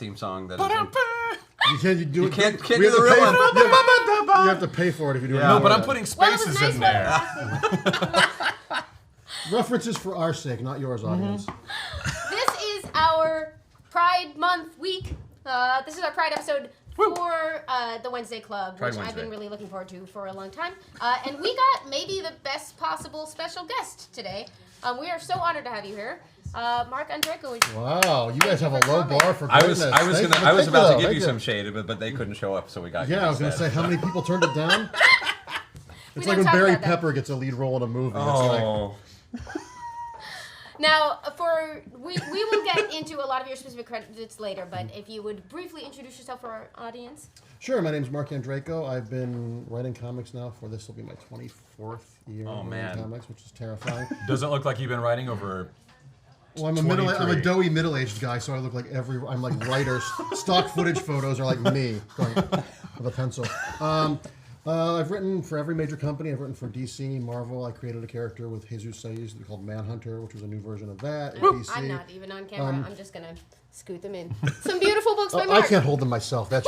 theme song that You can't do it. can't do the real one. You have to pay for it if you do it. No, but I'm putting spaces in there. References for our sake, not yours, audience. This is our Pride Month week. This is our Pride episode for the Wednesday Club, which I've been really looking forward to for a long time. And we got maybe the best possible special guest today. We are so honored to have you here. Marc Andreyko. Wow, you guys have a low bar for I greatness. was about to give you some shade, but they couldn't show up, so we got. Yeah, I was going to say, how many people turned it down? It's like when Barry Pepper gets a lead role in a movie. Oh. It's like, now, we will get into a lot of your specific credits later, but if you would briefly introduce yourself for our audience. Sure, my name's Marc Andreyko. I've been writing comics now for this will be my 24th year writing comics, which is terrifying. Doesn't look like you've been writing over. Well, I'm a doughy middle-aged guy, so I look like I'm like writers. Stock footage photos are like me going with a pencil. I've written for every major company. I've written for DC, Marvel. I created a character with Jesus Saiz called Manhunter, which was a new version of that. DC. I'm not even on camera. I'm just gonna scoot them in. Some beautiful books by I Marc. can't hold them myself. That's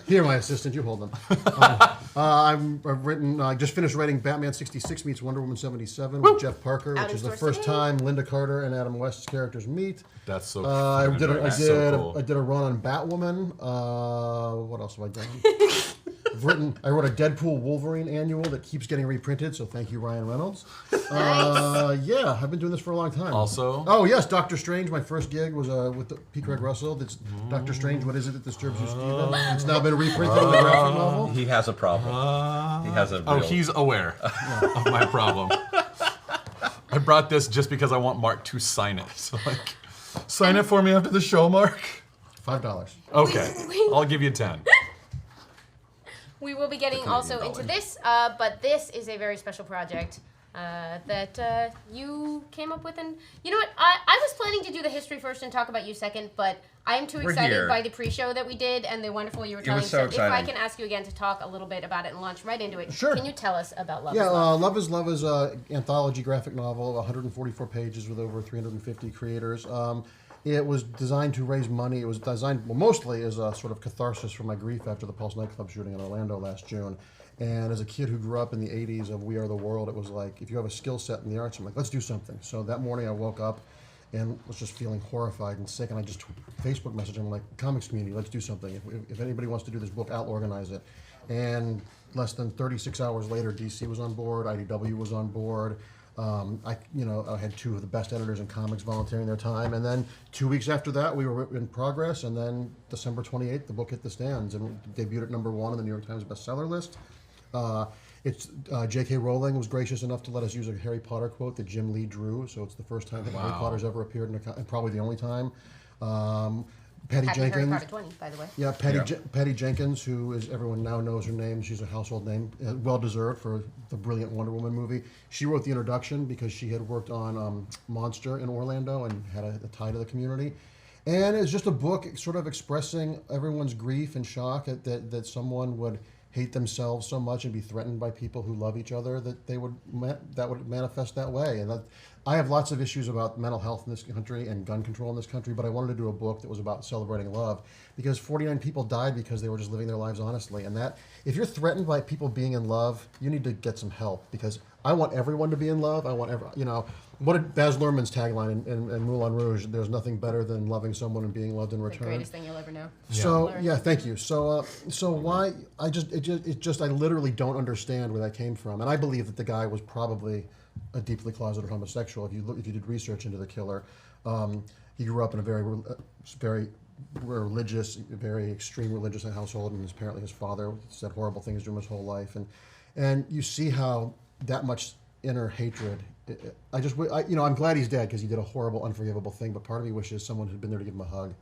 here, my assistant. You hold them. I've written. I just finished writing Batman 66 meets Wonder Woman 77 with Jeff Parker, which is the first time Linda Carter and Adam West's characters meet. That's so. I did cool. a run on Batwoman. What else have I done? I wrote a Deadpool Wolverine annual that keeps getting reprinted, so thank you, Ryan Reynolds. Yeah, I've been doing this for a long time. Also? Oh, yes, Doctor Strange. My first gig was with P. Craig Russell. That's Doctor Strange, What Is It That Disturbs You, Stephen? It's now been reprinted in the graphic novel. He has a problem. He has a real... he's aware of my problem. I brought this just because I want Marc to sign it. So, sign it for me after the show, Marc. $5. Okay, I'll give you 10. We will be getting also into this, but this is a very special project that you came up with. And you know what? I was planning to do the history first and talk about you second, but I am too excited by the pre-show that we did and the wonderful you were telling. So if I can ask you again to talk a little bit about it and launch right into it. Sure. Can you tell us about Love Yeah, is Love? Love is Love is an anthology graphic novel, 144 pages with over 350 creators. It was designed to raise money. It was designed mostly as a sort of catharsis for my grief after the Pulse nightclub shooting in Orlando last June. And as a kid who grew up in the 80s of We Are the World, it was like, if you have a skill set in the arts, I'm like, let's do something. So that morning I woke up and was just feeling horrified and sick. And I just Facebook messaged him, like, comics community, let's do something. If anybody wants to do this book, I'll organize it. And less than 36 hours later, DC was on board, IDW was on board. I had two of the best editors in comics volunteering their time, and then 2 weeks after that, we were in progress, and then December 28th, the book hit the stands and debuted at #1 on the New York Times bestseller list. J.K. Rowling was gracious enough to let us use a Harry Potter quote that Jim Lee drew, so it's the first time that Harry Potter's ever appeared and probably the only time. Patty Jenkins. Harry Potter 20, by the way. Yeah, Patty Jenkins, who is everyone now knows her name. She's a household name, well deserved for the brilliant Wonder Woman movie. She wrote the introduction because she had worked on Monster in Orlando and had a tie to the community. And it's just a book sort of expressing everyone's grief and shock that someone would hate themselves so much and be threatened by people who love each other that would manifest that way. And I have lots of issues about mental health in this country and gun control in this country, but I wanted to do a book that was about celebrating love because 49 people died because they were just living their lives honestly. And that, if you're threatened by people being in love, you need to get some help because I want everyone to be in love. I want what did Baz Luhrmann's tagline in Moulin Rouge? There's nothing better than loving someone and being loved in return. The greatest thing you'll ever know. So yeah, thank you. So why I literally don't understand where that came from, and I believe that the guy was probably a deeply closeted homosexual. If you did research into the killer, he grew up in a very religious, very extreme religious household, and apparently his father said horrible things to him his whole life, and you see how that much inner hatred. I'm glad he's dead because he did a horrible, unforgivable thing. But part of me wishes someone had been there to give him a hug.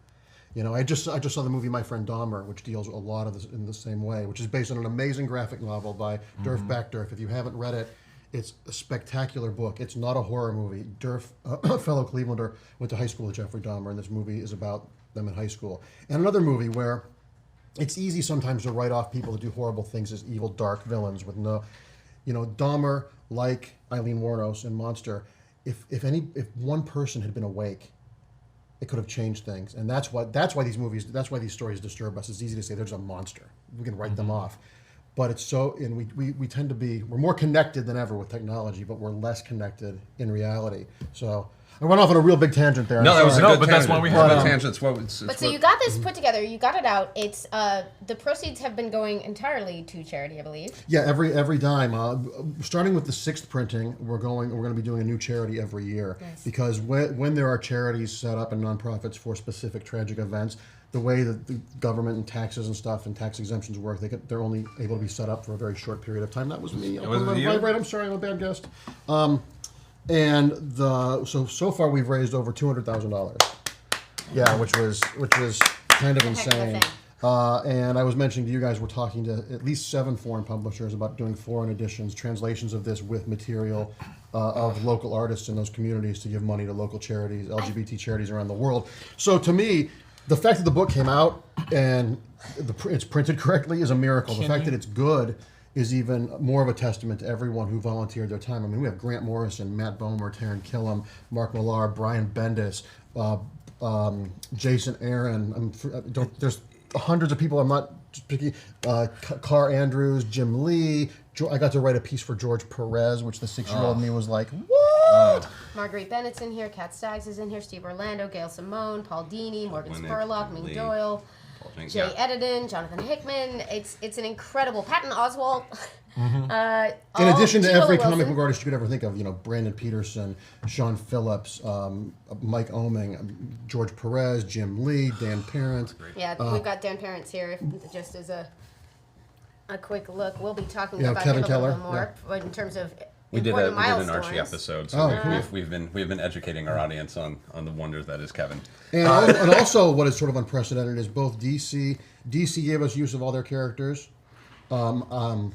I just saw the movie My Friend Dahmer, which deals a lot of this in the same way, which is based on an amazing graphic novel by Durf Backdurf. If you haven't read it, it's a spectacular book. It's not a horror movie. Durf, a fellow Clevelander, went to high school with Jeffrey Dahmer, and this movie is about them in high school. And another movie where it's easy sometimes to write off people that do horrible things as evil, dark villains with no... Dahmer, like Eileen Wuornos in Monster, if one person had been awake it could have changed things. And that's why these stories disturb us. It's easy to say there's a monster. We can write them off. But it's so, and we tend to be, we're more connected than ever with technology, but we're less connected in reality. So I went off on a real big tangent there. No, that was a good but tangent. that's why we have tangents. So you got this put together. You got it out. It's the proceeds have been going entirely to charity, I believe. Yeah, every dime. Starting with the 6th printing, we're going to be doing a new charity every year. Nice. Because when there are charities set up and nonprofits for specific tragic events, the way that the government and taxes and stuff and tax exemptions work, they're only able to be set up for a very short period of time. That was me. Right, I'm sorry, I'm a bad guest. And so far we've raised over $200,000. Yeah, which was kind of insane. And I was mentioning to you guys, we're talking to at least 7 foreign publishers about doing foreign editions, translations of this with material of local artists in those communities to give money to local charities, LGBT charities around the world. So to me, the fact that the book came out and it's printed correctly is a miracle. The fact that it's good is even more of a testament to everyone who volunteered their time. I mean, we have Grant Morrison, Matt Bomer, Taryn Killam, Mark Millar, Brian Bendis, Jason Aaron. There's hundreds of people. I'm not picking. Carr Andrews, Jim Lee. I got to write a piece for George Perez, which the 6-year-old me was like, what? Marguerite Bennett's in here. Kat Staggs is in here. Steve Orlando, Gail Simone, Paul Dini, Morgan Winnick, Spurlock, Ming Lee. Doyle. Jay Edidin, Jonathan Hickman. It's an incredible. Patton Oswalt. In addition to every comic book artist you could ever think of, Brandon Peterson, Sean Phillips, Mike Oming, George Perez, Jim Lee, Dan Parent. Yeah, we've got Dan Parents here. Just as a quick look, we'll be talking about Kevin him Keller, a little more, but in terms of We did important an Archie milestones. episode, so cool. we've been educating our audience on the wonders that is Kevin. And also, what is sort of unprecedented is both DC gave us use of all their characters. The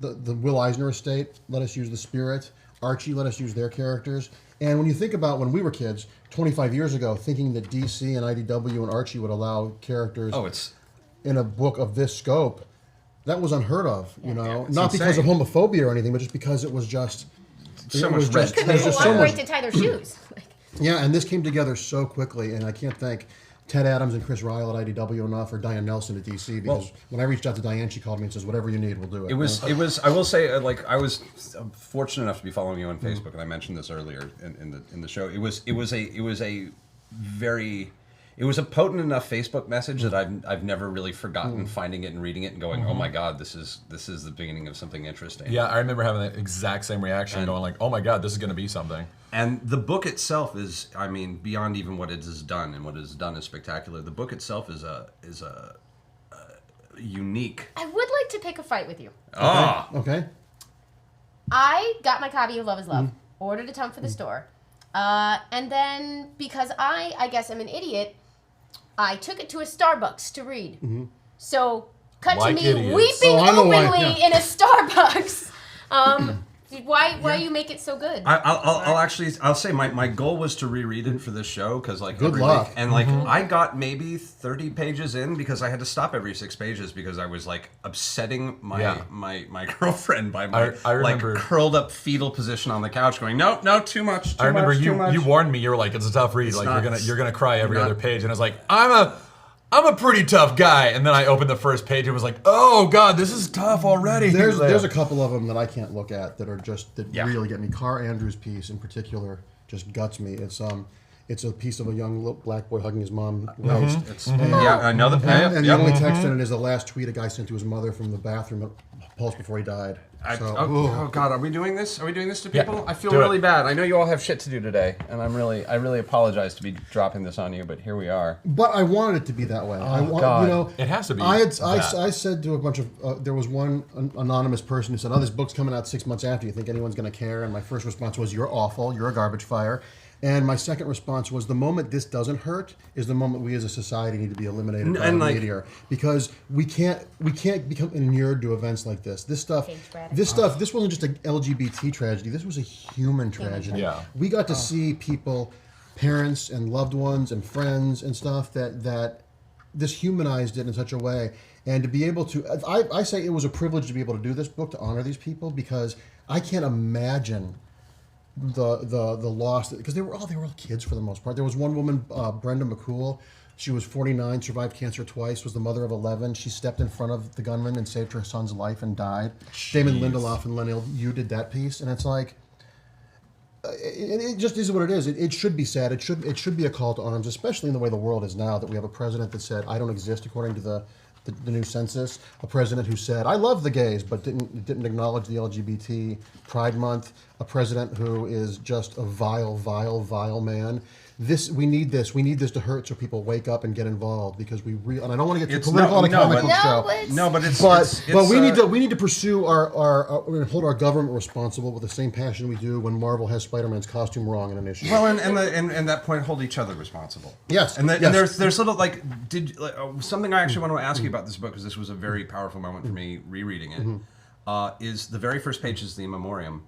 Will Eisner estate let us use the Spirit. Archie let us use their characters. And when you think about when we were kids, 25 years ago, thinking that DC and IDW and Archie would allow characters in a book of this scope, that was unheard of. Not because of homophobia or anything, but just because it was just so much red tape. Because people want to tie their shoes. Yeah, and this came together so quickly, and I can't thank Ted Adams and Chris Ryle at IDW enough, or Diane Nelson at DC, because when I reached out to Diane, she called me and says, "Whatever you need, we'll do it." It was. I will say, I was fortunate enough to be following you on Facebook, and I mentioned this earlier in the show. It was a potent enough Facebook message that I've never really forgotten finding it and reading it and going, oh my God, this is the beginning of something interesting. Yeah, I remember having that exact same reaction, going like, oh my God, this is going to be something. And the book itself is, beyond even what it has done, and what it has done is spectacular. The book itself is a unique. I would like to pick a fight with you. Okay. I got my copy of Love Is Love, ordered a ton for the store, and then because I guess I'm an idiot, I took it to a Starbucks to read. So, cut Like to me idiots. weeping openly in a Starbucks. Why you make it so good? I'll say my goal was to reread it for this show, because every luck. week, and I got maybe 30 pages in because I had to stop every 6 pages because I was upsetting my girlfriend by my I remember, curled up fetal position on the couch, going no too much. I remember too much. you warned me. You were like, it's a tough read. You're gonna cry every other page, and I was like, I'm a pretty tough guy, and then I opened the first page and was like, "Oh God, this is tough already." There's a couple of them that I can't look at that are really get me. Carr Andrews' piece in particular just guts me. It's a piece of a young little black boy hugging his mom roast. Yeah, I know the And the only text in it is the last tweet a guy sent to his mother from the bathroom at Pulse before he died. Oh God, are we doing this? Are we doing this to people? I feel do really bad. I know you all have shit to do today, and I really apologize to be dropping this on you, but here we are. But I wanted it to be that way. God. It has to be. I said to a bunch of there was one anonymous person who said, "Oh, this book's coming out 6 months after. You think anyone's going to care?" And my first response was, "You're awful. You're a garbage fire." And my second response was, the moment this doesn't hurt is the moment we as a society need to be eliminated by the media, because we can't become inured to events like this. This wasn't just an LGBT tragedy. This was a human tragedy. Yeah. We got to see people, parents and loved ones and friends and stuff that this humanized it in such a way. And to be able to, I say it was a privilege to be able to do this book, to honor these people, because I can't imagine the loss, because they were all kids for the most part. There was one woman, Brenda McCool. She was 49, survived cancer twice, was the mother of 11. She stepped in front of the gunman and saved her son's life and died. Jeez. Damon Lindelof and Lenil, you did that piece, and it's like, it just is what it is. It should be said. It should be a call to arms, especially in the way the world is now, that we have a president that said, I don't exist according to the new census, a president who said, I love the gays, but didn't acknowledge the LGBT Pride Month, a president who is just a vile man. We need this to hurt so people wake up and get involved, because and I don't want to get too political on a comic book show. But we need to pursue hold our government responsible with the same passion we do when Marvel has Spider-Man's costume wrong in an issue. Well, and that point, hold each other responsible. Yes. And there's little something I actually want to ask you about this book, because this was a very powerful moment for me rereading it. Is the very first page is the in memoriam.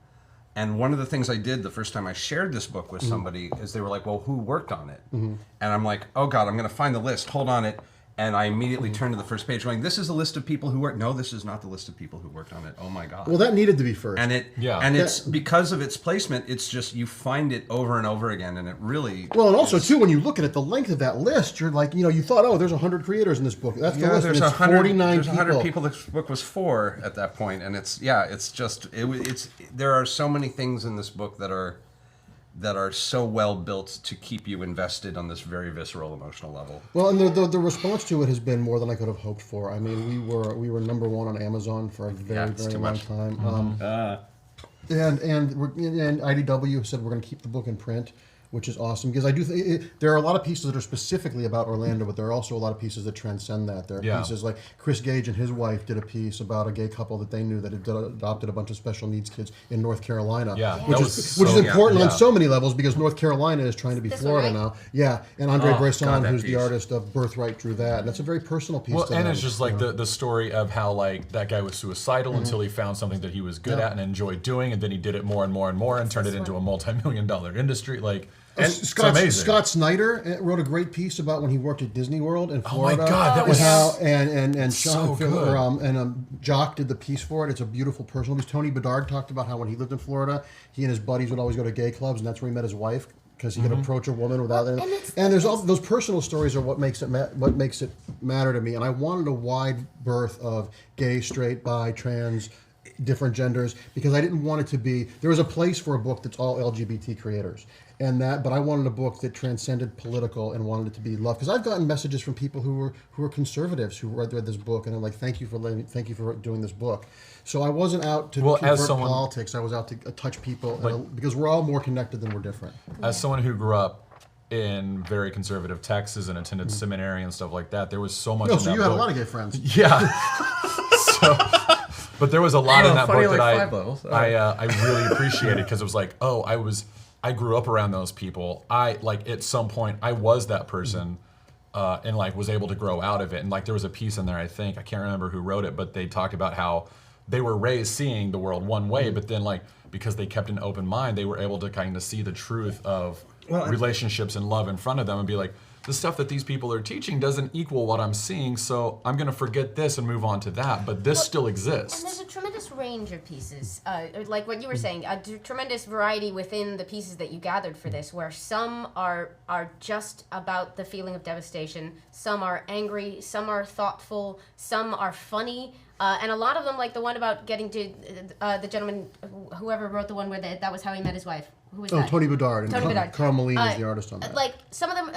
And one of the things I did the first time I shared this book with somebody is they were like, well, who worked on it? And I'm like, oh God, I'm going to find the list. Hold on it. And I immediately turned to the first page going, this is a list of people who worked. No, this is not the list of people who worked on it. Oh my God. Well, that needed to be first. And it's because of its placement, it's just, you find it over and over again, and it really... Well, and also, too, when you look at it, the length of that list, you're like, you thought, oh, there's 100 creators in this book. That's the list, there's 49 100 people this book was for at that point, and there are so many things in this book that are so well built to keep you invested on this very visceral emotional level. Well, and the response to it has been more than I could have hoped for. I mean, we were number one on Amazon for a very long time. And IDW said we're going to keep the book in print, which is awesome, because I do there are a lot of pieces that are specifically about Orlando, but there are also a lot of pieces that transcend that. There are pieces like Chris Gage and his wife did a piece about a gay couple that they knew that had adopted a bunch of special needs kids in North Carolina, which is important on so many levels, because North Carolina is trying to be Florida now. Yeah, and Andre Bresson, who's the artist of Birthright, drew that, and it's a very personal piece. Well, to and them. it's just like the story of how that guy was suicidal until he found something that he was good at and enjoyed doing, and then he did it more and more and more and turned it into a multi-million-dollar industry. And Scott Snyder wrote a great piece about when he worked at Disney World in Florida. Oh my God, that was and Sean so Jock did the piece for it. It's a beautiful personal piece. Tony Bedard talked about how when he lived in Florida, he and his buddies would always go to gay clubs, and that's where he met his wife, because he could approach a woman without it. And there's all those personal stories are what makes it matter to me. And I wanted a wide berth of gay, straight, bi, trans, different genders, because I didn't want it to be. There was a place for a book that's all LGBT creators. But I wanted a book that transcended political and wanted it to be loved. Because I've gotten messages from people who were conservatives who read this book, and they're like, "Thank you for doing this book." So I wasn't out to convert politics. I was out to touch people, because we're all more connected than we're different. As someone who grew up in very conservative Texas and attended seminary and stuff like that, there was so much. No, so you had a lot of gay friends. Yeah. But there was a lot in that book that I really appreciated, because it was like, I grew up around those people. At some point I was that person, and was able to grow out of it. And there was a piece in there, I can't remember who wrote it, but they talked about how they were raised seeing the world one way, but then because they kept an open mind, they were able to kind of see the truth of relationships and love in front of them and be like, the stuff that these people are teaching doesn't equal what I'm seeing, so I'm going to forget this and move on to that, but this still exists. And there's a tremendous range of pieces, like what you were saying, a tremendous variety within the pieces that you gathered for this, where some are just about the feeling of devastation, some are angry, some are thoughtful, some are funny, and a lot of them, like the one about getting to the gentleman, whoever wrote the one where that was how he met his wife. Who was that? Tony Bedard. Tony Bedard. Carl Moline is the artist on that. Some of them,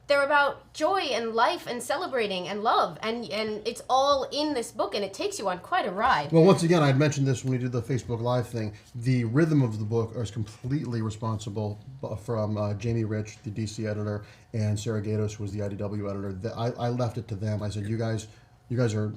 they're about joy and life and celebrating and love, and it's all in this book, and it takes you on quite a ride. Well, once again, I had mentioned this when we did the Facebook Live thing. The rhythm of the book is completely responsible from Jamie Rich, the DC editor, and Sarah Gatos, who was the IDW editor. I left it to them. I said, you guys are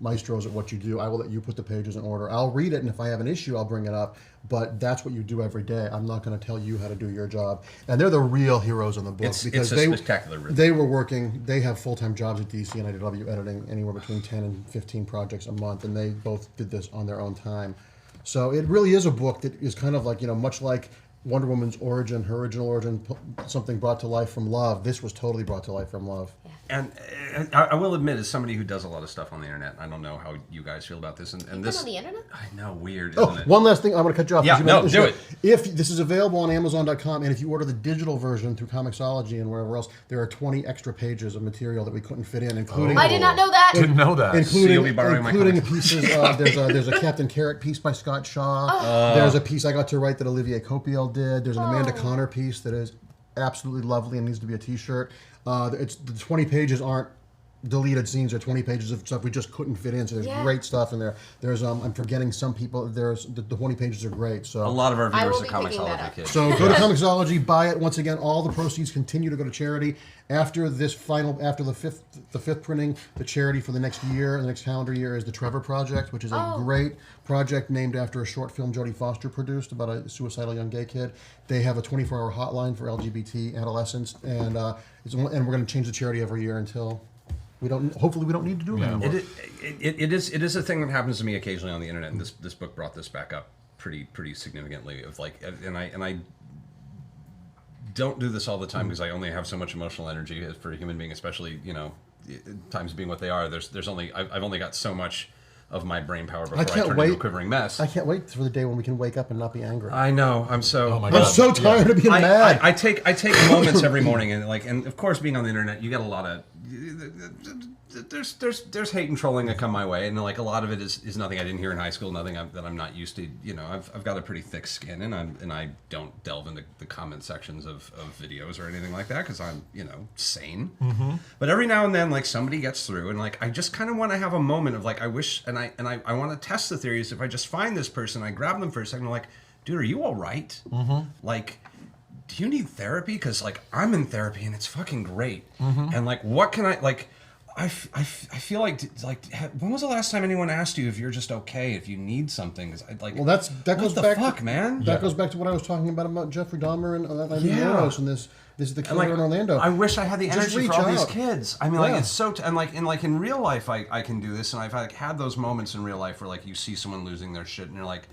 maestros at what you do. I will let you put the pages in order. I'll read it, and if I have an issue, I'll bring it up. But that's what you do every day. I'm not going to tell you how to do your job. And they're the real heroes in the book, because it's a spectacular rhythm. They were working. They have full-time jobs at DC and IDW, editing anywhere between 10 and 15 projects a month, and they both did this on their own time. So it really is a book that is kind of like, much like Wonder Woman's origin, her original origin, something brought to life from love. This was totally brought to life from love. And I will admit, as somebody who does a lot of stuff on the internet, I don't know how you guys feel about this. And this on the internet? I know, weird, isn't it? One last thing, I'm going to cut you off. Yeah, no, do it. If this is available on Amazon.com, and if you order the digital version through Comixology and wherever else, there are 20 extra pages of material that we couldn't fit in, including. I did not know that. Didn't know that. Including, you'll be borrowing my including comics. pieces. There's a Captain Carrot piece by Scott Shaw. There's a piece I got to write that Olivier Copiel did. There's an Amanda Connor piece that is absolutely lovely and needs to be a T-shirt. It's the 20 pages aren't deleted scenes, or 20 pages of stuff we just couldn't fit in. So there's great stuff in there. There's I'm forgetting some people. There's the 20 pages are great. So A lot of our I viewers will are be picking that Comixology up. kids. So go to Comixology, buy it. Once again, all the proceeds continue to go to charity. After the fifth printing, the charity for the next year, the next calendar year, is the Trevor Project, which is a great project named after a short film Jodie Foster produced about a suicidal young gay kid. They have a 24-hour hotline for LGBT adolescents, and we're going to change the charity every year until hopefully we don't need to do it anymore. It is a thing that happens to me occasionally on the internet, and this book brought this back up pretty significantly. Of like, and I don't do this all the time because I only have so much emotional energy for a human being, especially times being what they are. I've only got so much of my brain power before I turn into a quivering mess. I can't wait for the day when we can wake up and not be angry. I know. I'm so. Oh my God. I'm so tired of being mad. I take moments every morning, and of course, being on the internet, you get a lot of. There's hate and trolling that come my way, and like a lot of it is nothing I didn't hear in high school, nothing that I'm not used to. I've got a pretty thick skin, and I don't delve into the comment sections of videos or anything like that because I'm sane. Mm-hmm. But every now and then, like somebody gets through, and like I just kind of want to have a moment of like I wish, and I want to test the theories. If I just find this person, I grab them for a second, I'm like, dude, are you all right? Mm-hmm. Like, do you need therapy? Because like I'm in therapy and it's fucking great. Mm-hmm. And like, what can I like? I feel like when was the last time anyone asked you if you're just okay, if you need something? Well, that goes back. Fuck, man. That goes back to what I was talking about Jeffrey Dahmer and and this is the killer in Orlando. I wish I had the Just energy for reach all these out. kids. I mean, like it's so and in real life, I can do this, and I've had those moments in real life where like you see someone losing their shit, and you're like,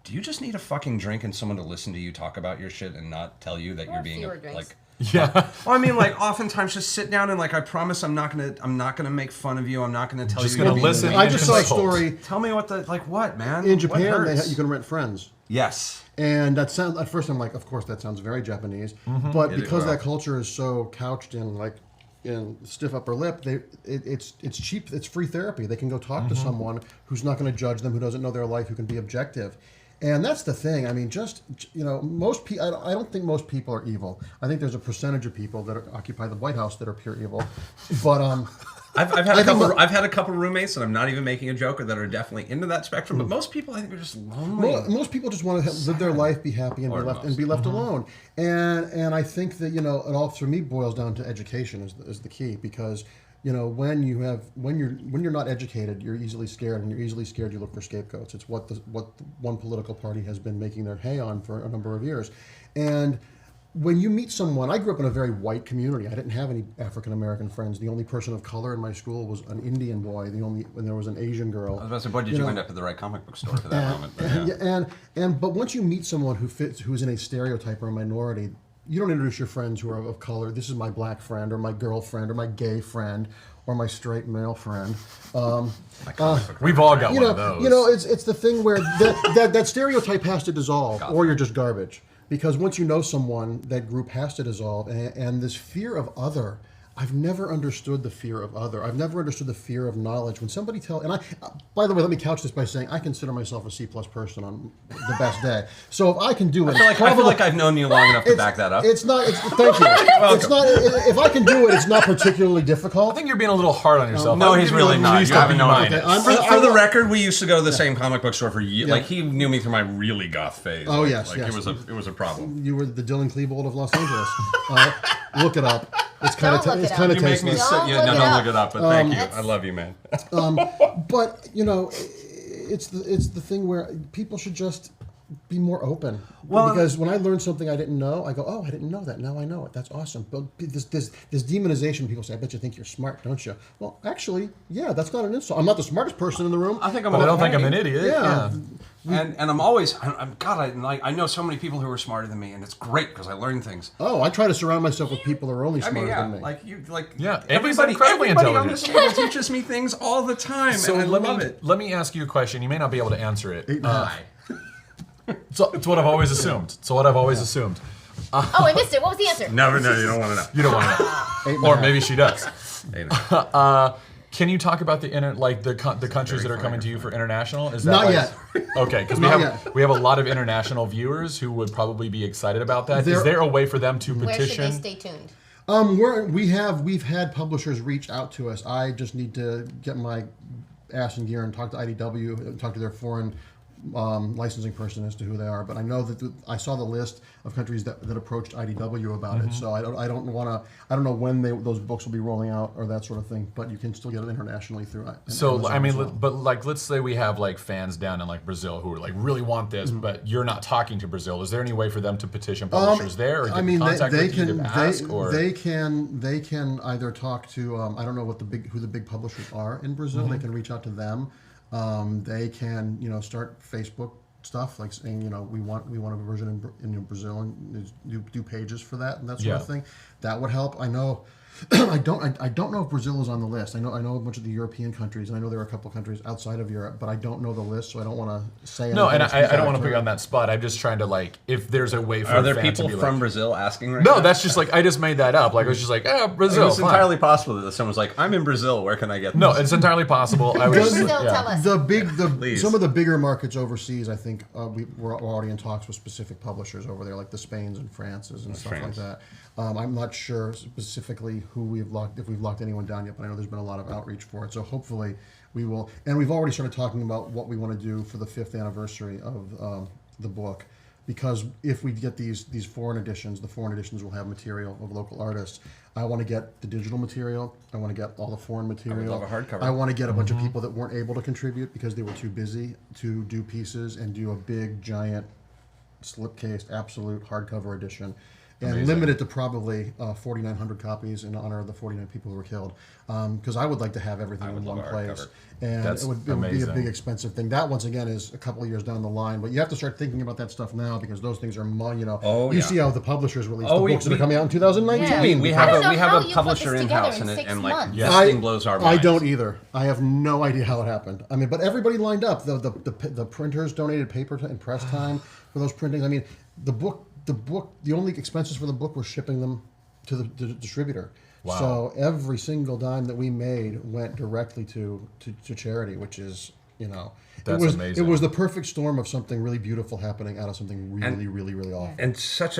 do you just need a fucking drink and someone to listen to you talk about your shit and not tell you that you're being like. Yeah. Well, I mean, like, oftentimes just sit down and like, I promise I'm not gonna make fun of you. I'm not gonna tell you. Just gonna listen. I just saw a story. Tell me what, man? In Japan, What hurts? you can rent friends. Yes. And that sounds, at first I'm like, of course that sounds very Japanese, but because that culture is so couched in like in stiff upper lip, it's cheap, it's free therapy. They can go talk to someone who's not going to judge them, who doesn't know their life, who can be objective. And that's the thing. I mean, just most people. I don't think most people are evil. I think there's a percentage of people that occupy the White House that are pure evil. But I've had a couple roommates, and I'm not even making a joke, that are definitely into that spectrum. But most people, I think, are just lonely. Most people just want to live their life, be happy, and be left alone. And I think that it all for me boils down to education is the key, because when you're not educated, you're easily scared, and you're easily scared, you look for scapegoats. It's what the one political party has been making their hay on for a number of years. And when you meet someone, I grew up in a very white community. I didn't have any African American friends. The only person of color in my school was an Indian boy. When there was an Asian girl. I was about to say, boy, did you end up at the right comic book store for that moment? But once you meet someone who's in a stereotype or a minority, you don't introduce your friends who are of color. This is my black friend, or my girlfriend, or my gay friend, or my straight male friend. We've all got one of those. It's the thing where that stereotype has to dissolve, or you're just garbage. Because once you know someone, that group has to dissolve, and this fear of other. I've never understood the fear of other. I've never understood the fear of knowledge. When somebody by the way, let me couch this by saying I consider myself a C+ person on the best day. So if I can do it, I feel like I've known you long enough to back that up. Thank you. It's not. If I can do it, it's not particularly difficult. I think you're being a little hard on yourself. No, he's really not. You haven't known me. For the record, we used to go to the same comic book store for years. Like, he knew me through my really goth phase. Oh, yes. It was a problem. You were the Dylan Klebold of Los Angeles. Look it up. It's kind of You make me tasteless. don't look it up, but thank you. I love you, man. But it's the thing where people should just be more open. Because when I learn something I didn't know, I go, oh, I didn't know that. Now I know it. That's awesome. But this demonization, people say, I bet you think you're smart, don't you? Well, actually, yeah, that's not an insult. I'm not the smartest person in the room. I think I don't think I'm an idiot. Yeah. And I'm always, I know so many people who are smarter than me, and it's great because I learn things. Oh, I try to surround myself with people who are only smarter than me. Everybody incredibly on this intelligent. table teaches me things all the time, So and I love it. let me ask you a question. You may not be able to answer it. 8.5. So it's what I've always assumed. Oh, I missed it. What was the answer? No, you don't want to know. You don't want to know. Or maybe she does. Can you talk about the countries that are coming to you for international? Is that Not yet. Okay, because we have a lot of international viewers who would probably be excited about that. Is there a way for them to petition? Where should they stay tuned? We've had publishers reach out to us. I just need to get my ass in gear and talk to IDW, and talk to their foreign licensing person as to who they are. But I know that I saw the list of countries that approached IDW about it. So I don't know when those books will be rolling out or that sort of thing. But you can still get it internationally through. So Amazon as well. but like, let's say we have like fans down in like Brazil who are like really want this, but you're not talking to Brazil. Is there any way for them to petition publishers there, or get in contact with you to ask? They can either talk to I don't know who the big publishers are in Brazil. They can reach out to them. They can start Facebook stuff like saying we want a version in Brazil and do pages for that and that sort of thing. That would help. I know. I don't know if Brazil is on the list. I know a bunch of the European countries, and I know there are a couple of countries outside of Europe, but I don't know the list, so I don't want to say anything. No, and I don't want to put you on that spot. I'm just trying to if there's a way for Are there fans people to be from like, Brazil asking right now? No, that's just I just made that up. Like I was just Brazil. It's fine. entirely possible that someone's like, I'm in Brazil. Where can I get this? No, it's entirely possible. I was Brazil, tell us. Some of the bigger markets overseas, I think we're already in talks with specific publishers over there, like the Spains and Frances and stuff like that. I'm not sure specifically who if we've locked anyone down yet, but I know there's been a lot of outreach for it. So hopefully we will. And we've already started talking about what we want to do for the 5th anniversary of the book, because if we get these foreign editions, the foreign editions will have material of local artists. I want to get the digital material. I want to get all the foreign material. I would love a hardcover. I want to get a bunch of people that weren't able to contribute because they were too busy to do pieces and do a big, giant, slipcased, absolute hardcover edition. And limit it to probably 4,900 copies in honor of the 49 people who were killed. Because I would like to have everything in one place. And it would be a big expensive thing. That, once again, is a couple of years down the line. But you have to start thinking about that stuff now, because those things are, you see how the publishers release the books that are coming out in 2019. Yeah. We have a publisher in-house, and this thing blows our minds. I don't either. I have no idea how it happened. I mean, but everybody lined up. The printers donated paper and press time for those printings. I mean, the only expenses for the book were shipping them to the distributor. Wow. So every single dime that we made went directly to charity, which is, That's amazing. It was the perfect storm of something really beautiful happening out of something really, really, really awful. And such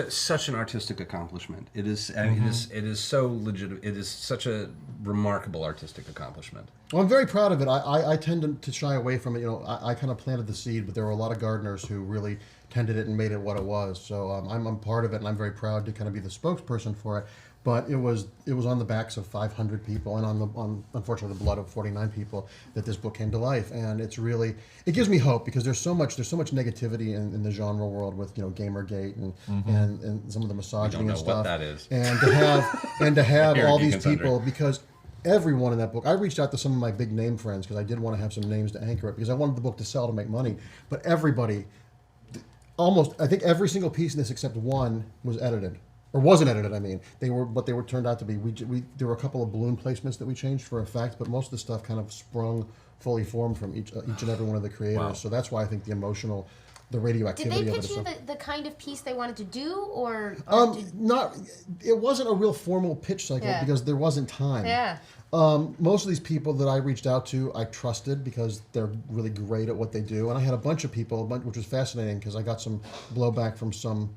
an artistic accomplishment. It is, and it is so legitimate. It is such a remarkable artistic accomplishment. Well, I'm very proud of it. I tend to shy away from it. I kind of planted the seed, but there were a lot of gardeners who really tended it and made it what it was. So I'm part of it, and I'm very proud to kind of be the spokesperson for it. But it was on the backs of 500 people, and on unfortunately the blood of 49 people, that this book came to life. And it gives me hope, because there's so much negativity in the genre world with Gamergate and some of the misogyny and stuff. We don't know what that is. And to have all these people, because everyone in that book, I reached out to some of my big name friends because I did want to have some names to anchor it, because I wanted the book to sell to make money. But everybody, I think every single piece in this except one was edited. Or wasn't edited, I mean. They were turned out to be. There were a couple of balloon placements that we changed for effect, but most of the stuff kind of sprung fully formed from each and every one of the creators. Wow. So that's why I think the radioactivity Did they of pitch it. you the kind of piece they wanted to do, or It wasn't a real formal pitch cycle because there wasn't time. Yeah. Most of these people that I reached out to, I trusted because they're really great at what they do, and I had a bunch of people, which was fascinating because I got some blowback from some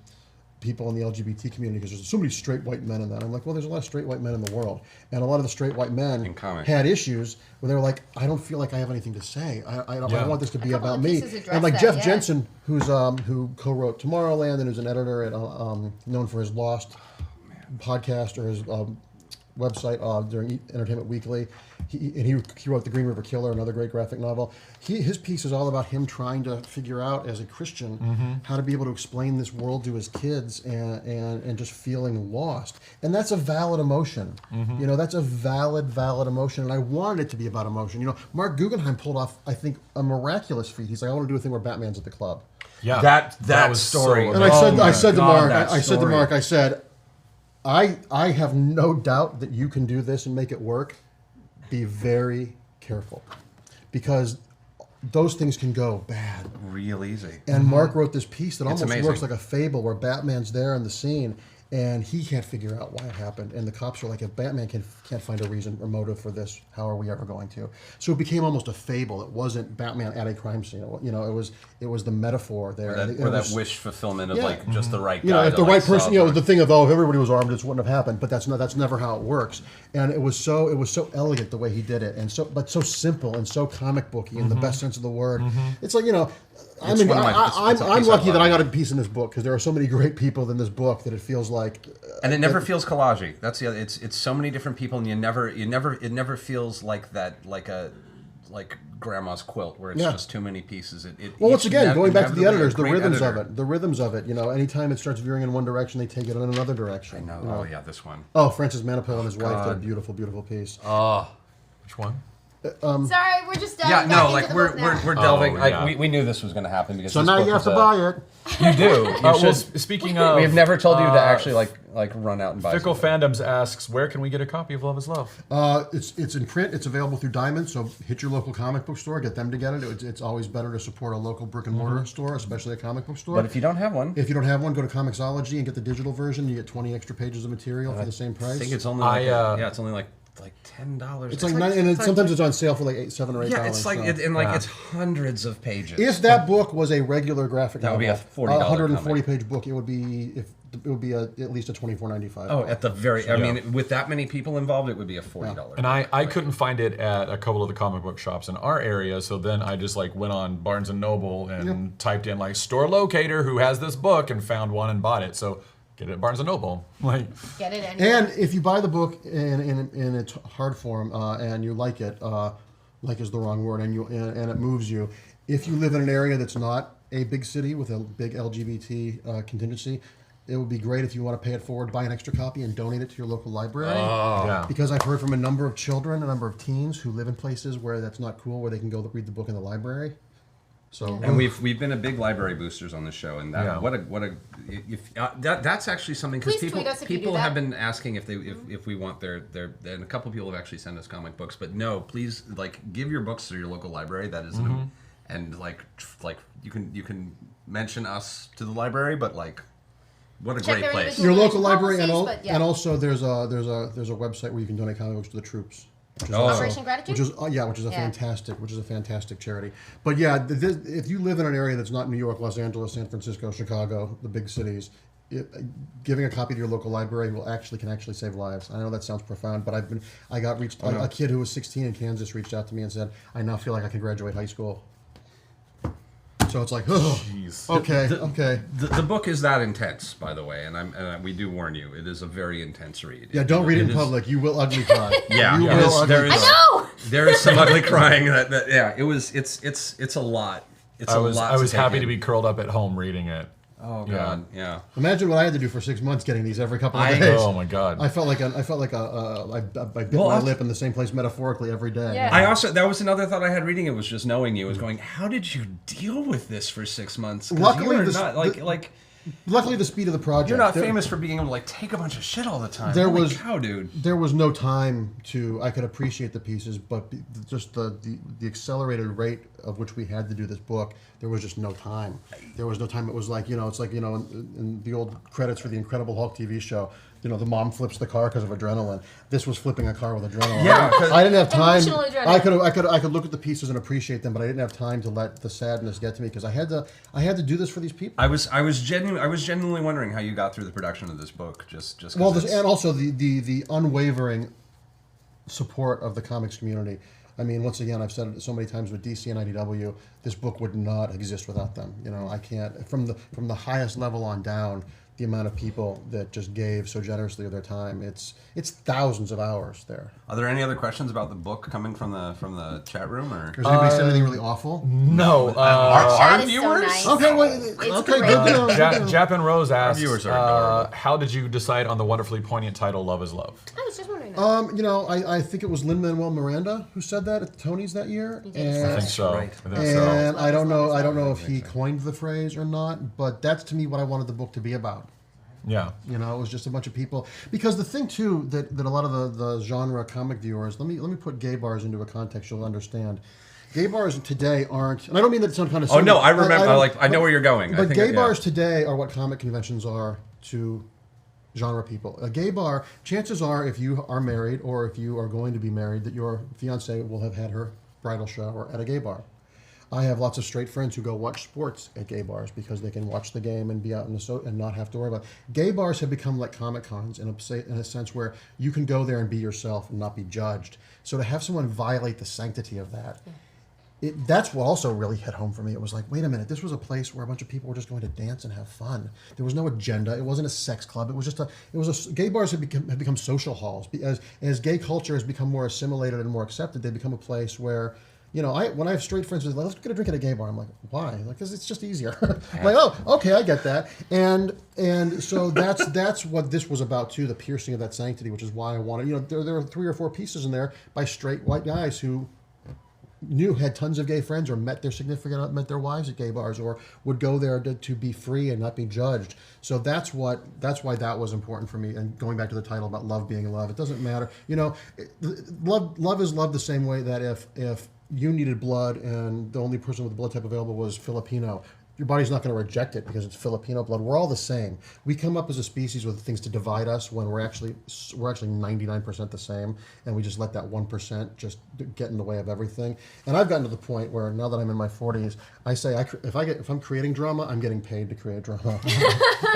people in the LGBT community, because there's so many straight white men in that. I'm like, well, there's a lot of straight white men in the world, and a lot of the straight white men had issues where they were like, I don't feel like I have anything to say. I want this to be about me. And like Jeff Jensen, who co-wrote Tomorrowland and who's an editor at known for his Lost podcast or his website during Entertainment Weekly. He wrote The Green River Killer, another great graphic novel. His piece is all about him trying to figure out, as a Christian, how to be able to explain this world to his kids and just feeling lost. And that's a valid emotion. You know, that's a valid emotion. And I wanted it to be about emotion. You know, Mark Guggenheim pulled off, I think, a miraculous feat. He's like, I want to do a thing where Batman's at the club. Yeah, that was story. So And I said to Mark, I have no doubt that you can do this and make it work. Be very careful, because those things can go bad Real easy. And Mark wrote this piece that almost amazing. works like a fable, where Batman's there in the scene and he can't figure out why it happened, and the cops are like, if Batman can't find a reason or motive for this, how are we ever going to? So it became almost a fable. It wasn't Batman at a crime scene. You know, it was the metaphor there. Or that wish fulfillment of like just the right guy. You know, if the to, right like, person, you know, solve the thing of, if everybody was armed, this wouldn't have happened. But that's never how it works. And it was so elegant the way he did it, and so simple and so comic booky in the best sense of the word. It's like, you know, I'm lucky that I got a piece in this book, because there are so many great people in this book that it feels like. And it never feels collage-y. That's the other. It's so many different people, and it never feels like that, like grandma's quilt, where it's just too many pieces. Well, once again, going back to the editors, the rhythms of it. You know, anytime it starts veering in one direction, they take it in another direction. I know. You know? Oh yeah, this one. Oh, Francis Manapul and his wife did a beautiful, beautiful piece. Which one? Sorry, we're just Yeah, back no, into like the we're book now. we're delving. yeah. We knew this was going to happen because So this now book you have is to buy it. You do. Well, speaking of, We have never told you to actually like run out and buy. Fickle something. Fandoms asks, where can we get a copy of Love is Love? It's in print. It's available through Diamond. So hit your local comic book store. Get them to get it. It's always better to support a local brick and mortar store, especially a comic book store. But if you don't have one, If you don't have one, go to Comixology and get the digital version. You get 20 extra pages of material for the same price. I think it's only it's only like $10. It's like sometimes it's on sale for like $7 or $8. Yeah, it's like so. it's hundreds of pages. If that book was a regular graphic That would novel, be a $40 140-page book, it would be at least a $24.95. Oh, at the very. I mean, with that many people involved, it would be a $40. And I couldn't find it at a couple of the comic book shops in our area, so then I just like went on Barnes and Noble and typed in like store locator who has this book, and found one and bought it. So get it at Barnes and Noble. Like, Get it anywhere. And if you buy the book in its hard form and you like it, like is the wrong word, and it moves you. If you live in an area that's not a big city with a big LGBT contingency, it would be great if you want to pay it forward, buy an extra copy, and donate it to your local library. yeah. Because I've heard from a number of children, a number of teens who live in places where that's not cool, where they can go read the book in the library. So And we've been a big library boosters on this show, and that Yeah. that's actually something, because Please tweet us if you do people that. have been asking if we want their and a couple people have actually sent us comic books, but no, please give your books to your local library. That is and like you can mention us to the library, but what a Check great their place. individual your local library, and, policies, but yeah. and also there's a website where you can donate comic books to the troops. Which is Operation Gratitude? which is a fantastic charity. But yeah, if you live in an area that's not New York, Los Angeles, San Francisco, Chicago, the big cities, giving a copy to your local library can actually save lives. I know that sounds profound, but a kid who was 16 in Kansas reached out to me and said, I now feel like I can graduate high school. So it's like, oh, Jeez. okay. The book is that intense, by the way, and we do warn you, it is a very intense read. Yeah, don't read it in public. You will ugly cry. Yeah, you will ugly cry. I know! There is some ugly crying. It's a lot. It's a lot. I was take happy in. to be curled up at home reading it. Oh god, yeah. Imagine what I had to do for 6 months getting these every couple of days. Oh my god. I felt like I bit my lip in the same place metaphorically every day. Yeah. That was another thought I had reading it, was just knowing you, was going, how did you deal with this for 6 months? 'Cause Luckily, you are luckily the speed of the project. you're not famous for being able to take a bunch of shit all the time. There Holy was cow, dude. There was no time I could appreciate the pieces, but just the accelerated rate of which we had to do this book, there was just no time. There was no time. It was like, it's like, in the old credits for the Incredible Hulk TV show, the mom flips the car because of adrenaline. This was flipping a car with adrenaline. Yeah, 'cause I didn't have time. Emotional adrenaline. I could look at the pieces and appreciate them, but I didn't have time to let the sadness get to me, because I had to do this for these people. I was genuinely wondering how you got through the production of this book. Just 'cause Well, it's- and also the unwavering support of the comics community. I mean, once again, I've said it so many times with DC and IDW, this book would not exist without them. I can't, from the highest level on down, the amount of people that just gave so generously of their time. It's thousands of hours there. Are there any other questions about the book coming from the chat room, or Does anybody say anything really awful? No. our Chat is so viewers? nice. Okay, wait. It's Okay, great. good to know. Jap and Rose asked, viewers are adorable. how did you decide on the wonderfully poignant title, Love is Love? I was just wondering that. I think it was Lin-Manuel Miranda who said that at the Tonys that year. He did. I And, think so. right. I think so. and I don't know if he coined the phrase or not, but that's to me what I wanted the book to be about. Yeah. You know, it was just a bunch of people. Because the thing too that a lot of the genre comic viewers, let me put gay bars into a context you'll understand. Gay bars today aren't, and I don't mean that it's some kind of. Oh no, I remember. I know where you're going. But gay bars today are what comic conventions are to genre people. A gay bar, chances are, if you are married or if you are going to be married, that your fiance will have had her bridal shower at a gay bar. I have lots of straight friends who go watch sports at gay bars because they can watch the game and be out in the and not have to worry about it. Gay bars have become like Comic Cons in a sense where you can go there and be yourself and not be judged. So to have someone violate the sanctity of that, that's what also really hit home for me. It was like, wait a minute, this was a place where a bunch of people were just going to dance and have fun. There was no agenda. It wasn't a sex club. It was just gay bars have become social halls. As gay culture has become more assimilated and more accepted, they become a place where, you know, when I have straight friends who are like, let's get a drink at a gay bar, I'm like, why? Like, because it's just easier. I'm like, oh, okay, I get that. And so that's what this was about too, the piercing of that sanctity, which is why I wanted, you know, there are 3 or 4 pieces in there by straight white guys who had tons of gay friends or met their wives at gay bars or would go there to be free and not be judged. So that's why that was important for me. And going back to the title about love being love, it doesn't matter. You know, love is love the same way that if you needed blood and the only person with the blood type available was Filipino, your body's not going to reject it because it's Filipino blood. We're all the same. We come up as a species with things to divide us when we're actually 99% the same, and we just let that 1% just get in the way of everything. And I've gotten to the point where now that I'm in my 40s, I say if I'm creating drama, I'm getting paid to create drama.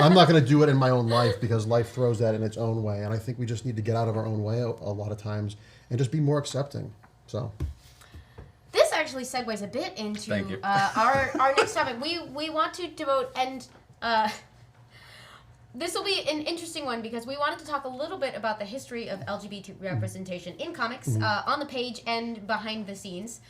I'm not going to do it in my own life because life throws that in its own way, and I think we just need to get out of our own way a lot of times and just be more accepting. So. This actually segues a bit into our next topic. We want to devote, and this will be an interesting one because we wanted to talk a little bit about the history of LGBT representation in comics, on the page and behind the scenes,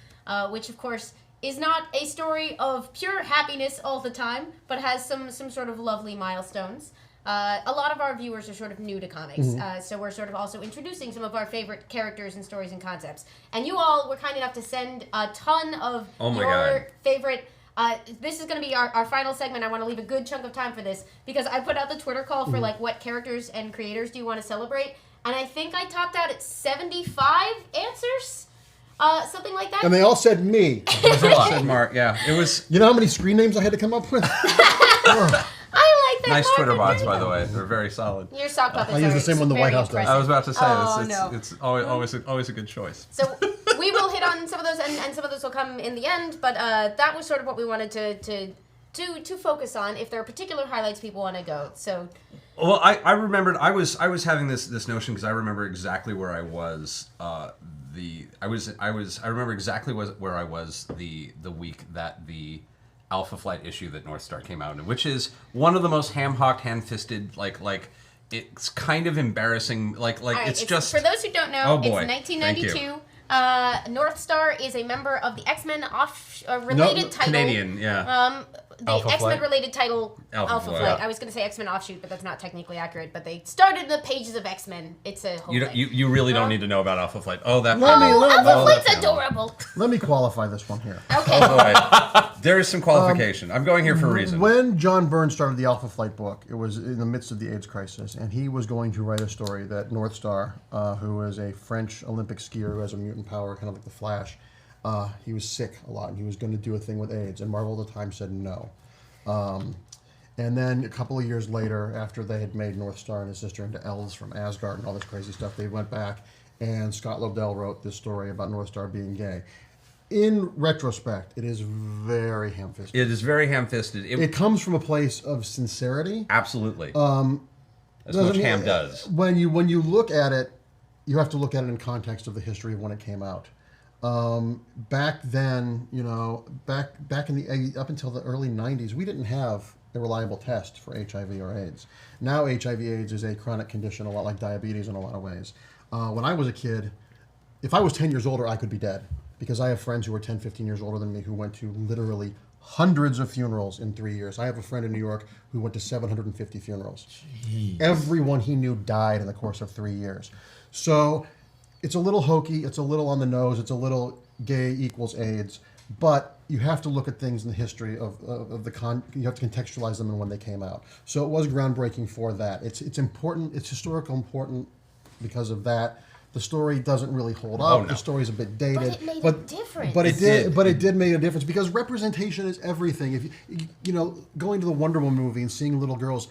which of course is not a story of pure happiness all the time, but has some sort of lovely milestones. A lot of our viewers are sort of new to comics, so we're sort of also introducing some of our favorite characters and stories and concepts. And you all were kind enough to send a ton of your favorite... this is going to be our final segment. I want to leave a good chunk of time for this, because I put out the Twitter call for like what characters and creators do you want to celebrate, and I think I topped out at 75 answers? Something like that. And they all said me. said Mark, yeah. It was... You know how many screen names I had to come up with? I like that. Nice Mark Twitter bots, Andreyko. by the way. They're very solid. Your sock puppets I use the same one the White House does. I was about to say, this. it's always a good choice. So we will hit on some of those, and some of those will come in the end. But that was sort of what we wanted to focus on. If there are particular highlights people want to go, so. Well, I remembered I was having this notion because I remember exactly where I was. I remember exactly where I was the week that the Alpha Flight issue that North Star came out in, which is one of the most ham-hocked, hand-fisted, like it's kind of embarrassing. Right, it's just for those who don't know, oh boy. It's 1992. North Star is a member of the X-Men related title. Canadian, yeah. The Alpha X-Men Flight. related title, Alpha Flight. Flight. I was going to say X-Men Offshoot, but that's not technically accurate. But they started the pages of X-Men. It's a whole thing. You really don't need to know about Alpha Flight. Oh, that. Alpha Flight's adorable. Let me qualify this one here. Okay. Oh boy. There is some qualification. I'm going here for a reason. When John Byrne started the Alpha Flight book, it was in the midst of the AIDS crisis, and he was going to write a story that North Star, who is a French Olympic skier who has a mutant power, kind of like the Flash, he was sick a lot, and he was going to do a thing with AIDS, and Marvel at the time said no. And then a couple of years later, after they had made North Star and his sister into elves from Asgard and all this crazy stuff, they went back, and Scott Lobdell wrote this story about North Star being gay. In retrospect, it is very ham-fisted. It is very ham-fisted. It comes from a place of sincerity. Absolutely. As much ham does. When you look at it, you have to look at it in context of the history of when it came out. Back then, back in up until the early 90s, we didn't have a reliable test for HIV or AIDS. Now HIV/AIDS is a chronic condition, a lot like diabetes in a lot of ways. When I was a kid, if I was 10 years older, I could be dead, because I have friends who are 10, 15 years older than me who went to literally hundreds of funerals in 3 years. I have a friend in New York who went to 750 funerals. Jeez. Everyone he knew died in the course of 3 years. So it's a little hokey, it's a little on the nose, it's a little gay equals AIDS, but you have to look at things in the history of you have to contextualize them and when they came out. So it was groundbreaking for that. It's important, it's historical important because of that. The story doesn't really hold up. No. The story's a bit dated. But it made a difference. But it did make a difference, because representation is everything. If you know, going to the Wonder Woman movie and seeing little girls,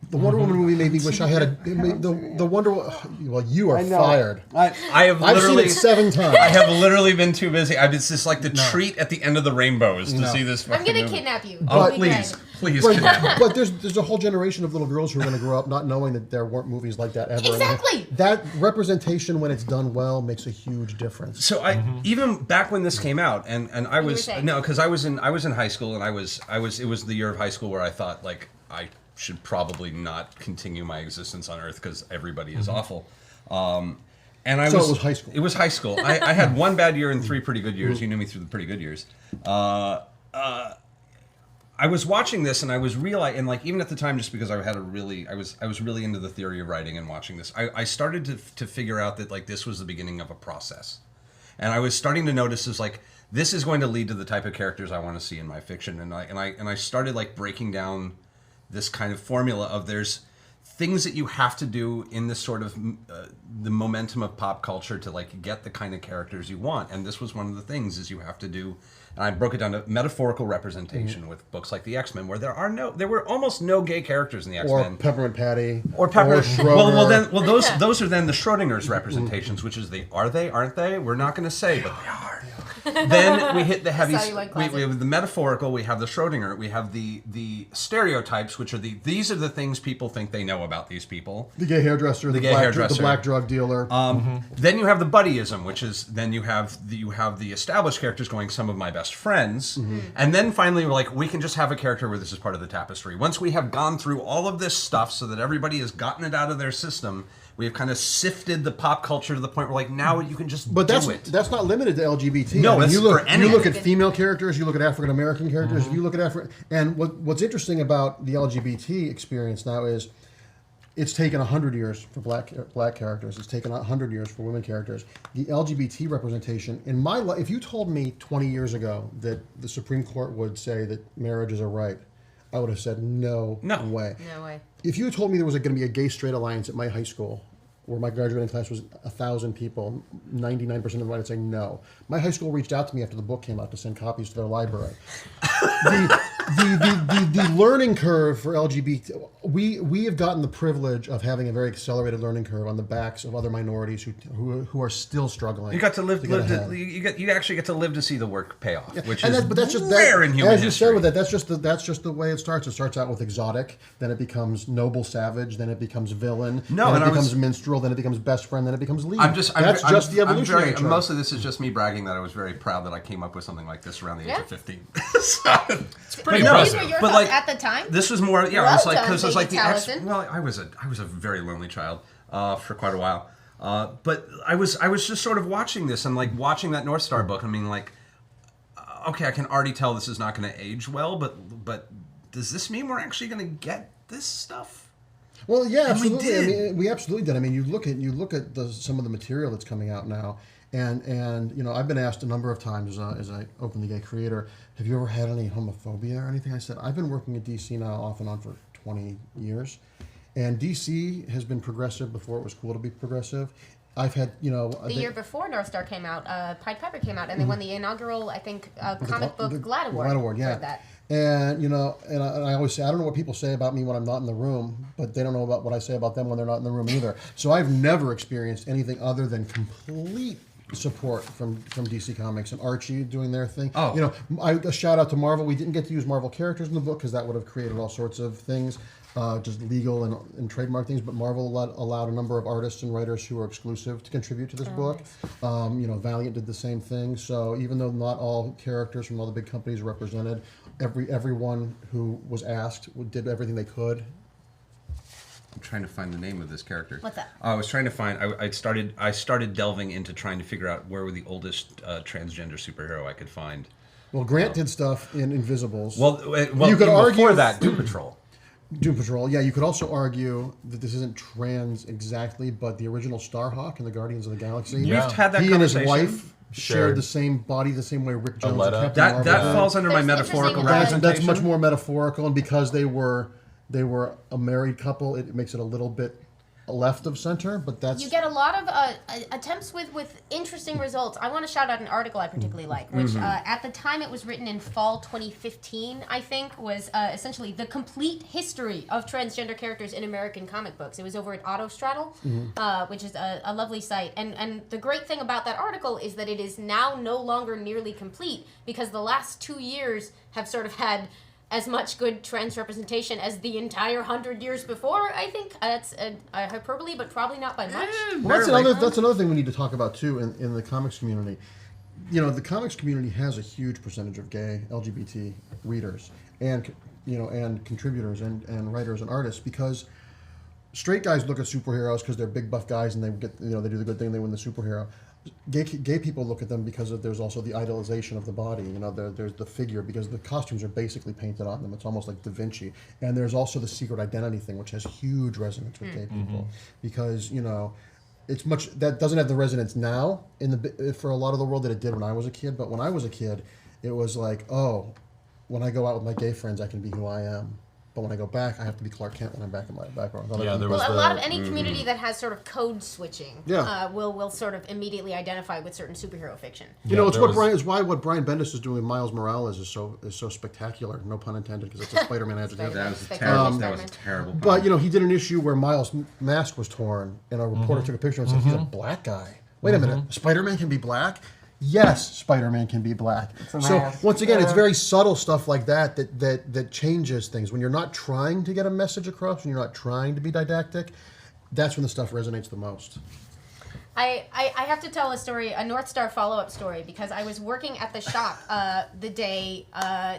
the Wonder Woman movie made me wish I had the Wonder Woman. Well, you are fired. I have I've seen literally it 7 times. I have literally been too busy. It's just like the treat at the end of the rainbows to see this. I'm gonna movie. kidnap you. Oh, It'll be please, great. please. But, kidnap me. but there's a whole generation of little girls who are going to grow up not knowing that there weren't movies like that ever. Exactly. That representation, when it's done well, makes a huge difference. So even back when this came out, and I was saying? because I was in high school, and I was it was the year of high school where I thought, like, I should probably not continue my existence on Earth because everybody is awful. And it was high school. It was high school. I had one bad year and 3 pretty good years. You knew me through the pretty good years. I was watching this, and I was realizing, and like, even at the time, just because I was really into the theory of writing and watching this, I started to figure out that, like, this was the beginning of a process, and I was starting to notice is like, this is going to lead to the type of characters I want to see in my fiction, and I started, like, breaking down this kind of formula of there's things that you have to do in this sort of the momentum of pop culture to, like, get the kind of characters you want, and this was one of the things is you have to do. And I broke it down to metaphorical representation with books like the X-Men, where there were almost no gay characters in the X-Men. Or Peppermint Patty. Or Peppermint. Schroeder. Those are then the Schrodinger's representations, which is aren't they? We're not going to say, but they are. Then we hit the heavy. We have the metaphorical. We have the Schrodinger. We have the stereotypes, which are these are the things people think they know about these people. The gay hairdresser, the black drug dealer. Then you have the buddyism, which is then you have the established characters going, some of my best friends, and then finally we're like, we can just have a character where this is part of the tapestry. Once we have gone through all of this stuff, so that everybody has gotten it out of their system, we have kind of sifted the pop culture to the point where, like, now you can just do it. That's not limited to LGBT. No, it's for anything. You look at female characters, you look at African American characters, you look at and what's interesting about the LGBT experience now is it's taken 100 years for black characters. It's taken 100 years for women characters. The LGBT representation in my life. If you told me 20 years ago that the Supreme Court would say that marriage is a right, I would have said no way. No way. If you had told me there was going to be a gay-straight alliance at my high school, where my graduating class was 1,000 people, 99% of them I'd say no. My high school reached out to me after the book came out to send copies to their library. The learning curve for LGBT, we have gotten the privilege of having a very accelerated learning curve on the backs of other minorities who are still struggling. You got to live. You actually get to live to see the work pay off, which is that's just rare in human history. As you said with that, that's just the way it starts. It starts out with exotic, then it becomes noble savage, then it becomes villain, then it becomes minstrel, then it becomes best friend, then it becomes lead. That's just the evolutionary chart. Most of this is just me bragging that I was very proud that I came up with something like this around the age of 15. It's pretty impressive. These were your thoughts at the time? This was more, Well it was like, done, because it was like the Taliesin. Well, I was a very lonely child for quite a while, but I was just sort of watching this and, like, watching that North Star book. I mean, like, okay, I can already tell this is not going to age well, but does this mean we're actually going to get this stuff? Well, yeah, And we absolutely. did. I mean, we absolutely did. I mean, you look at some of the material that's coming out now, and you know, I've been asked a number of times as I openly gay creator, have you ever had any homophobia or anything? I said, I've been working at DC now off and on for 20 years, and DC has been progressive before it was cool to be progressive. I've had, you know... The year before North Star came out, Pied Piper came out, and they won the inaugural, I think, comic book GLAAD Award. GLAAD Award, yeah. For that. And, you know, and I always say, I don't know what people say about me when I'm not in the room, but they don't know about what I say about them when they're not in the room either. So I've never experienced anything other than complete support from DC Comics and Archie doing their thing. Oh. You know, a shout out to Marvel. We didn't get to use Marvel characters in the book because that would have created all sorts of things, just legal and trademark things. But Marvel allowed a number of artists and writers who are exclusive to contribute to this book. Nice. You know, Valiant did the same thing. So even though not all characters from all the big companies are represented, everyone who was asked did everything they could. I'm trying to find the name of this character. What's that? I was trying to find. I started delving into trying to figure out where were the oldest transgender superhero I could find. Well, Grant did stuff in Invisibles. Well, you could argue before that, Doom Patrol. Doom Patrol. Yeah, you could also argue that this isn't trans exactly, but the original Starhawk in the Guardians of the Galaxy. Yeah. We've had that He and his conversation. wife shared the same body, the same way Rick Jones and Aletta. Captain Marvel That did. falls under my There's metaphorical interesting- representation. That's much more metaphorical, and because they were a married couple, it makes it a little bit left of center. But that's You get a lot of attempts with interesting results. I want to shout out an article I particularly like, which at the time it was written in fall 2015, I think, was essentially the complete history of transgender characters in American comic books. It was over at Autostraddle, which is a lovely site. And the great thing about that article is that it is now no longer nearly complete because the last 2 years have sort of had as much good trans representation as the entire 100 years before. I think that's a hyperbole, but probably not by much. Well, that's another thing we need to talk about too in the comics community. You know, the comics community has a huge percentage of gay LGBT readers and contributors and writers and artists, because straight guys look at superheroes because they're big buff guys and they do the good thing, they win the superhero. Gay people look at them because there's also the idolization of the body. You know, there's the figure, because the costumes are basically painted on them. It's almost like Da Vinci. And there's also the secret identity thing, which has huge resonance with gay people, because it's much that doesn't have the resonance now for a lot of the world that it did when I was a kid. But when I was a kid, it was like, oh, when I go out with my gay friends, I can be who I am. But when I go back, I have to be Clark Kent when I'm back in my background. Yeah, there Well, was a lot of any community that has sort of code switching Yeah. will sort of immediately identify with certain superhero fiction. It's why what Brian Bendis is doing with Miles Morales is so spectacular. No pun intended, because it's a Spider-Man adjective. That was Spectacular terrible. That Spider-Man. was terrible. But he did an issue where Miles' mask was torn, and a reporter took a picture and said, "He's a black guy." Wait a minute, Spider-Man can be black? Yes, Spider-Man can be black. So once again, it's very subtle stuff like that changes things. When you're not trying to get a message across, when you're not trying to be didactic, that's when the stuff resonates the most. I have to tell a North Star follow-up story, because I was working at the shop the day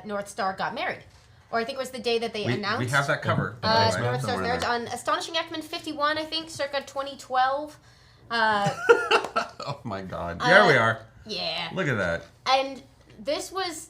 North Star got married. Or I think it was the day that they announced. We have that cover. North Star's marriage on Astonishing X-Men 51, I think, circa 2012. Oh my God! There we are. Yeah. Look at that. And this was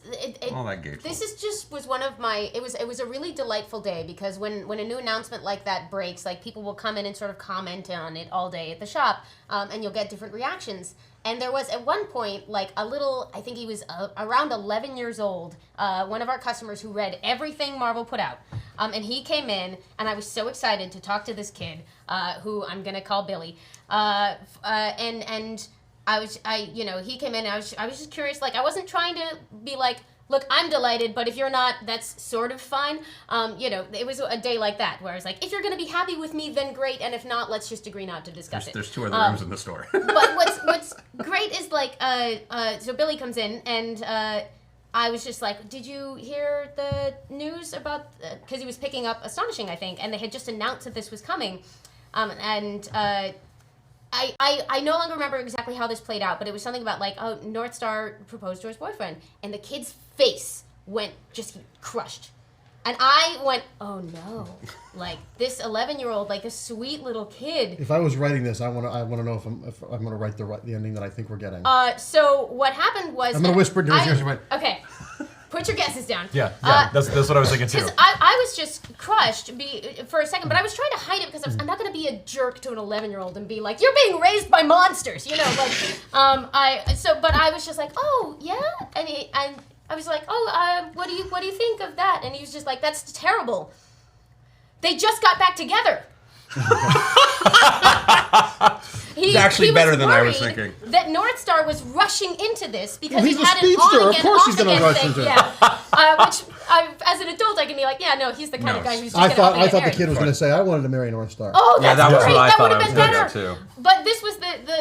All that gay. this is just was one of my it was a really delightful day, because when a new announcement like that breaks, like, people will come in and sort of comment on it all day at the shop, and you'll get different reactions. And there was at one point, like, a little, I think he was around 11 years old, one of our customers who read everything Marvel put out, and he came in, and I was so excited to talk to this kid, who I'm gonna call Billy, and he came in, and I was just curious, like, I wasn't trying to be like, look, I'm delighted, but if you're not, that's sort of fine. It was a day like that, where I was like, if you're going to be happy with me, then great, and if not, let's just agree not to discuss it. There's two other rooms in the store. But what's great is, like, so Billy comes in, and I was just like, did you hear the news about, because he was picking up Astonishing, I think, and they had just announced that this was coming, I no longer remember exactly how this played out, but it was something about, like, oh, North Star proposed to his boyfriend, and the kid's face went just crushed. And I went, oh no, like, this 11-year-old, like, this sweet little kid. If I was writing this, I want to know if I'm going to write the ending that I think we're getting. So what happened was, I'm going to whisper into his ears. Okay, put your guesses down. Yeah, that's what I was thinking too. I was just crushed for a second, but I was trying to hide it, because I'm not going to be a jerk to an 11-year-old and be like, you're being raised by monsters, but I was just like, oh yeah, and I was like, oh, what do you think of that? And he was just like, that's terrible. They just got back together. It's actually better than I was thinking. That North Star was rushing into this because he's he a had an speedster. on Of again, course off he's gonna again rush thing. into it. Yeah, which as an adult I can be like, yeah, no, he's the kind of guy who's just I gonna thought get the married. kid was going to say, I wanted to marry North Star. Oh, that's that was great. what I That thought would I have was been gonna better. do, too. But this was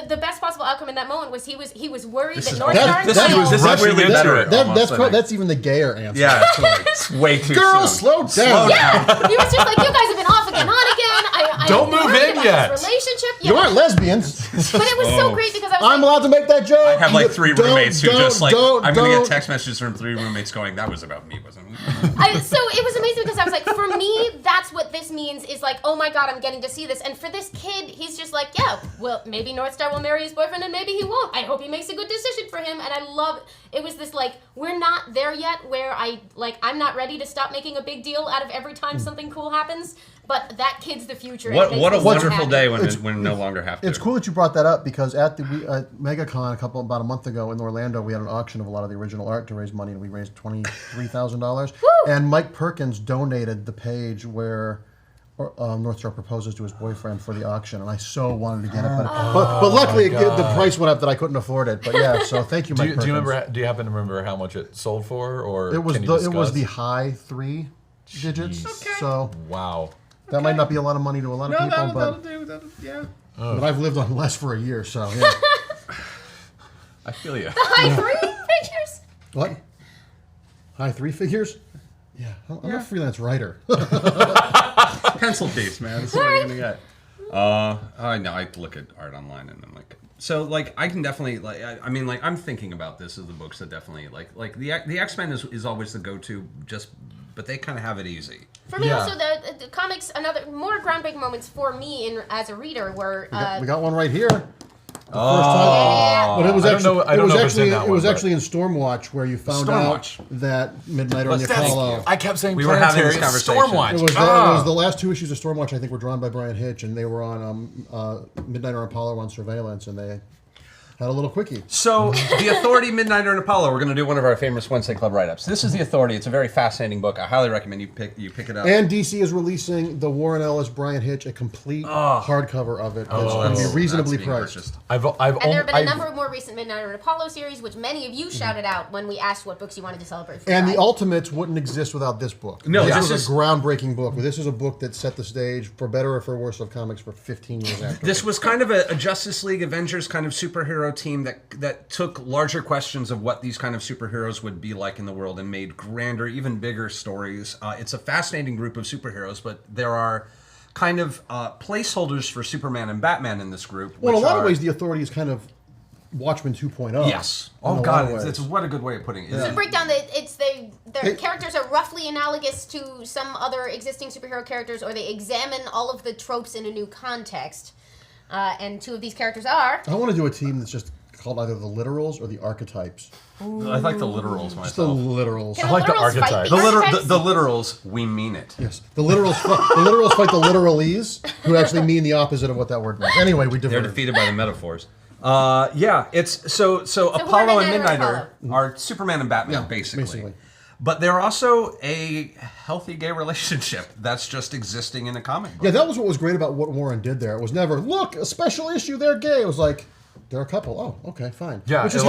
the best possible outcome in that moment. Was he was worried that North that- Star that and was Kyle- rushing really into better. it. That's even the gayer answer. Yeah, it's way too Girls, soon. slow down. Yeah, he was just like, you guys have been off again, on again. Don't move in yet. Relationship. You aren't lesbians. But it was so great because I was I'm allowed to make that joke. I have like 3 roommates who just like, I'm going to don't. get text messages from 3 roommates going, that was about me, wasn't it? So it was amazing because I was like, for me, that's what this means is like, oh my God, I'm getting to see this. And for this kid, he's just like, yeah, well, maybe Northstar will marry his boyfriend and maybe he won't. I hope he makes a good decision for him. And I love, it was this like, we're not there yet where I'm not ready to stop making a big deal out of every time something cool happens. But that kid's the future. What a wonderful happy. day when we no longer have to. It's cool that you brought that up because at the MegaCon about a month ago in Orlando, we had an auction of a lot of the original art to raise money, and we raised $23,000. And Mike Perkins donated the page where Northstar proposes to his boyfriend for the auction, and I so wanted to get it, but luckily the price went up that I couldn't afford it. But yeah, so thank you, Mike Perkins. Do you remember? Do you happen to remember how much it sold for, or It was can you discuss? it was the high 3 digits. Okay. So Wow. that might not be a lot of money to a lot of people, but yeah. but I've lived on less for a year, so yeah. I feel you. The high 3 figures? What? High 3 figures? Yeah, I'm a freelance writer. Pencil piece, man. That's what you're gonna get. I know. I look at art online and I'm like, so like I can definitely like. I mean, like I'm thinking about this as the books that definitely like the X-Men is always the go-to. But they kind of have it easy. For me, also the comics. Another more groundbreaking moments for me as a reader were. We got one right here. Oh, First time. But it was actually I don't know if it's in that it was one, actually in Stormwatch where you found Stormwatch. out that Midnighter and the Apollo. I kept saying We were having this Planetary conversation. Stormwatch. It was the last 2 issues of Stormwatch. I think were drawn by Brian Hitch, and they were on Midnighter and Apollo on surveillance, and they had a little quickie. So, The Authority, Midnighter, and Apollo. We're going to do one of our famous Wednesday Club write-ups. This is The Authority. It's a very fascinating book. I highly recommend you pick it up. And DC is releasing the Warren Ellis Brian Hitch, a complete hardcover of it. It's going to be reasonably that's being priced. purchased. And there have been a number of more recent Midnighter and Apollo series, which many of you shouted out when we asked what books you wanted to celebrate for And the Pride. Ultimates wouldn't exist without this book. No, this this was is- a groundbreaking book. This is a book that set the stage, for better or for worse, of comics for 15 years after. This was kind of a Justice League Avengers kind of superhero team that took larger questions of what these kind of superheroes would be like in the world and made grander, even bigger stories. It's a fascinating group of superheroes, but there are kind of placeholders for Superman and Batman in this group. Well, in a which lot of are- ways, the Authority is kind of Watchmen 2.0. Yes. In a Oh lot God, of ways. it's what a good way of putting it. To break down their characters are roughly analogous to some other existing superhero characters, or they examine all of the tropes in a new context. And 2 of these characters are. I want to do a team that's just called either the Literals or the Archetypes. I like the literals myself. Just the Literals. Can I like the literals fight archetype. The literals, we mean it. Yes, the Literals. The Literals fight the Literalese, who actually mean the opposite of what that word means. Anyway, we They're diverged. defeated by the metaphors. Yeah, it's so who are Apollo and Midnighter and Midnighter are Superman and Batman, Yeah, basically. But they're also a healthy gay relationship that's just existing in a comic book. Yeah, that was what was great about what Warren did there. It was never, look, a special issue, they're gay. It was like, they're a couple. Oh, okay, fine. Yeah, which is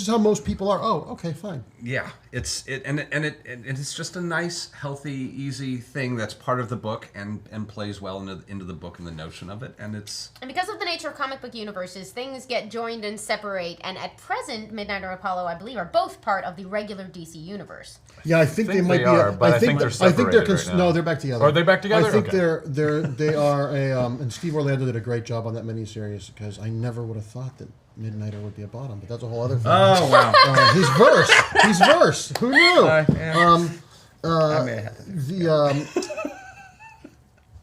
how most people are. Oh, okay, fine. Yeah, it's just a nice, healthy, easy thing that's part of the book and plays well into the book and the notion of it, and it's. And because of the nature of comic book universes, things get joined and separate. And at present, Midnighter and Apollo, I believe, are both part of the regular DC universe. Yeah, I think they might they are, but I think they're separated right now. No, they're back together. Are they back together? I think Okay. they are a and Steve Orlando did a great job on that miniseries because I never would have thought that Midnighter would be a bottom, but that's a whole other thing. Oh wow! He's verse. Who knew?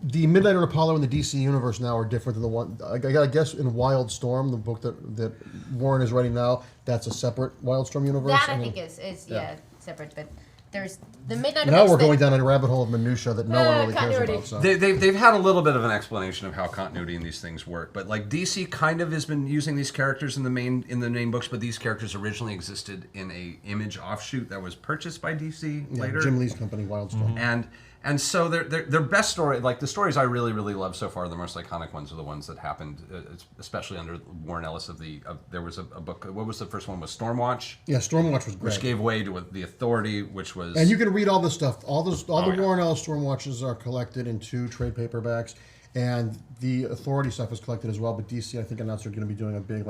The Midnighter and Apollo in the DC universe now are different than the one. I guess in Wildstorm, the book that Warren is writing now, that's a separate Wildstorm universe. That I mean, think is separate, but there's the Midnighter. now books we're that- going down a rabbit hole of minutia that no one really cares continuity. about. So. They've had a little bit of an explanation of how continuity in these things work, but like DC kind of has been using these characters in the main books, but these characters originally existed in a Image offshoot that was purchased by DC later. Jim Lee's company, Wildstorm. And so their best story, like the stories I really love so far, the most iconic ones are the ones that happened, especially under Warren Ellis. There was a book. What was the first one? Was Stormwatch? Yeah, Stormwatch was great. Which gave way to the Authority, which was. And you can read all this stuff. All the Warren Ellis Stormwatches are collected in 2 trade paperbacks, and the Authority stuff is collected as well. But DC, I think, announced they're going to be doing a big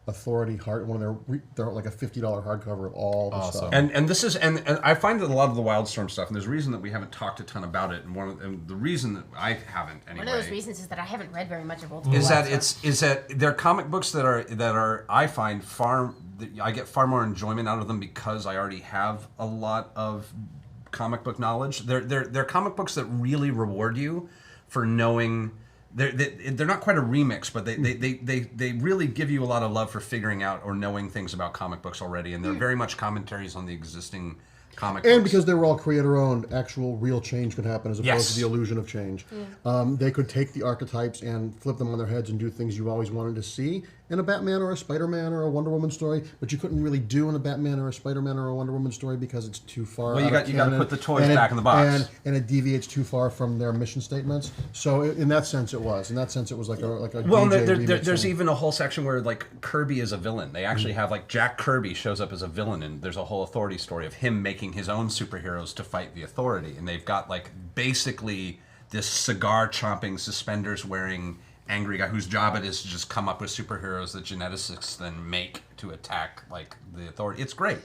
Authority one of their like a $50 hardcover of all the stuff. And this is and I find that a lot of the Wildstorm stuff, and there's a reason that we haven't talked a ton about it, and the reason that I haven't anyway. One of those reasons is that I haven't read very much of old. Is that they're comic books that are I find I get far more enjoyment out of them because I already have a lot of comic book knowledge. They're comic books that really reward you for knowing. They're not quite a remix, but they really give you a lot of love for figuring out or knowing things about comic books already, and they're very much commentaries on the existing comic books. And because they were all creator-owned, actual real change could happen as opposed to the illusion of change. They could take the archetypes and flip them on their heads and do things you always wanted to see in a Batman or a Spider-Man or a Wonder Woman story, but you couldn't really do in a Batman or a Spider-Man or a Wonder Woman story because it's too far. Well, you got to put the toys back in the box, and it deviates too far from their mission statements. So in that sense, it was. In that sense, it was like a well, DJ there's even a whole section where like Kirby is a villain. They actually have like Jack Kirby shows up as a villain, and there's a whole Authority story of him making his own superheroes to fight the Authority, and they've got like basically this cigar chomping, suspenders wearing angry guy whose job it is to just come up with superheroes that geneticists then make to attack like the Authority. It's great,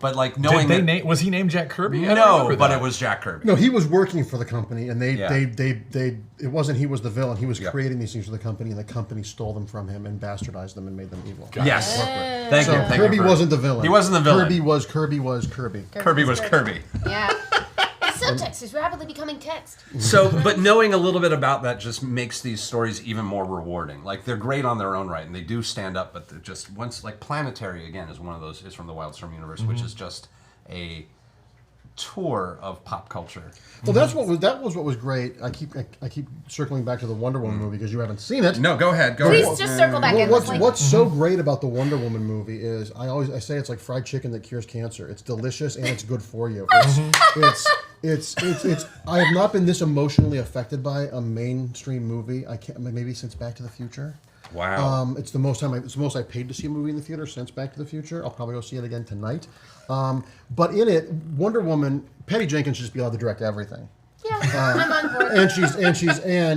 but like knowing was he named Jack Kirby? No, but it was Jack Kirby. No, he was working for the company, and they it wasn't he was the villain. He was creating these things for the company, and the company stole them from him and bastardized them and made them evil. Yes, thank you. Kirby wasn't the villain. He wasn't the villain. Kirby was Kirby. Kirby was Kirby. Yeah. Subtext is rapidly becoming text. So, but knowing a little bit about that just makes these stories even more rewarding. Like, they're great on their own right, and they do stand up, but they're just, once, like, Planetary, again, is one of those, is from the Wildstorm universe, which is just a tour of pop culture. Well, that was what was great. I keep circling back to the Wonder Woman movie because you haven't seen it. No, go ahead. Please just circle back in. What's so great about the Wonder Woman movie is I say it's like fried chicken that cures cancer. It's delicious and it's good for you. It's I have not been this emotionally affected by a mainstream movie. Maybe since Back to the Future. Wow. It's the most I paid to see a movie in the theater since Back to the Future. I'll probably go see it again tonight. But in it, Wonder Woman, Patty Jenkins should just be allowed to direct everything. Yeah, I'm on board. And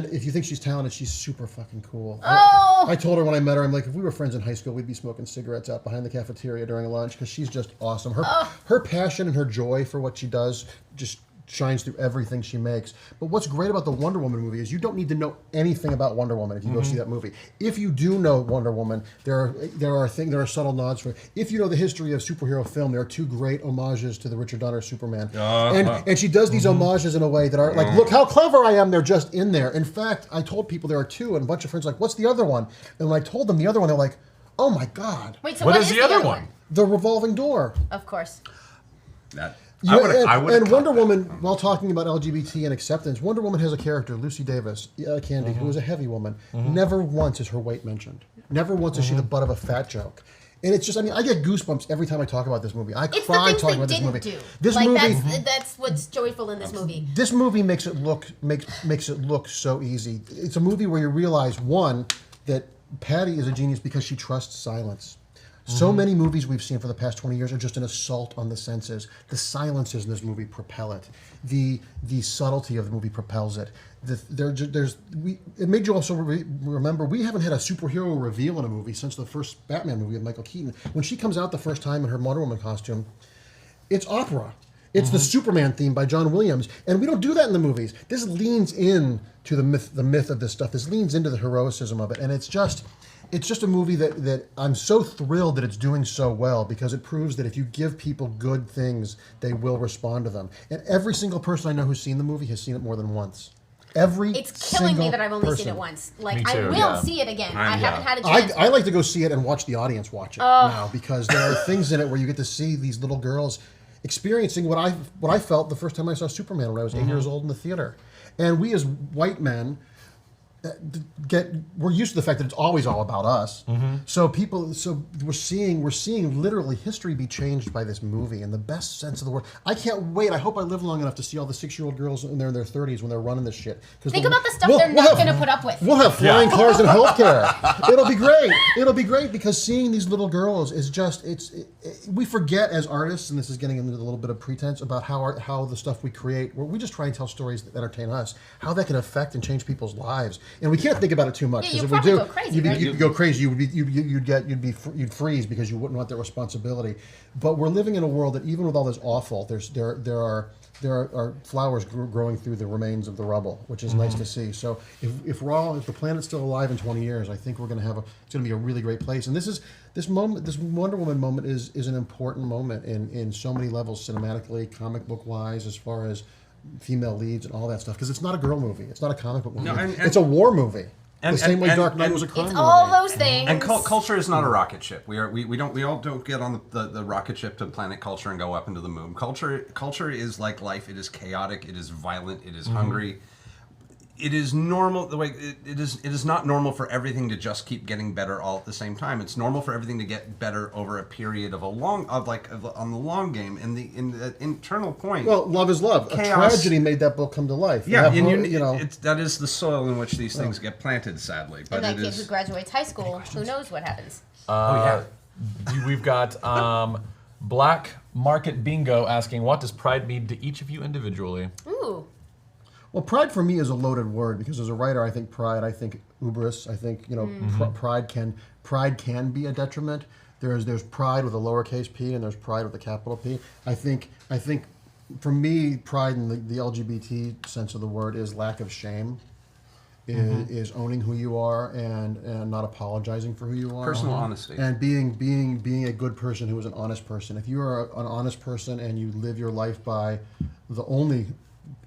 if you think she's talented, she's super fucking cool. Oh! I told her when I met her, I'm like, if we were friends in high school, we'd be smoking cigarettes out behind the cafeteria during lunch because she's just awesome. Her passion and her joy for what she does just shines through everything she makes. But what's great about the Wonder Woman movie is you don't need to know anything about Wonder Woman if you go see that movie. If you do know Wonder Woman, there are subtle nods for it. If you know the history of superhero film, there are two great homages to the Richard Donner Superman. And she does these homages in a way that are like, look how clever I am, they're just in there. In fact, I told people there are two, and a bunch of friends were like, what's the other one? And when I told them the other one, they're like, oh my God. Wait, so what is the other one? The revolving door. Of course. And Wonder Woman, while talking about LGBT and acceptance, Wonder Woman has a character, Lucy Davis, Candy, who is a heavy woman. Never once is her weight mentioned. Never once is she the butt of a fat joke. And it's just, I mean, I get goosebumps every time I talk about this movie. I cry talking about this movie. This movie, that's what's joyful in this movie. This movie makes it look so easy. It's a movie where you realize, one, that Patty is a genius because she trusts silence. So many movies we've seen for the past 20 years are just an assault on the senses. The silences in this movie propel it. The subtlety of the movie propels it. It made you also remember we haven't had a superhero reveal in a movie since the first Batman movie with Michael Keaton. When she comes out the first time in her Wonder Woman costume, it's opera. It's the Superman theme by John Williams, and we don't do that in the movies. This leans in to the myth of this stuff. This leans into the heroicism of it, and it's just a movie that I'm so thrilled that it's doing so well because it proves that if you give people good things, they will respond to them. And every single person I know who's seen the movie has seen it more than once. It's killing me that I've only seen it once. Like, I will see it again. I haven't had a chance. I like to go see it and watch the audience watch it now because there are things in it where you get to see these little girls experiencing what I felt the first time I saw Superman when I was 8 years old in the theater. And we as white men we're used to the fact that it's always all about us. So we're seeing literally history be changed by this movie in the best sense of the word. I can't wait. I hope I live long enough to see all the 6-year-old girls in their 30s when they're running this shit. Think about the stuff they're not going to put up with. We'll have flying cars and healthcare. It'll be great. It'll be great because seeing these little girls is just we forget as artists, and this is getting into a little bit of pretense about how the stuff we create, where we just try and tell stories that entertain us, how that can affect and change people's lives. and we can't think about it too much Yeah, because you'd if we do, probably go crazy, right? you'd go crazy. You'd freeze because you wouldn't want that responsibility. But we're living in a world that even with all this awful, there are flowers growing through the remains of the rubble, which is nice to see. So if the planet's still alive in 20 years, I think we're going to it's going to be a really great place. And this Wonder Woman moment is an important moment in so many levels, cinematically, comic book wise, as far as female leads and all that stuff. Because it's not a girl movie, it's not a comic book movie. No, it's a war movie. The same way Dark Knight was a crime It's movie. all those things. And culture is not a rocket ship. We all don't get on the rocket ship to planet culture and go up into the moon. Culture is like life. It is chaotic. It is violent. It is hungry. It is normal. The way it is not normal for everything to just keep getting better all at the same time. It's normal for everything to get better over a period of on the long game. In the internal point. Well, love is love. Chaos. A tragedy made that book come to life. Yeah, and that is the soil in which these things get planted, sadly. But And that it kid is. who graduates high school, who knows what happens? We've got Black Market Bingo asking, what does pride mean to each of you individually? Ooh. Well, pride for me is a loaded word because as a writer, I think pride, I think hubris, I think pride can be a detriment. There's pride with a lowercase p and there's pride with a capital P. I think for me, pride in the LGBT sense of the word is lack of shame, is owning who you are and not apologizing for who you are. Personal honesty. And being a good person who is an honest person. If you are an honest person and you live your life by the only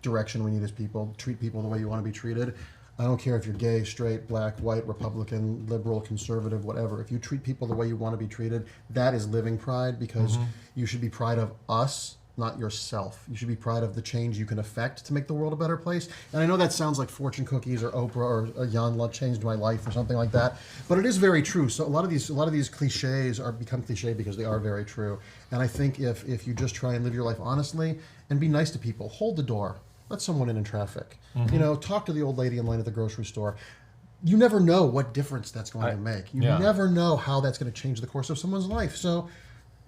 direction we need as people, treat people the way you want to be treated. I don't care if you're gay, straight, black, white, Republican, liberal, conservative, whatever. If you treat people the way you want to be treated, that is living pride because you should be proud of us, not yourself. You should be proud of the change you can affect to make the world a better place. And I know that sounds like fortune cookies or Oprah or Jan Love changed my life or something like that, but it is very true. So a lot of these cliches become cliche because they are very true. And I think if you just try and live your life honestly and be nice to people, hold the door, let someone in traffic, talk to the old lady in line at the grocery store. You never know what difference that's going to make. You never know how that's going to change the course of someone's life. So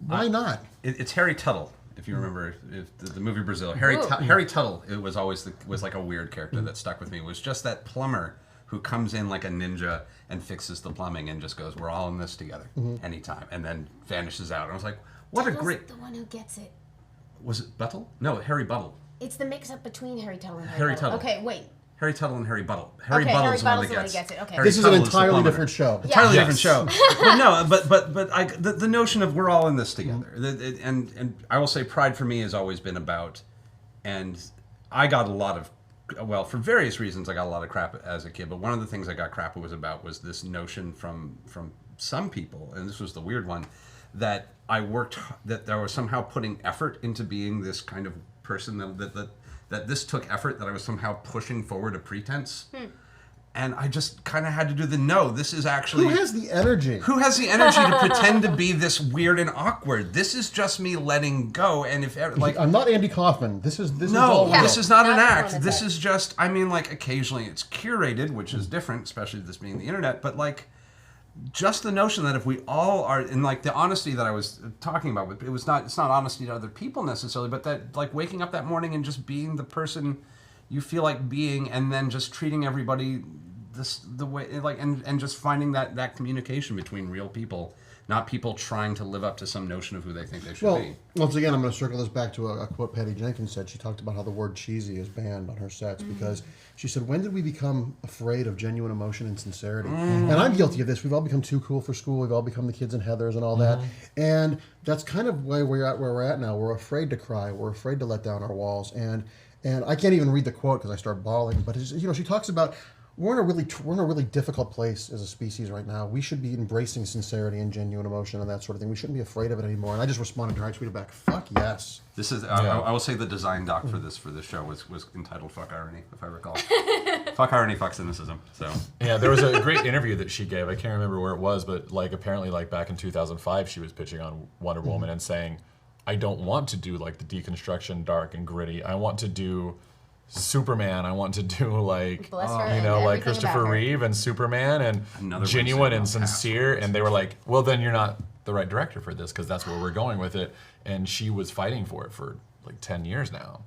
why not? It's Harry Tuttle. If you remember the movie Brazil, Harry Tuttle, it was always was like a weird character that stuck with me. It was just that plumber who comes in like a ninja and fixes the plumbing and just goes, "We're all in this together, anytime," and then vanishes out. And I was like, "What a great!" The one who gets it. Was it Buttle? No, Harry Buttle. It's the mix-up between Harry Tuttle and Harry Tuttle. Okay, wait. Harry Tuttle and Harry Buttle. Harry Buttle's the one the one who gets it. Okay. This is an entirely different show. Entirely different show. But no, the notion of we're all in this together, and I will say pride for me has always been about, and I got a lot of, for various reasons I got a lot of crap as a kid, but one of the things I got crap was about was this notion from some people, and this was the weird one, that I was somehow putting effort into being this kind of person that this took effort, that I was somehow pushing forward a pretense. And I just kind of had to do this is actually... Who has the energy? Who has the energy to pretend to be this weird and awkward? This is just me letting go. And if I'm not Andy Kaufman. This is no, all real. this is not an act. This is just, occasionally it's curated, which is different, especially this being the internet. But just the notion that if we all are in the honesty that I was talking about, it's not honesty to other people necessarily, but that waking up that morning and just being the person you feel like being, and then just treating everybody the way and just finding that communication between real people, not people trying to live up to some notion of who they think they should be. Once again, I'm going to circle this back to a quote Patty Jenkins said. She talked about how the word cheesy is banned on her sets because she said, when did we become afraid of genuine emotion and sincerity? And I'm guilty of this. We've all become too cool for school. We've all become the kids in Heathers and all that. And that's kind of where we're at now. We're afraid to cry. We're afraid to let down our walls. And I can't even read the quote because I start bawling. But she talks about we're in a really difficult place as a species right now. We should be embracing sincerity and genuine emotion and that sort of thing. We shouldn't be afraid of it anymore. And I just responded to her. I tweeted back, "Fuck yes." This is I will say the design doc for this show was entitled "Fuck Irony," if I recall. Fuck irony, fuck cynicism. So yeah, there was a great interview that she gave. I can't remember where it was, but apparently back in 2005, she was pitching on Wonder Woman and saying, "I don't want to do the deconstruction, dark and gritty. I want to do Superman. I want to do Christopher Reeve and Superman and Another genuine and sincere." And they were like, "Well, then you're not the right director for this because that's where we're going with it." And she was fighting for it for 10 years now.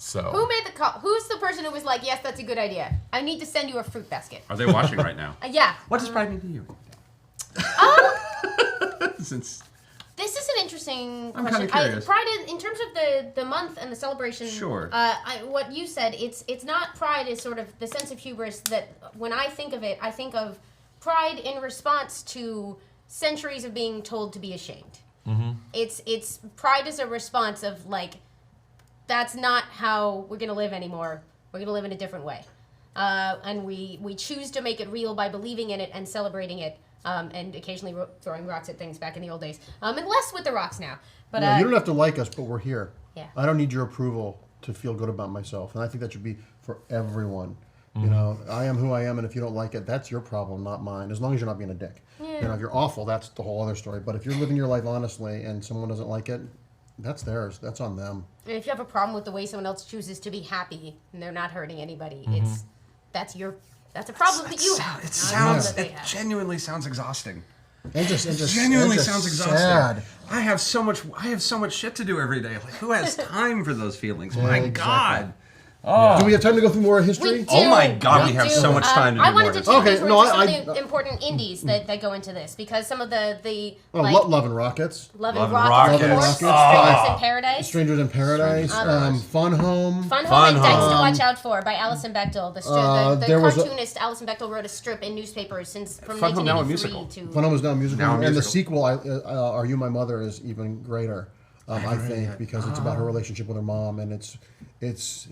So Who made the call? Who's the person who was like, yes, that's a good idea. I need to send you a fruit basket. Are they watching right now? Yeah. What does Pride mean to you? Since This is an interesting I'm question. kinda curious. Pride, in terms of the month and the celebration, Sure. What you said, it's not pride is sort of the sense of hubris that when I think of it, I think of pride in response to centuries of being told to be ashamed. Mm-hmm. It's pride is a response of like, that's not how we're gonna live anymore. We're gonna live in a different way, and we choose to make it real by believing in it and celebrating it. And occasionally throwing rocks at things back in the old days. And less with the rocks now. But you don't have to like us, but we're here. Yeah. I don't need your approval to feel good about myself. And I think that should be for everyone. You know, I am who I am, and if you don't like it, that's your problem, not mine, as long as you're not being a dick. Yeah. You know, if you're awful, that's the whole other story. But if you're living your life honestly and someone doesn't like it, that's theirs. That's on them. And if you have a problem with the way someone else chooses to be happy and they're not hurting anybody, that's a problem that you have. It genuinely sounds exhausting. And just Genuinely and just sounds exhausting. sad. I have so much shit to do every day. Like, who has time for those feelings? Yeah, My exactly. God. Do we have time to go through more history? We do. Oh my God, we have do. so much time to do I wanted more to history. take you Okay, some no, of the important indies that go into this, because some of the Love and Rockets. Love Love and and Rockets, of Rockets. course, Oh. Strangers in Paradise. Strangers in Paradise. Fun Home. Fun Home Fun and Dykes to Home. Watch Out For by Alison Bechdel. The there was a- cartoonist Alison Bechdel wrote a strip in newspapers from Fun Home, now a 1983 to... Fun Home is now a musical. Now a And the musical. sequel, Are You My Mother, is even greater, I think, because it's about her relationship with her mom, and it's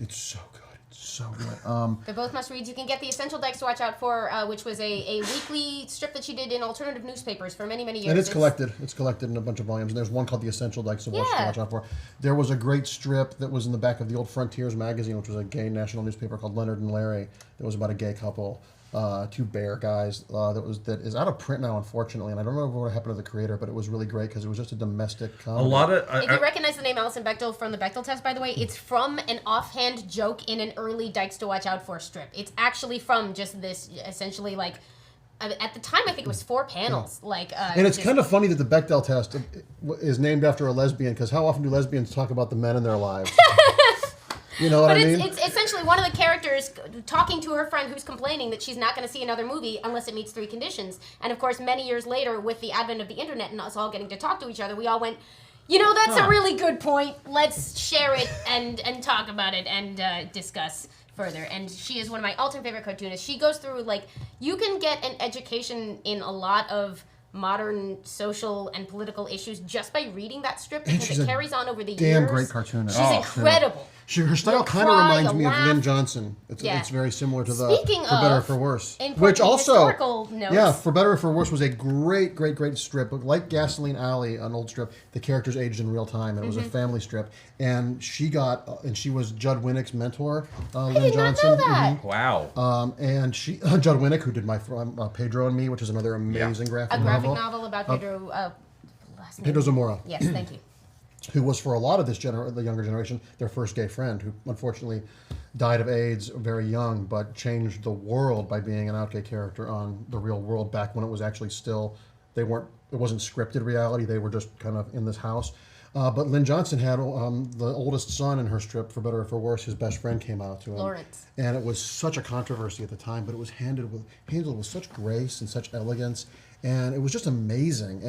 so good. It's so good. They're both must-reads. You can get The Essential Dykes to Watch Out For, which was a weekly strip that she did in alternative newspapers for many, many years. And it's collected. It's collected in a bunch of volumes. And there's one called The Essential Dykes to Watch Out For. There was a great strip that was in the back of the old Frontiers magazine, which was a gay national newspaper called Leonard and Larry. That was about a gay couple, two bear guys. That is out of print now, unfortunately. And I don't remember what happened to the creator, but it was really great because it was just a domestic comedy. A lot of If you recognize the name Alison Bechdel from the Bechdel test, by the way, it's from an offhand joke in an early Dykes to Watch Out For strip. It's actually from just this, essentially, like, at the time, I think it was 4 panels. Like, and it's kind of funny that the Bechdel test is named after a lesbian, because how often do lesbians talk about the men in their lives? You know what But I mean? it's essentially one of the characters talking to her friend who's complaining that she's not going to see another movie unless it meets 3 conditions. And of course, many years later, with the advent of the internet and us all getting to talk to each other, we all went, you know, that's a really good point. Let's share it and talk about it and discuss further. And she is one of my all-time favorite cartoonists. She goes through, like, you can get an education in a lot of modern social and political issues just by reading that strip, because she's it a carries on over the years. damn great cartoonist. She's incredible. Her style You'll kind of cry, reminds me you'll of Lynn laugh. Johnson. Yeah. It's very similar to the Speaking For Better or of For Worse, important which also historical notes. yeah, For Better or For Worse was a great strip. Like Gasoline Alley, an old strip, the characters aged in real time, and it was a family strip. And she was Judd Winnick's mentor, Lynn did not Johnson. know that. wow. And she Judd Winnick, who did my Pedro and Me, which is another amazing graphic A novel. graphic novel about Pedro. Last name. Pedro Zamora. Yes, thank you. Who was for a lot of the younger generation their first gay friend, who unfortunately died of AIDS very young, but changed the world by being an out gay character on The Real World back when it was actually still, it wasn't scripted reality, they were just kind of in this house. But Lynn Johnson had the oldest son in her strip, For Better or For Worse. His best friend came out to him. Lawrence. And it was such a controversy at the time, but it was handled with such grace and such elegance. And it was just amazing,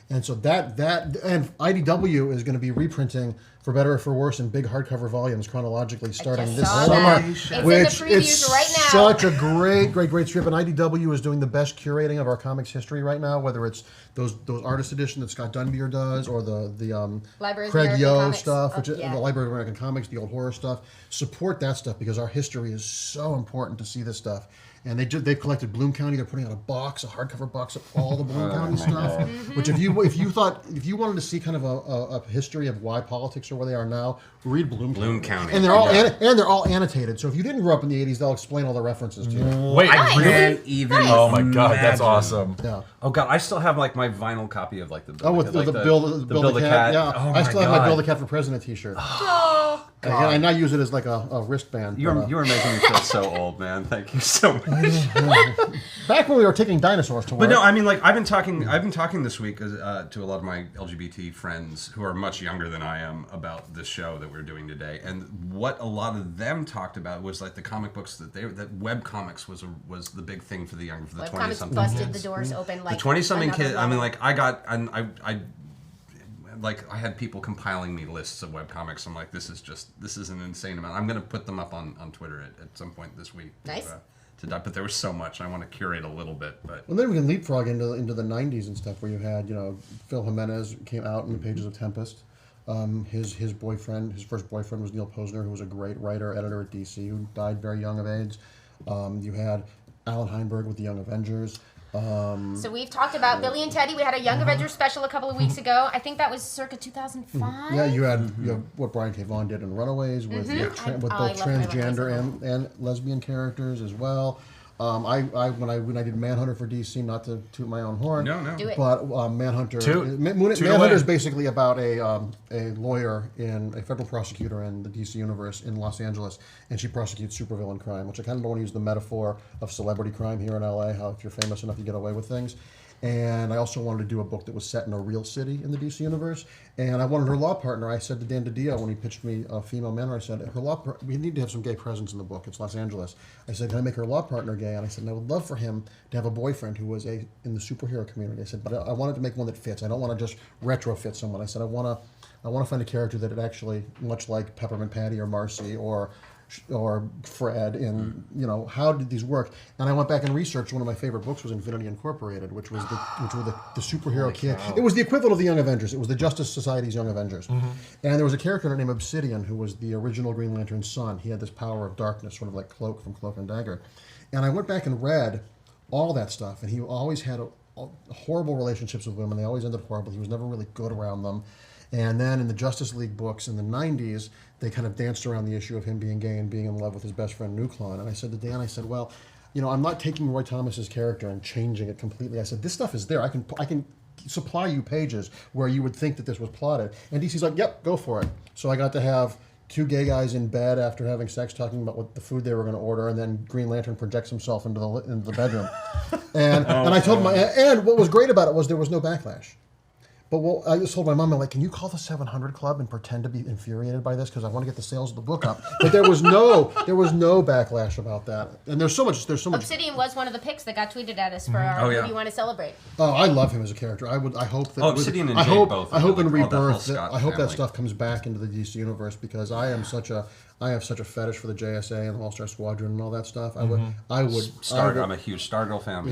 and so that and IDW is going to be reprinting For Better or For Worse in big hardcover volumes chronologically starting just this saw summer. that. It's in the previews right now. Such a great strip, and IDW is doing the best curating of our comics history right now. Whether it's those artist edition that Scott Dunbier does, or the Library of Craig American Yo Comics. stuff, which is Yeah. the Library of American Comics, the old horror stuff. Support that stuff because our history is so important to see this stuff. And they've collected Bloom County. They're putting out a hardcover box of all the Bloom County stuff. Which if you wanted to see kind of a history of why politics are where they are now, read Bloom County. And they're all annotated. So if you didn't grow up in the '80s, they'll explain all the references to you. Wait, I really? can't even. Oh my god, that's imagine. awesome. Yeah. Oh god, I still have like my vinyl copy of like the Oh, with like the Bill the Cat. Yeah, Oh I still have my God. Bill the Cat for President T-shirt. Oh, And I use it as like a wristband. You are making me feel so old, man. Thank you so much. Back when we were taking dinosaurs to work. But no, I mean, like I've been talking this week to a lot of my LGBT friends who are much younger than I am about this show that we're doing today, and what a lot of them talked about was like the comic books that web comics was the big thing for the 20-something busted kids. the doors open. Like The 20-something another kids. I mean, level. like I had people compiling me lists of webcomics. I'm like, this is an insane amount. I'm going to put them up on Twitter at some point this week. Nice. But there was so much. I want to curate a little bit. But Well, then we can leapfrog into the 90s and stuff where you had, Phil Jimenez came out in the pages of Tempest. His first boyfriend was Neil Posner, who was a great writer, editor at DC, who died very young of AIDS. You had Alan Heinberg with the Young Avengers. So we've talked about Billy and Teddy. We had a Young Avengers special a couple of weeks ago. I think that was circa 2005. Yeah, you had what Brian K. Vaughan did in Runaways with with both transgender and lesbian characters as well. When I did Manhunter for DC, not to toot my own horn. No. Do it. But Manhunter, Toot Manhunter is away. basically about a lawyer a federal prosecutor in the DC universe in Los Angeles, and she prosecutes supervillain crime, which I kind of don't want to use the metaphor of celebrity crime here in LA. How if you're famous enough, you get away with things. And I also wanted to do a book that was set in a real city in the DC universe. And I wanted her law partner. I said to Dan DiDio when he pitched me a female mentor, I said, we need to have some gay presence in the book. It's Los Angeles. I said, can I make her law partner gay? And I said, and I would love for him to have a boyfriend who was in the superhero community. I said, but I wanted to make one that fits. I don't want to just retrofit someone. I said, I want to find a character that it actually, much like Peppermint Patty or Marcy or Fred, and how did these work? And I went back and researched. One of my favorite books was Infinity Incorporated, which were the superhero kid. It was the equivalent of the Young Avengers. It was the Justice Society's Young Avengers. And there was a character named Obsidian who was the original Green Lantern's son. He had this power of darkness, sort of like Cloak from Cloak and Dagger. And I went back and read all that stuff, and he always had horrible relationships with women. They always ended horribly. He was never really good around them. And then in the Justice League books in the 90s, they kind of danced around the issue of him being gay and being in love with his best friend Nuklon. And I said to Dan, well, I'm not taking Roy Thomas's character and changing it completely. I said, this stuff is there. I can supply you pages where you would think that this was plotted. And DC's like, yep, go for it. So I got to have two gay guys in bed after having sex talking about what the food they were going to order, and then Green Lantern projects himself into the bedroom. And I told him, and what was great about it was there was no backlash. But I just told my mom, I'm like, can you call the 700 Club and pretend to be infuriated by this because I want to get the sales of the book up? But there was no backlash about that. And there's so much. Obsidian was one of the picks that got tweeted at us for our Who Do You Want to Celebrate? Oh, I love him as a character. I hope that. Obsidian and Jade both. I hope in like, Rebirth. I hope that stuff comes back into the DC universe because I have such a fetish for the JSA and the All-Star Squadron and all that stuff. I'm a huge Stargirl fan.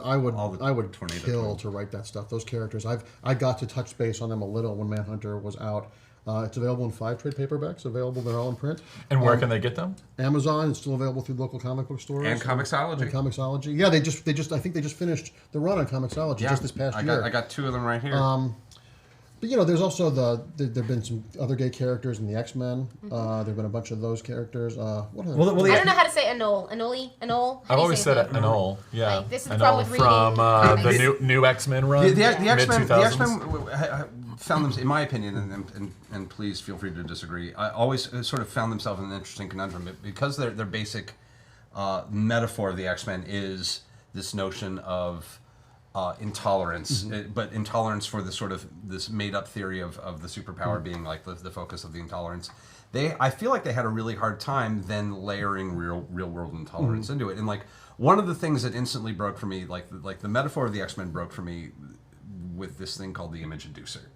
I would kill to write that stuff. Those characters, I got to touch base on them a little when Manhunter was out. It's available in 5 trade paperbacks. They're all in print. And where can they get them? Amazon. It's still available through local comic book stores. And Comixology. Yeah, I think they just finished the run on Comixology just this past year. I got 2 of them right here. But there's also there've been some other gay characters in the X-Men. There've been a bunch of those characters. What are I don't know how to say Anole. I've always said it Anole. Yeah. Like, this is the problem with reading. From the new X-Men run. The X-Men found them, in my opinion, and please feel free to disagree. I always sort of found themselves in an interesting conundrum because their basic metaphor of the X-Men is this notion of intolerance, but intolerance for this made-up theory of the superpower being like the focus of the intolerance. I feel like they had a really hard time then layering real-world intolerance into it. And like one of the things that instantly broke for me, like the metaphor of the X-Men broke for me with this thing called the image inducer.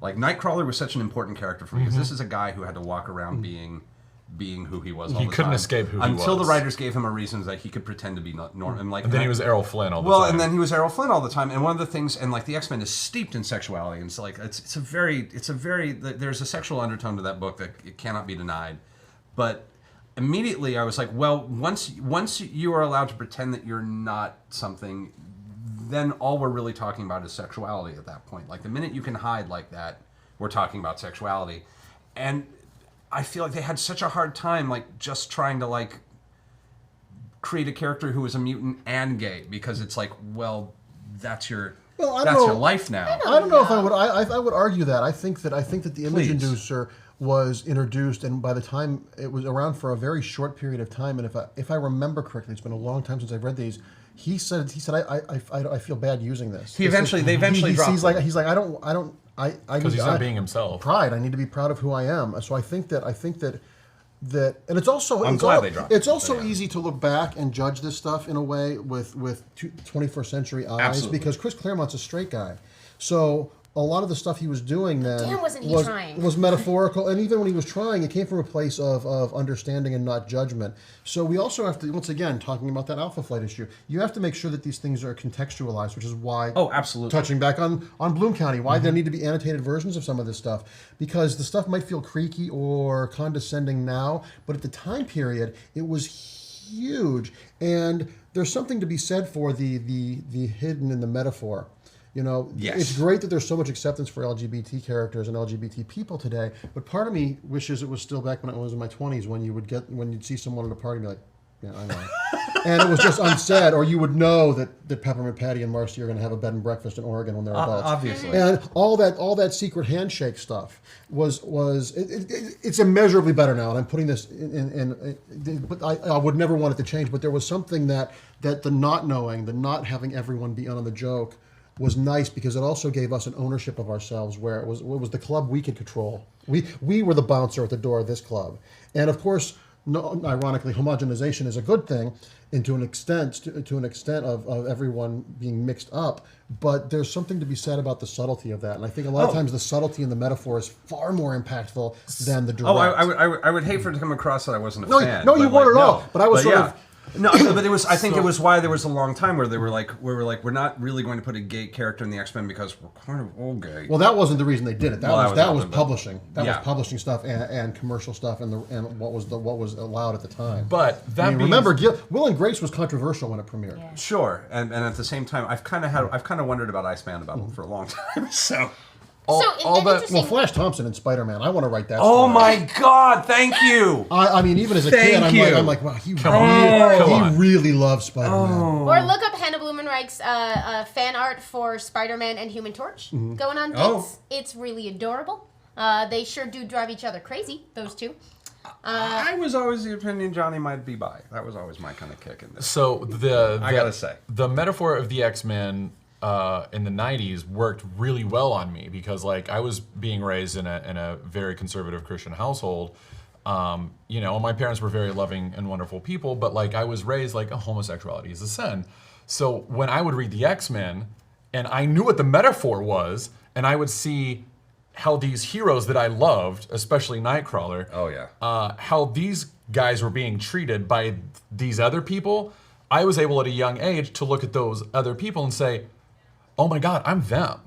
Like Nightcrawler was such an important character for me because this is a guy who had to walk around being who he was all the time. He couldn't escape who he was. Until the writers gave him a reason that he could pretend to be normal. And then he was Errol Flynn all the time. Well, and then he was Errol Flynn all the time. And one of the things, and like the X-Men is steeped in sexuality. And it's like, it's a very, there's a sexual undertone to that book that it cannot be denied. But immediately I was like, well, once you are allowed to pretend that you're not something, then all we're really talking about is sexuality at that point. Like the minute you can hide like that, we're talking about sexuality. And I feel like they had such a hard time, like just trying to like create a character who was a mutant and gay, because it's like, well, that's your Well, I don't That's know. your life now. I don't know if I would. I would argue that. I think that the image Please. inducer was introduced, and by the time it was around for a very short period of time, and if I remember correctly, it's been a long time since I've read these. He said I feel bad using this. They eventually dropped he's like I don't Because he's not being himself. Pride. I need to be proud of who I am. So I think that and it's also I'm glad they dropped it's it, also but yeah. easy to look back and judge this stuff in a way with 21st century eyes. Absolutely. Because Chris Claremont's a straight guy, so a lot of the stuff he was doing then Damn, wasn't he trying? was metaphorical, and even when he was trying, it came from a place of understanding and not judgment. So we also have to, once again, talking about that Alpha Flight issue, you have to make sure that these things are contextualized, which is why, Oh, absolutely. touching back on Bloom County, why there need to be annotated versions of some of this stuff, because the stuff might feel creaky or condescending now, but at the time period, it was huge, and there's something to be said for the hidden in the metaphor. You know, Yes. It's great that there's so much acceptance for LGBT characters and LGBT people today, but part of me wishes it was still back when I was in my 20s when you'd see someone at a party and be like, yeah, I know. And it was just unsaid, or you would know that Peppermint Patty and Marcy are going to have a bed and breakfast in Oregon when they're adults. Obviously. And all that secret handshake stuff it's immeasurably better now. And I'm putting this but I would never want it to change. But there was something that the not knowing, the not having everyone be in on the joke, was nice because it also gave us an ownership of ourselves where it was the club we could control. We were the bouncer at the door of this club. And of course, ironically, homogenization is a good thing and to an extent of everyone being mixed up, but there's something to be said about the subtlety of that. And I think a lot of times the subtlety in the metaphor is far more impactful than the direct. Oh, I would hate for it to come across that I wasn't a fan. No, you but, weren't like, at all. But I was sort of... No, but it was. I think it was why there was a long time where we're not really going to put a gay character in the X-Men because we're kind of all gay. Well, that wasn't the reason they did it. That was publishing. That was Yeah. publishing stuff and commercial stuff and what was allowed at the time. But that remember, Will and Grace was controversial when it premiered. Yeah. Sure, and at the same time, I've kind of wondered about Iceman about for a long time. So. Interesting. Flash Thompson and Spider-Man. I want to write that. Oh story. my God! Thank you. I mean, even as a kid, I'm like, wow, he really loves Spider-Man. Or look up Hannah Blumenreich's fan art for Spider-Man and Human Torch going on dates. Oh. It's really adorable. They sure do drive each other crazy, those two. I was always the opinion Johnny might be bi. That was always my kind of kick in this. So I gotta say, the metaphor of the X-Men in the 90s worked really well on me because like I was being raised in a very conservative Christian household. You know, my parents were very loving and wonderful people, but like I was raised like homosexuality is a sin. So when I would read the X-Men and I knew what the metaphor was, and I would see how these heroes that I loved, especially Nightcrawler, how these guys were being treated by these other people, I was able at a young age to look at those other people and say, oh my God, I'm them.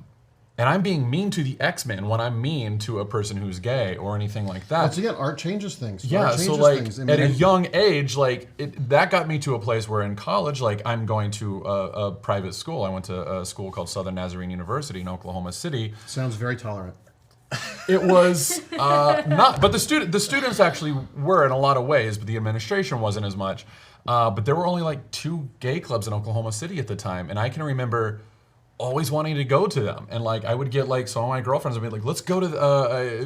And I'm being mean to the X-Men when I'm mean to a person who's gay or anything like that. Once again, art changes things. Yeah, Art so changes like things. I mean, at a young age, like that got me to a place where in college, like I'm going to a private school. I went to a school called Southern Nazarene University in Oklahoma City. Sounds very tolerant. It was not, but the students actually were in a lot of ways, but the administration wasn't as much. But there were only like 2 gay clubs in Oklahoma City at the time, and I can remember always wanting to go to them. And like I would get like some of my girlfriends would be like, let's go to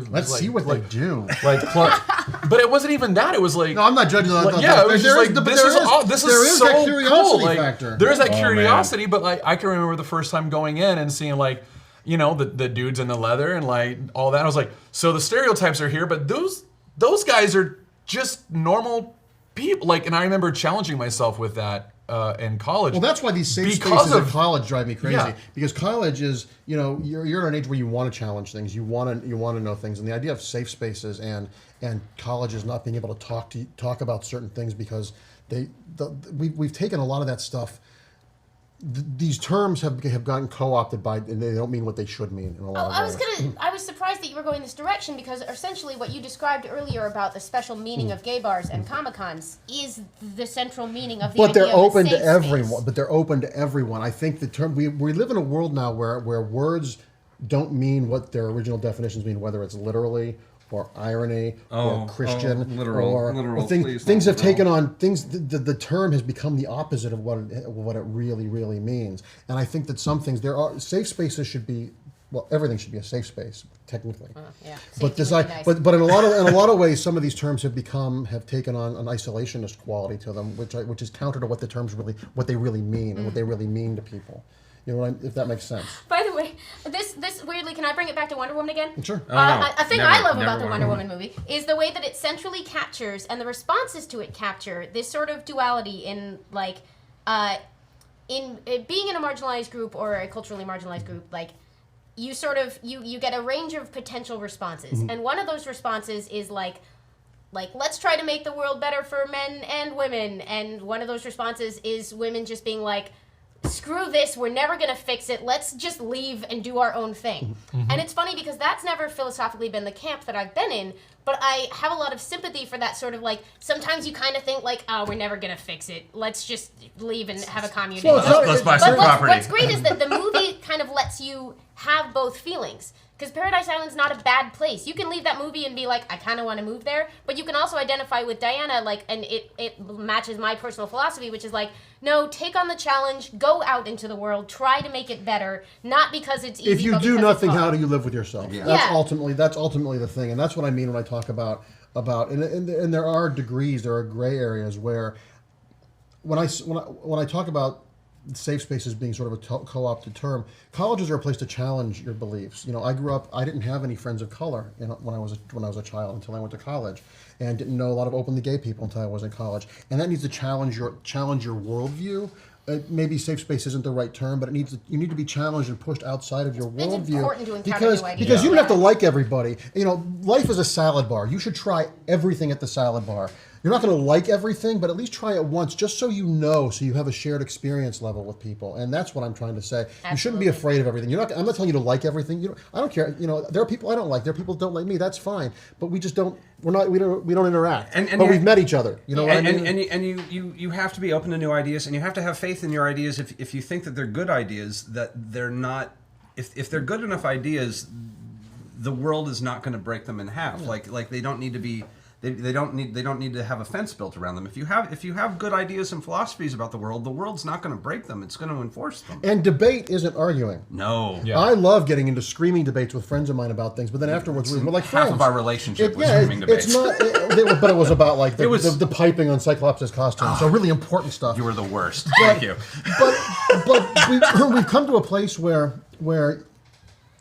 Let's see what they do. Like, but it wasn't even that. It was like, No, I'm not judging. like, yeah, it was just like this is so that curiosity cool. Like, factor. there is that Oh, curiosity, but like I can remember the first time going in and seeing like, you know, the dudes in the leather and like all that. I was like, so the stereotypes are here, but those guys are just normal people. Like, and I remember challenging myself with that in college. Well, that's why these safe spaces at college drive me crazy. Because college is, you know, you're at an age where you want to challenge things, you want to know things, and the idea of safe spaces and colleges not being able to talk about certain things because we've taken a lot of that stuff. These terms have gotten co-opted and they don't mean what they should mean in a lot of ways. I was surprised that you were going this direction because essentially what you described earlier about the special meaning of gay bars and Comic-Cons is the central meaning of the But idea they're of a open to safe everyone. space. But they're open to everyone. I think the term we live in a world now where words don't mean what their original definitions mean, whether it's literally or irony or Christian literal, or please, things have literal. taken on things. The term has become the opposite of what it really means. And I think that some things safe spaces should be. Well, everything should be a safe space, technically. Yeah. But Nice. but in a lot of ways, some of these terms have taken on an isolationist quality to them, which is counter to what the terms what they really mean and what they really mean to people. You know, if that makes sense. By the way, this weirdly, can I bring it back to Wonder Woman again? Sure. A thing I love about the Wonder Woman movie is the way that it centrally captures, and the responses to it capture, this sort of duality in like, in being in a marginalized group or a culturally marginalized group, like. You sort of you get a range of potential responses, and one of those responses is like let's try to make the world better for men and women, and one of those responses is women just being like, screw this, we're never gonna fix it, let's just leave and do our own thing. And it's funny because that's never philosophically been the camp that I've been in, but I have a lot of sympathy for that sort of like, sometimes you kind of think like, oh, we're never gonna fix it, let's just leave and have a community. Let's buy some property. What's great is that the movie kind of lets you have both feelings. Because Paradise Island's not a bad place. You can leave that movie and be like, I kind of want to move there, but you can also identify with Diana, like, and it matches my personal philosophy, which is like, no, take on the challenge, go out into the world, try to make it better, not because it's easy. If you do nothing, how do you live with yourself? Yeah. That's ultimately the thing, and that's what I mean when I talk about and there are degrees, there are gray areas where when I talk about safe spaces being sort of a co-opted term, colleges are a place to challenge your beliefs. You know, I grew up, I didn't have any friends of color when I was a child until I went to college, and didn't know a lot of openly gay people until I was in college. And that needs to challenge your worldview. Maybe safe space isn't the right term, but you need to be challenged and pushed outside of your worldview. It's important to encounter new ideas. Because you don't have to like everybody. You know, life is a salad bar. You should try everything at the salad bar. You're not going to like everything, but at least try it once, just so you know, so you have a shared experience level with people. And that's what I'm trying to say. Absolutely. You shouldn't be afraid of everything. I'm not telling you to like everything. I don't care. You know, there are people I don't like. There are people that don't like me. That's fine. But we just don't. We don't interact. But we've met each other. You know what I mean? And you have to be open to new ideas, and you have to have faith in your ideas. If you think that they're good ideas, that they're not. If they're good enough ideas, the world is not going to break them in half. Yeah. Like they don't need to be. They don't need to have a fence built around them. If you have good ideas and philosophies about the world's not going to break them. It's going to enforce them. And debate isn't arguing. No. Yeah. I love getting into screaming debates with friends of mine about things, but then afterwards we're like friends. Half of our relationship was screaming debates. It's not, but it was about like the piping on Cyclops' costume. So really important stuff. You were the worst. Thank you. But we've come to a place where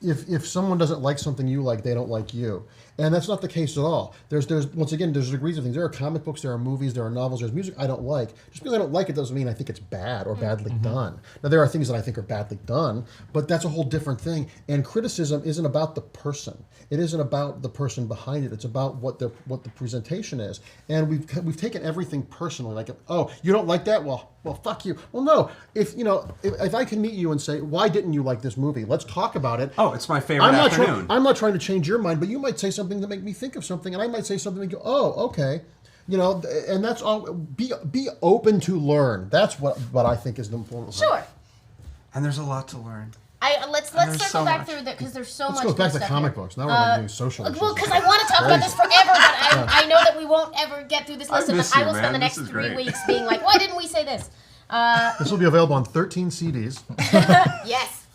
if someone doesn't like something you like, they don't like you. And that's not the case at all. There's once again, there's degrees of things. There are comic books, there are movies, there are novels, there's music I don't like. Just because I don't like it doesn't mean I think it's bad or badly done. Now, there are things that I think are badly done, but that's a whole different thing. And criticism isn't about the person. It isn't about the person behind it. It's about what the presentation is. And we've taken everything personally. Like, oh, you don't like that? Well, fuck you. Well, no. If I can meet you and say, why didn't you like this movie? Let's talk about it. Oh, it's my favorite afternoon. I'm not trying to change your mind, but you might say something to make me think of something, and I might say something and go, oh, okay. You know, and that's all. Be open to learn. That's what I think is the important. Sure. And there's a lot to learn. Let's circle back through that because there's so much. Let's go back to comic books. Now we're going to do social issues. Well, because I want to talk about this forever, but I know that we won't ever get through this list, and I will spend the next 3 weeks being like, why didn't we say this? This will be available on 13 CDs. Yes,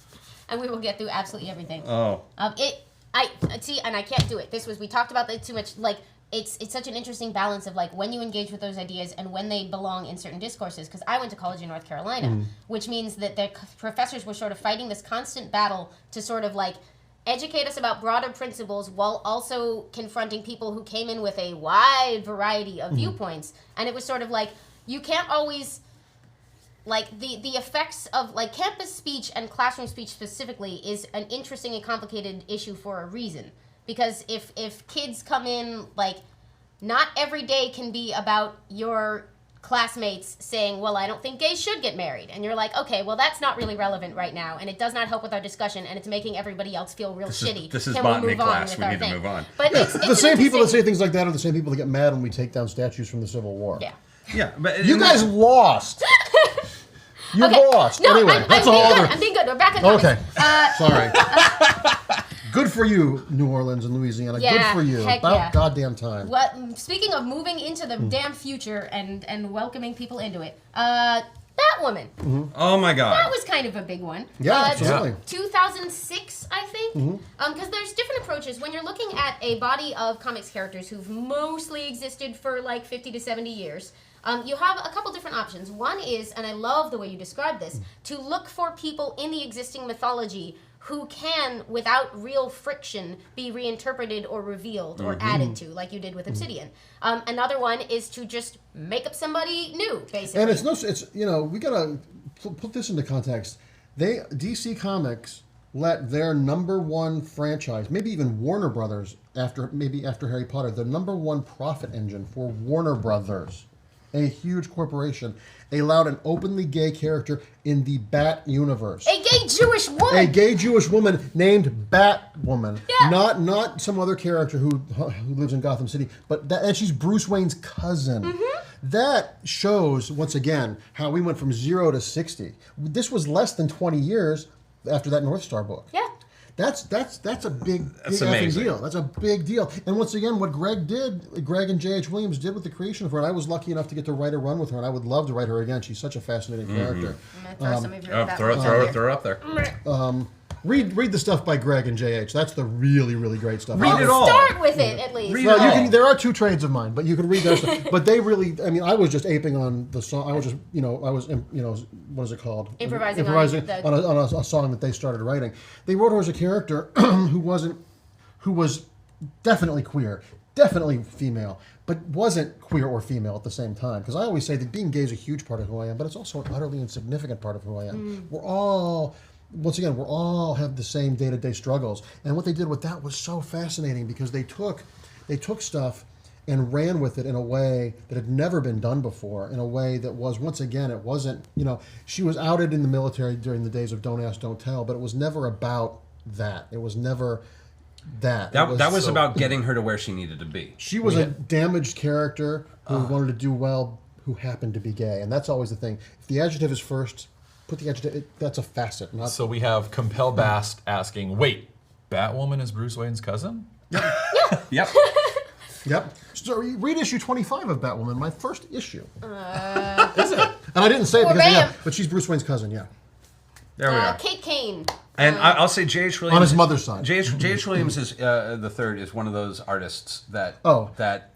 and we will get through absolutely everything. Oh. I see, and I can't do it. We talked about that too much. Like, it's such an interesting balance of like when you engage with those ideas and when they belong in certain discourses. Because I went to college in North Carolina, which means that the professors were sort of fighting this constant battle to sort of like educate us about broader principles while also confronting people who came in with a wide variety of viewpoints. And it was sort of like, you can't always, like, the effects of, like, campus speech and classroom speech specifically is an interesting and complicated issue for a reason. Because if kids come in, like, not every day can be about your classmates saying, well, I don't think gays should get married. And you're like, okay, well, that's not really relevant right now, and it does not help with our discussion, and it's making everybody else feel real shitty. This is botany class. We need to move on. But it's the same people that say things like that are the same people that get mad when we take down statues from the Civil War. Yeah. Yeah, but you guys lost. You lost. No, anyway, I'm being good. We're back on topic. Okay. Sorry. Good for you, New Orleans and Louisiana. Yeah, good for you. heck About yeah. goddamn time. Speaking of moving into the damn future and welcoming people into it, Batwoman. Oh my God. That was kind of a big one. Yeah, absolutely. 2006, I think. Because there's different approaches. When you're looking at a body of comics characters who've mostly existed for like 50 to 70 years, you have a couple different options. One is, and I love the way you described this, to look for people in the existing mythology who can, without real friction, be reinterpreted or revealed or added to, like you did with Obsidian. Another one is to just make up somebody new, basically. And it's we gotta put this into context. DC Comics let their number one franchise, maybe even Warner Brothers, after Harry Potter, the number one profit engine for Warner Brothers, a huge corporation, allowed an openly gay character in the Bat universe. A gay Jewish woman! A gay Jewish woman named Batwoman. Yeah. Not some other character who lives in Gotham City, and she's Bruce Wayne's cousin. That shows, once again, how we went from 0 to 60. This was less than 20 years after that North Star book. Yeah. That's a big effing amazing. deal. That's a big deal. And once again, what Greg and J.H. Williams did with the creation of her, and I was lucky enough to get to write a run with her, and I would love to write her again. She's such a fascinating character. I'm going to throw some of your Throw her up there. Read the stuff by Greg and J.H. That's the really, really great stuff. Read it all. Start with it, at least. Read Well, it all. there are 2 trades of mine, but you can read that stuff. But they really, I was just aping on the song. I was just, what is it called? Improvising on a song that they started writing. They wrote her as a character who was definitely queer, definitely female, but wasn't queer or female at the same time. Because I always say that being gay is a huge part of who I am, but it's also an utterly insignificant part of who I am. We're all have the same day-to-day struggles. And what they did with that was so fascinating because they took stuff and ran with it in a way that had never been done before, in a way that was, once again, it wasn't, she was outed in the military during the days of Don't Ask, Don't Tell, but it was never about that. It was never that. That was about getting her to where she needed to be. She was a damaged character who wanted to do well, who happened to be gay. And that's always the thing. If the adjective is first, put the adjective, that's a facet. So we have Compel Bast asking, wait, Batwoman is Bruce Wayne's cousin? Yep. Yep. So read issue 25 of Batwoman, my first issue. Is it? And I didn't say it Well, because, bam. but she's Bruce Wayne's cousin, yeah. There we are. Kate Kane. And I'll say J.H. Williams. On his mother's side. J.H. Williams is the third is one of those artists that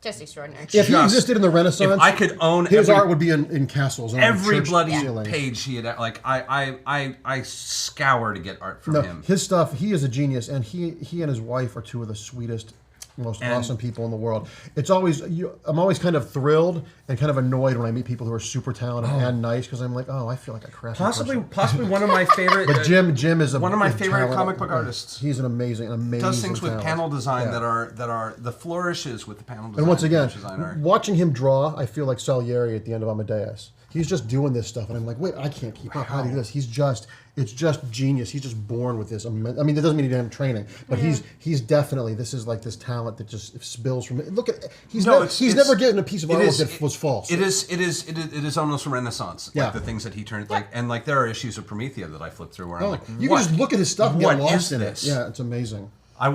Just extraordinary. If he existed in the Renaissance, if I could own his every- art would be in castles. And on every church bloody ceilings. page he had. Like I scour to get art from No, him. his stuff. He is a genius, and he and his wife are 2 of the sweetest, most awesome people in the world. It's always I'm always kind of thrilled and kind of annoyed when I meet people who are super talented and nice because I'm like, I feel like a crappy person. Possibly one of my favorite. But Jim is one of my favorite talented. comic book artists. He's an amazing Does things with talent. panel design Yeah. that are the flourishes with the panel design. And once again, designer. watching him draw, I feel like Salieri at the end of Amadeus. He's just doing this stuff, and I'm like, wait, I can't keep up. How do you do this? It's just genius. He's just born with this. I mean, that doesn't mean he didn't have training, but he's definitely, this is like this talent that just spills from it. Look at, he's never getting a piece of artwork that was false. It is almost Renaissance. Yeah. Like the things that he turned, like there are issues of Promethea that I flipped through where I'm like, you can just look at his stuff and get what lost is in this? it. Yeah, it's amazing. There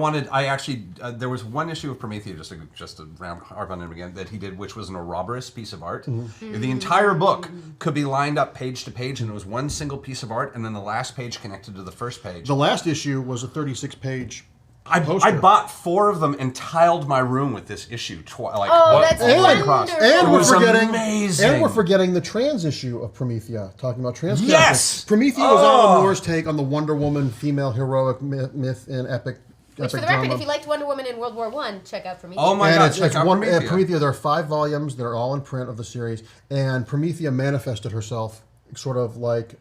was one issue of Promethea, just to harp on him again, that he did, which was an Ouroboros piece of art. Mm-hmm. The entire book could be lined up page to page, and it was one single piece of art, and then the last page connected to the first page. The last issue was a 36-page I bought 4 of them and tiled my room with this issue. That's wonderful. And It we're was forgetting, amazing. and we're forgetting the trans issue of Promethea, talking about trans Yes! characters. Promethea was Alan Moore's take on the Wonder Woman female heroic myth and epic. Which, for the record, if you liked Wonder Woman in World War I, check out Prometheus. Oh my and God! it's Check out one Promethea. Promethea. There are 5 volumes. They're all in print of the series. And Promethea manifested herself sort of like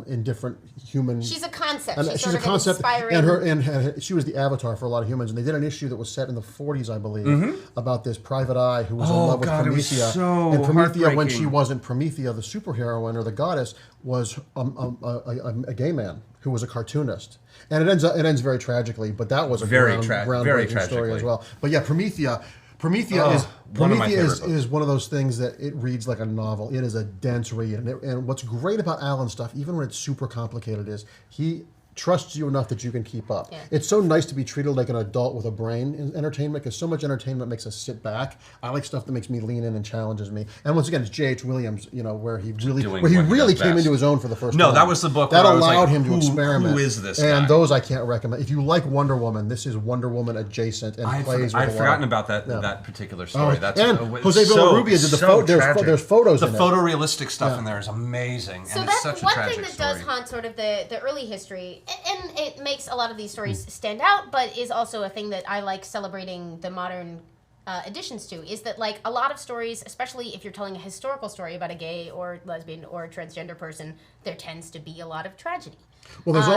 in different human. She's a concept. And She's she's sort a of concept, inspiring. and she was the avatar for a lot of humans. And they did an issue that was set in the 40s, I believe, about this private eye who was in love with God, it was Promethea. so and Promethea, when heartbreaking. she wasn't Promethea, the superheroine or the goddess, was a gay man who was a cartoonist. And it ends very tragically, but that was a Very groundbreaking story tragically. as well. But yeah, Promethea one of my favorite books. is one of those things that it reads like a novel. It is a dense read, and what's great about Alan's stuff, even when it's super complicated, is he trusts you enough that you can keep up. Yeah. It's so nice to be treated like an adult with a brain in entertainment, because so much entertainment makes us sit back. I like stuff that makes me lean in and challenges me. And once again, it's J.H. Williams, where he really came best. into his own for the first No, time. that was the book that where I was allowed like, him to who- experiment. who is this And guy? those I can't recommend. If you like Wonder Woman, this is Wonder Woman adjacent and plays with I'd a lot forgotten of- about that particular story. That's and Jose Villarrubia did the there's photos The in it. photorealistic stuff in there is amazing. So and that's it's such a one tragic thing that story. does haunt sort of the early history, and it makes a lot of these stories stand out, but is also a thing that I like celebrating the modern additions to, is that like a lot of stories, especially if you're telling a historical story about a gay or lesbian or transgender person, there tends to be a lot of tragedy. Well, there's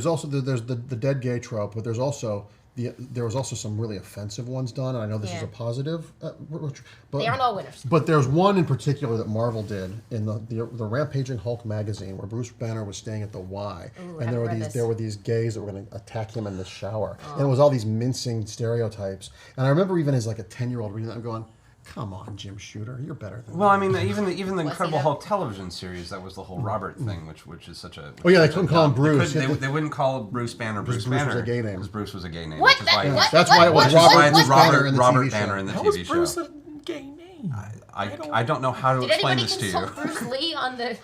also the dead gay trope, but there was also some really offensive ones done, and I know this is a positive, but They aren't all winners. But there's one in particular that Marvel did in the Rampaging Hulk magazine, where Bruce Banner was staying at the Y, Ooh, and there were these gays that were going to attack him in the shower, and it was all these mincing stereotypes. And I remember even as like a 10-year-old reading that, and going, "Come on, Jim Shooter, you're better than Well, that." I mean, even the Incredible though? Hulk television series, that was the whole Robert thing, which is such a. Oh, yeah, they couldn't call him Bruce. They wouldn't call Bruce Banner Bruce Bruce was Banner. a gay name. Because Bruce was a gay name. What? Which is why, What? That's why it was which is why it's Banner in the Robert TV show. Banner in the How TV was show. Bruce a gay name? I don't know how to Did explain anybody this to you. consult Bruce Lee on the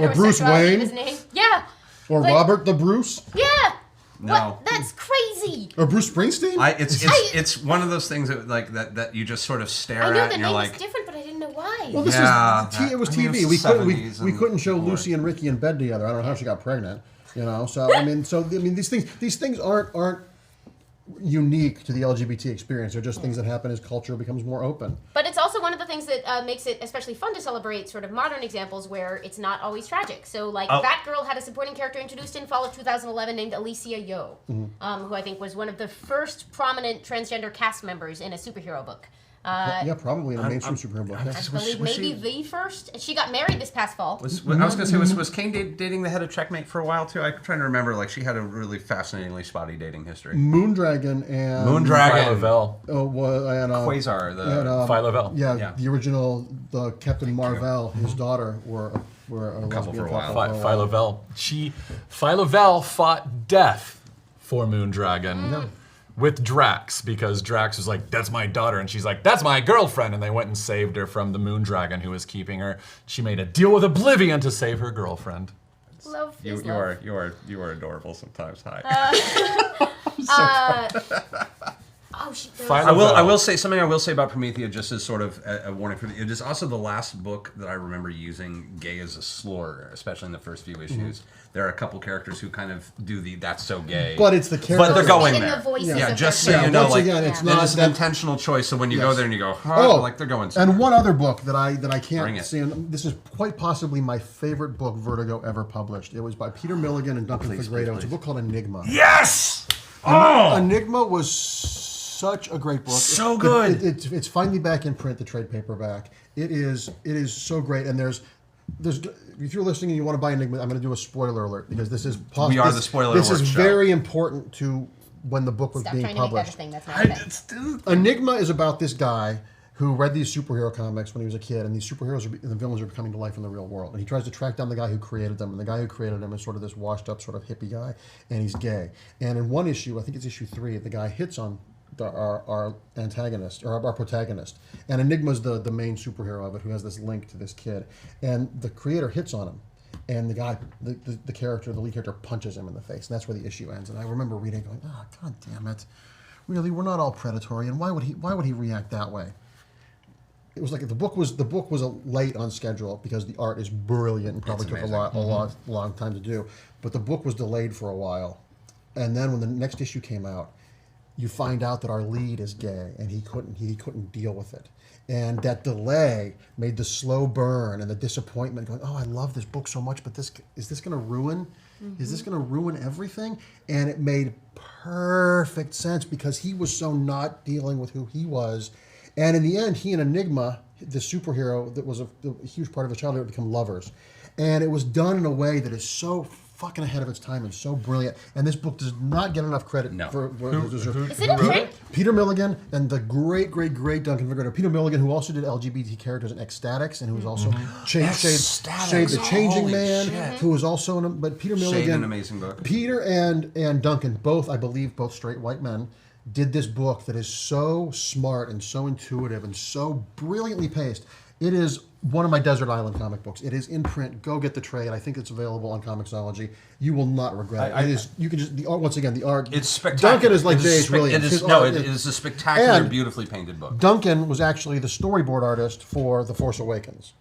Or Bruce heterosexuality Wayne? of his name? Yeah. Or Like- Robert the Bruce, Yeah. No. What? That's crazy. or Bruce Springsteen. It's one of those things that you just sort of stare I know at the and you're name like, is different, but I didn't know why. Well, this Yeah, was it was I mean, TV. it was we 70s we and couldn't show Lord. Lucy and Ricky in bed together. I don't know how she got pregnant. So I mean, these things aren't unique to the LGBT experience. They're just things that happen as culture becomes more open. But it's also one of the things that makes it especially fun to celebrate sort of modern examples where it's not always tragic. So, like, Batgirl had a supporting character introduced in fall of 2011 named Alicia Yeoh, who I think was one of the first prominent transgender cast members in a superhero book. Yeah, probably in a mainstream superhero book. Yeah. I believe maybe the first. She got married this past fall. I was going to say, was Kane dating the head of Checkmate for a while too? I'm trying to remember. Like, she had a really fascinatingly spotty dating history. Moondragon and Phyla-Vell. Quasar, the Phyla-Vell. Yeah, the original, the Captain Marvel, his daughter were a couple lesbian for a while. couple Phyla-Vell. Phyla-Vell fought death for Moondragon with Drax, because Drax was like, "That's my daughter," and she's like, "That's my girlfriend," and they went and saved her from the Moondragon who was keeping her. She made a deal with Oblivion to save her girlfriend. Love You is love. are adorable sometimes. Hi. Oh, she. Phyla- I will say something. I will say about Promethea, just as sort of a warning for it is also the last book that I remember using gay as a slur, especially in the first few issues. There are a couple characters who kind of do the "that's so gay," But it's the character. but they're going In there. the voices Yeah, of just their so you characters. know, Once like again, it's that not is an that- intentional choice. So when you go Yes. there and you go, like they're going. And one other book that I Bring can't it. see, and this is quite possibly my favorite book Vertigo ever published. It was by Peter Milligan and Duncan Fegredo. It's a book called Enigma. Yes. Enigma was such a great book. So good. It's finally back in print, the trade paperback. It is so great. And there's if you're listening and you want to buy Enigma, I'm going to do a spoiler alert, because this is We are the spoiler This alert is show. very important to when the book was Stop being trying to make that a published. thing. That's not a thing. Enigma is about this guy who read these superhero comics when he was a kid, and these superheroes and the villains are coming to life in the real world. And he tries to track down the guy who created them, and the guy who created them is sort of this washed-up, sort of hippie guy, and he's gay. And in one issue, I think it's issue 3, the guy hits on our antagonist, or our protagonist. And Enigma's the main superhero of it, who has this link to this kid. And the creator hits on him. And the guy, the lead character, punches him in the face. And that's where the issue ends. And I remember reading it going, oh, God damn it. Really, we're not all predatory. And why would he react that way? It was like the book was late on schedule because the art is brilliant and probably took a long time to do. But the book was delayed for a while. And then when the next issue came out, you find out that our lead is gay, and he couldn't deal with it. And that delay made the slow burn and the disappointment going, oh, I love this book so much, but is this going to ruin? Is this going to ruin everything? And it made perfect sense because he was so not dealing with who he was. And in the end, he and Enigma, the superhero that was a huge part of his childhood, become lovers. And it was done in a way that is so fucking ahead of its time and so brilliant. And this book does not get enough credit for what it deserves. Is it in print? Peter Milligan and the great Duncan Figueroa. Peter Milligan, who also did LGBT characters in Ecstatics, and who was also Shade the Changing Man, who was also in. But Peter Milligan, Shade, an amazing book. Peter and Duncan, both I believe, both straight white men, did this book that is so smart and so intuitive and so brilliantly paced. It is one of my Desert Island comic books. It is in print. Go get the trade. I think it's available on Comixology. You will not regret it. It is. You can just once again the art. It's spectacular. Duncan is like Dave's brilliant. It is a spectacular, beautifully painted book. Duncan was actually the storyboard artist for The Force Awakens.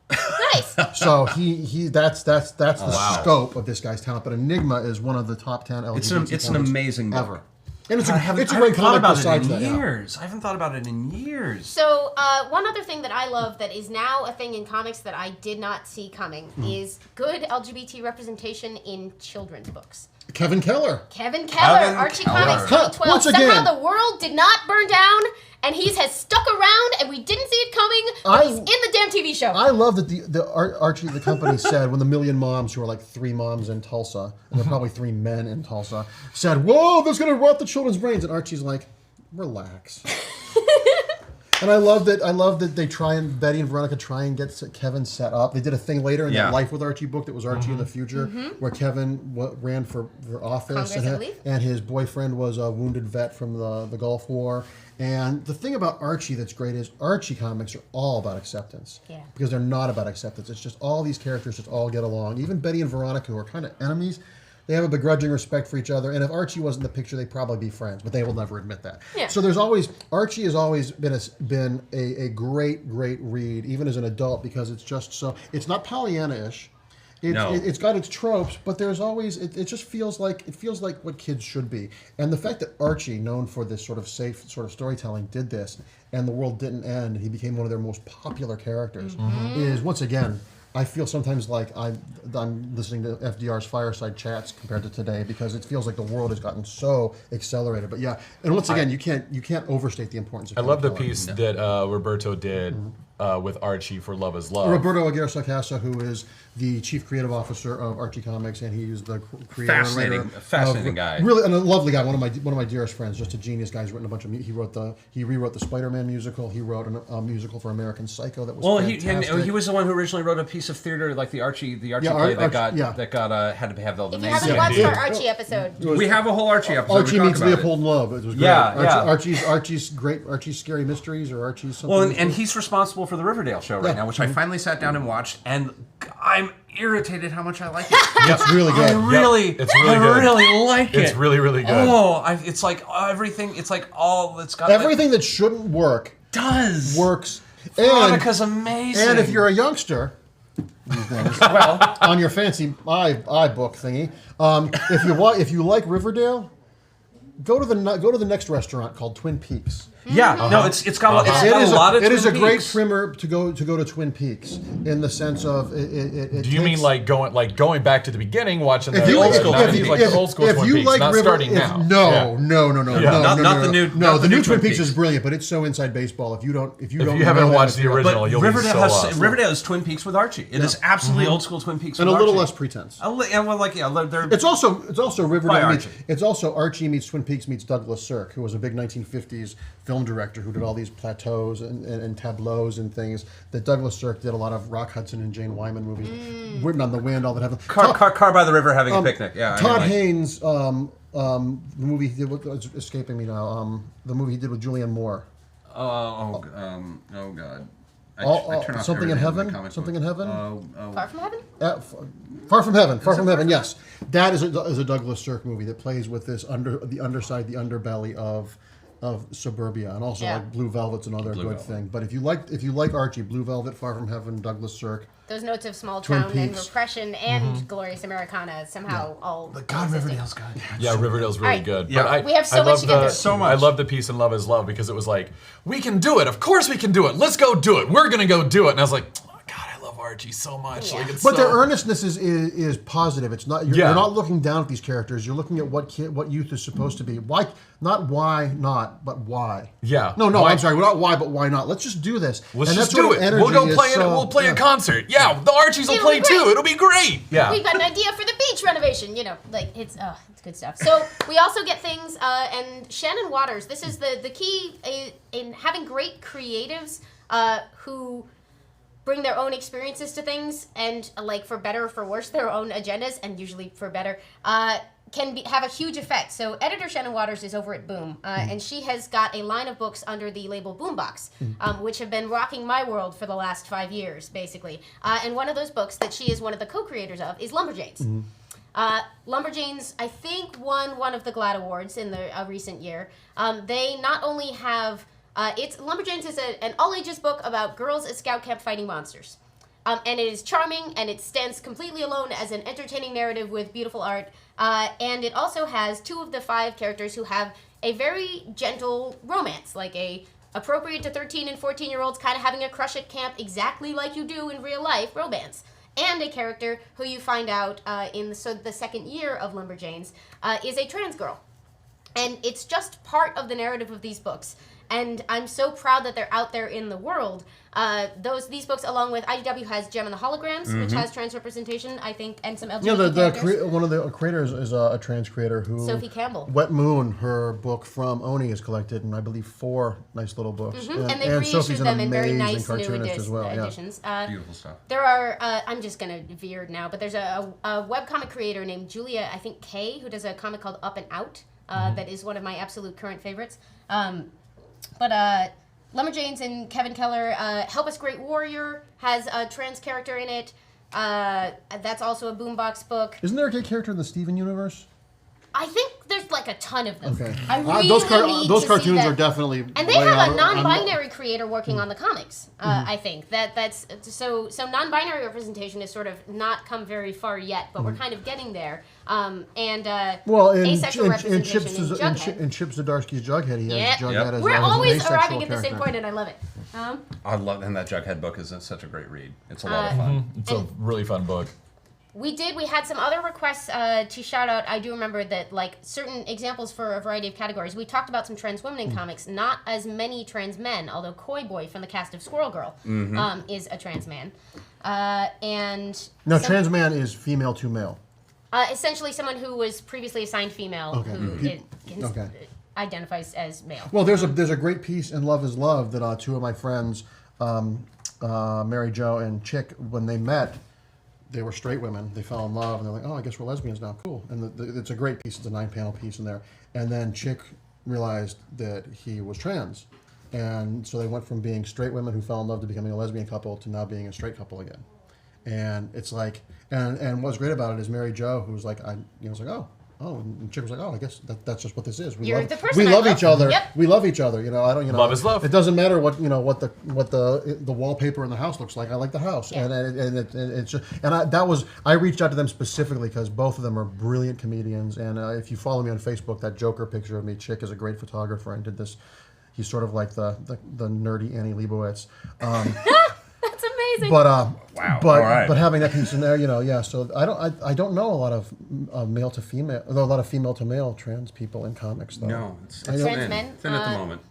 Nice. So that's the scope of this guy's talent. But Enigma is one of the top 10 LGBT It's an amazing book. ever. And it's a great comic besides that. Years. I haven't thought about it in years. So one other thing that I love that is now a thing in comics that I did not see coming is good LGBT representation in children's books. Kevin Keller, Archie Comics 2012. Once again, somehow the world did not burn down, and he has stuck around, and we didn't see it coming, but he's in the damn TV show. I love that Archie, the company, said when the million moms, who are like 3 moms in Tulsa, and they're probably 3 men in Tulsa, said, "Whoa, that's gonna rot the children's brains," and Archie's like, "Relax." And I love that they try and Betty and Veronica try and get Kevin set up. They did a thing later in that Life with Archie book that was Archie in the future, where Kevin ran for office, and his boyfriend was a wounded vet from the Gulf War. And the thing about Archie that's great is Archie comics are all about acceptance. Yeah. Because they're not about acceptance. It's just all these characters just all get along. Even Betty and Veronica, who are kind of enemies, they have a begrudging respect for each other. And if Archie wasn't in the picture, they'd probably be friends, but they will never admit that. Yeah. So Archie has always been a great read, even as an adult, because it's just so, it's not Pollyanna-ish. It's got its tropes, but there's always it just feels like what kids should be. And the fact that Archie, known for this sort of safe sort of storytelling, did this, and the world didn't end, he became one of their most popular characters, is once again, I feel sometimes like I'm listening to FDR's fireside chats compared to today, because it feels like the world has gotten so accelerated. But yeah, and once again, you can't overstate the importance of. I love the piece that Roberto did with Archie for Love Is Love. Roberto Aguirre-Sacasa, who is the chief creative officer of Archie Comics, and he is the creator fascinating guy, really, and a lovely guy. One of my dearest friends, just a genius guy. He's written a bunch of. He rewrote the Spider-Man musical. He wrote a musical for American Psycho that was fantastic. He was the one who originally wrote a piece of theater like the Archie play that got had to have all the names. If you haven't watched our Archie episode, we have a whole Archie episode. Archie meets Leopold and Love. It was great. Archie's Archie's Scary Mysteries, or Archie's something. Well, and he's responsible for the Riverdale show right now, which I finally sat down and watched, and I'm irritated how much I like it. It's really good. I really like it. It's really good. Oh, it's like everything. It's like all that's got everything that shouldn't work works. Veronica's amazing. And if you're a youngster, well, on your fancy iBook thingy, if you like Riverdale, go to the next restaurant called Twin Peaks. Yeah, no, it's got a lot of Twin Peaks. It is a great primer to go to Twin Peaks in the sense of it. Do you mean like going back to the beginning, watching the old school Twin Peaks, like the old school Twin Peaks, not starting now? No. Not the new. No, the new Twin Peaks is brilliant, but it's so inside baseball. If you haven't watched the original, you'll be so lost. Riverdale is Twin Peaks with Archie. It is absolutely old school Twin Peaks, and with a little Archie. less pretense. It's also Riverdale. It's also Archie meets Twin Peaks meets Douglas Sirk, who was a big 1950s film director who did all these plateaus and tableaus and things that Douglas Sirk did. A lot of Rock Hudson and Jane Wyman movies, Written on the Wind, all that have Car by the River having a picnic. Yeah, Todd Haynes, the movie he did with, escaping me now. The movie he did with Julianne Moore. Oh God. Something in Heaven. Something in Heaven. Far from Heaven. Far from Heaven. Far from Heaven. Yes, that is a Douglas Sirk movie that plays with this the underside, the underbelly of suburbia, and also like Blue Velvet's another good thing. But if you like Archie, Blue Velvet, Far from Heaven, Douglas Sirk, those notes of small town and repression and glorious Americana somehow all. But God, Riverdale's good. Yeah, Riverdale's really good. Yeah. But we have so much to get through. So much. I love the piece in Love Is Love because it was like, we can do it. Of course we can do it. Let's go do it. We're gonna go do it. And I was like, oh God, I love Archie so much. Yeah. Like, it's But so... their earnestness is positive. It's not you're not looking down at these characters. You're looking at what youth is supposed to be. Why not? But why? Yeah. No. Why? I'm sorry. Not why, but why not? Let's just do this. Let's and just that sort do of it. energy We'll go is play it. so- We'll play a concert. Yeah, the Archies will It'll play be great. too. It'll be great. Yeah. We've got an idea for the beach renovation. You know, like it's good stuff. So we also get things, and Shannon Waters. This is the key in having great creatives who bring their own experiences to things, and like for better or for worse, their own agendas, and usually for better. Can have a huge effect. So editor Shannon Waters is over at Boom, and she has got a line of books under the label Boombox, which have been rocking my world for the last 5 years, basically. And one of those books that she is one of the co-creators of is Lumberjanes. Lumberjanes, I think, won one of the GLAAD Awards in the recent year. They not only have... Lumberjanes is an all-ages book about girls at scout camp fighting monsters. And it is charming, and it stands completely alone as an entertaining narrative with beautiful art. And it also has 2 of the 5 characters who have a very gentle romance, like a appropriate to 13 and 14-year-olds kind of having a crush at camp exactly like you do in real life romance. And a character who you find out in the second year of Lumberjanes is a trans girl. And it's just part of the narrative of these books. And I'm so proud that they're out there in the world. These books, along with IDW, has Gem and the Holograms, which has trans representation, I think, and some LGBT characters. One of the creators is a trans creator who... Sophie Campbell. Wet Moon, her book from Oni is collected in, I believe, 4 nice little books. And they've reissued Sophie's them an in very amazing nice new cartoonist as well. editions. Beautiful stuff. There are, I'm just going to veer now, but there's a webcomic creator named Julia, I think, Kay, who does a comic called Up and Out, that is one of my absolute current favorites. But Lumberjanes and Kevin Keller, Help Us Great Warrior has a trans character in it. That's also a Boombox book. Isn't there a gay character in the Steven universe? I think there's like a ton of them. Okay. I really those need to see cartoons that. are definitely... And they have a non-binary creator working on the comics. I think that's so non-binary representation has sort of not come very far yet, but we're kind of getting there. Asexual representation in Jughead. In Chip Zdarsky's Jughead, he has Jughead as We're an always asexual arriving at the same character. point, and I love it. I love, and that Jughead book is such a great read. It's a lot of fun. It's a really fun book. We had some other requests to shout out. I do remember that, like, certain examples for a variety of categories. We talked about some trans women in comics, not as many trans men, although Koi Boy from the cast of Squirrel Girl is a trans man. Trans man is female to male. Essentially someone who was previously assigned female who identifies as male. Well, there's a great piece in Love is Love that 2 of my friends, Mary Jo and Chick, when they met, they were straight women. They fell in love, and they're like, "Oh, I guess we're lesbians now. Cool." And it's a great piece. It's a 9-panel piece in there. And then Chick realized that he was trans, and so they went from being straight women who fell in love to becoming a lesbian couple to now being a straight couple again. And it's like, and what's great about it is Mary Jo, who's like, was like, oh, and Chick was like, oh, I guess that's just what this is. We love each other. Yep. We love each other. Love is love. It doesn't matter what the wallpaper in the house looks like. I like the house, Yeah. and it's just, I reached out to them specifically because both of them are brilliant comedians. And if you follow me on Facebook, that Joker picture of me, Chick is a great photographer and did this. He's sort of like the nerdy Annie Leibovitz. That's amazing. But Wow. But All right. but having that piece in there, So I don't know a lot of male to female, a lot of female to male trans people in comics though. No, it's Trans thin. men? Thin at the moment.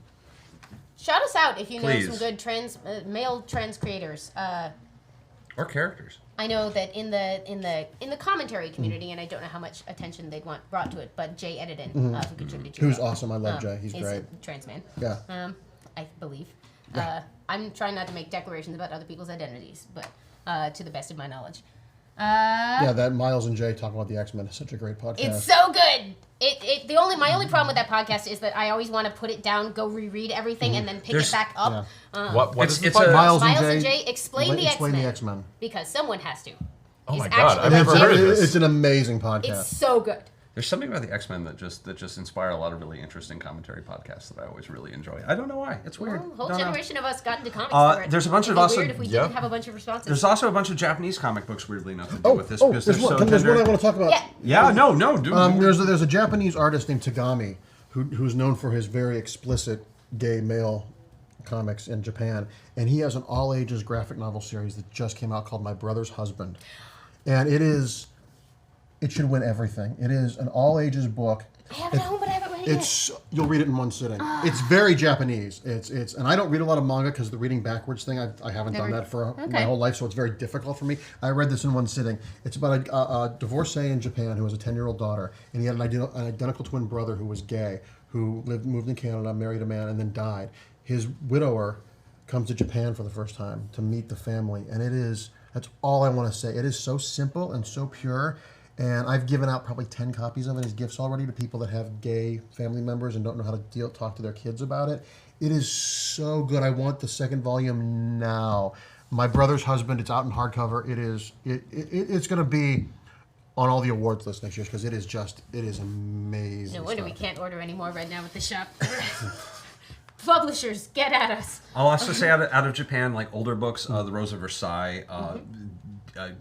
Shout us out if you know Please. some good male trans creators. Or characters. I know that in the commentary community, and I don't know how much attention they'd want brought to it, but Jay Edidin, who contributed to Who's it, awesome. I love Jay. He's is great. a trans man. Yeah. I believe. I'm trying not to make declarations about other people's identities, but to the best of my knowledge. That Miles and Jay talk about the X-Men is such a great podcast. It's so good. My only problem with that podcast is that I always want to put it down, go reread everything, and then pick it back up. What is it's the a- Miles Miles and and Jay Jay explain the X-Men. X-Men. Because someone has to. Oh my It's God, actually I've never heard of this. It's an amazing podcast. It's so good. There's something about the X-Men that just inspire a lot of really interesting commentary podcasts that I always really enjoy. I don't know why. It's weird. Well, a whole Don't know. generation of us got into comics. there's a bunch of It'd be awesome- weird if we Yeah. didn't have a bunch of responses. There's also a bunch of Japanese comic books, weirdly enough, that do with this because they're there's so one. There's one I tender. want to talk about. Yeah. Yeah, no, dude. There's a Japanese artist named Tagami who's known for his very explicit gay male comics in Japan, and he has an all-ages graphic novel series that just came out called My Brother's Husband, and it should win everything. It is an all-ages book. I have it at home, but I haven't read it. You'll read it in one sitting. It's very Japanese. It's and I don't read a lot of manga because the reading backwards thing, I haven't done that for my whole life, so it's very difficult for me. I read this in one sitting. It's about a divorcee in Japan who has a 10-year-old daughter, and he had an identical twin brother who was gay, who moved in Canada, married a man, and then died. His widower comes to Japan for the first time to meet the family, and that's all I want to say. It is so simple and so pure. And I've given out probably 10 copies of it as gifts already to people that have gay family members and don't know how to talk to their kids about it. It is so good. I want the second volume now. My Brother's Husband, it's out in hardcover. It's going to be on all the awards lists next year because it is amazing. No wonder we can't order any more right now with the shop. Publishers, get at us. I'll also say out of Japan, like older books, The Rose of Versailles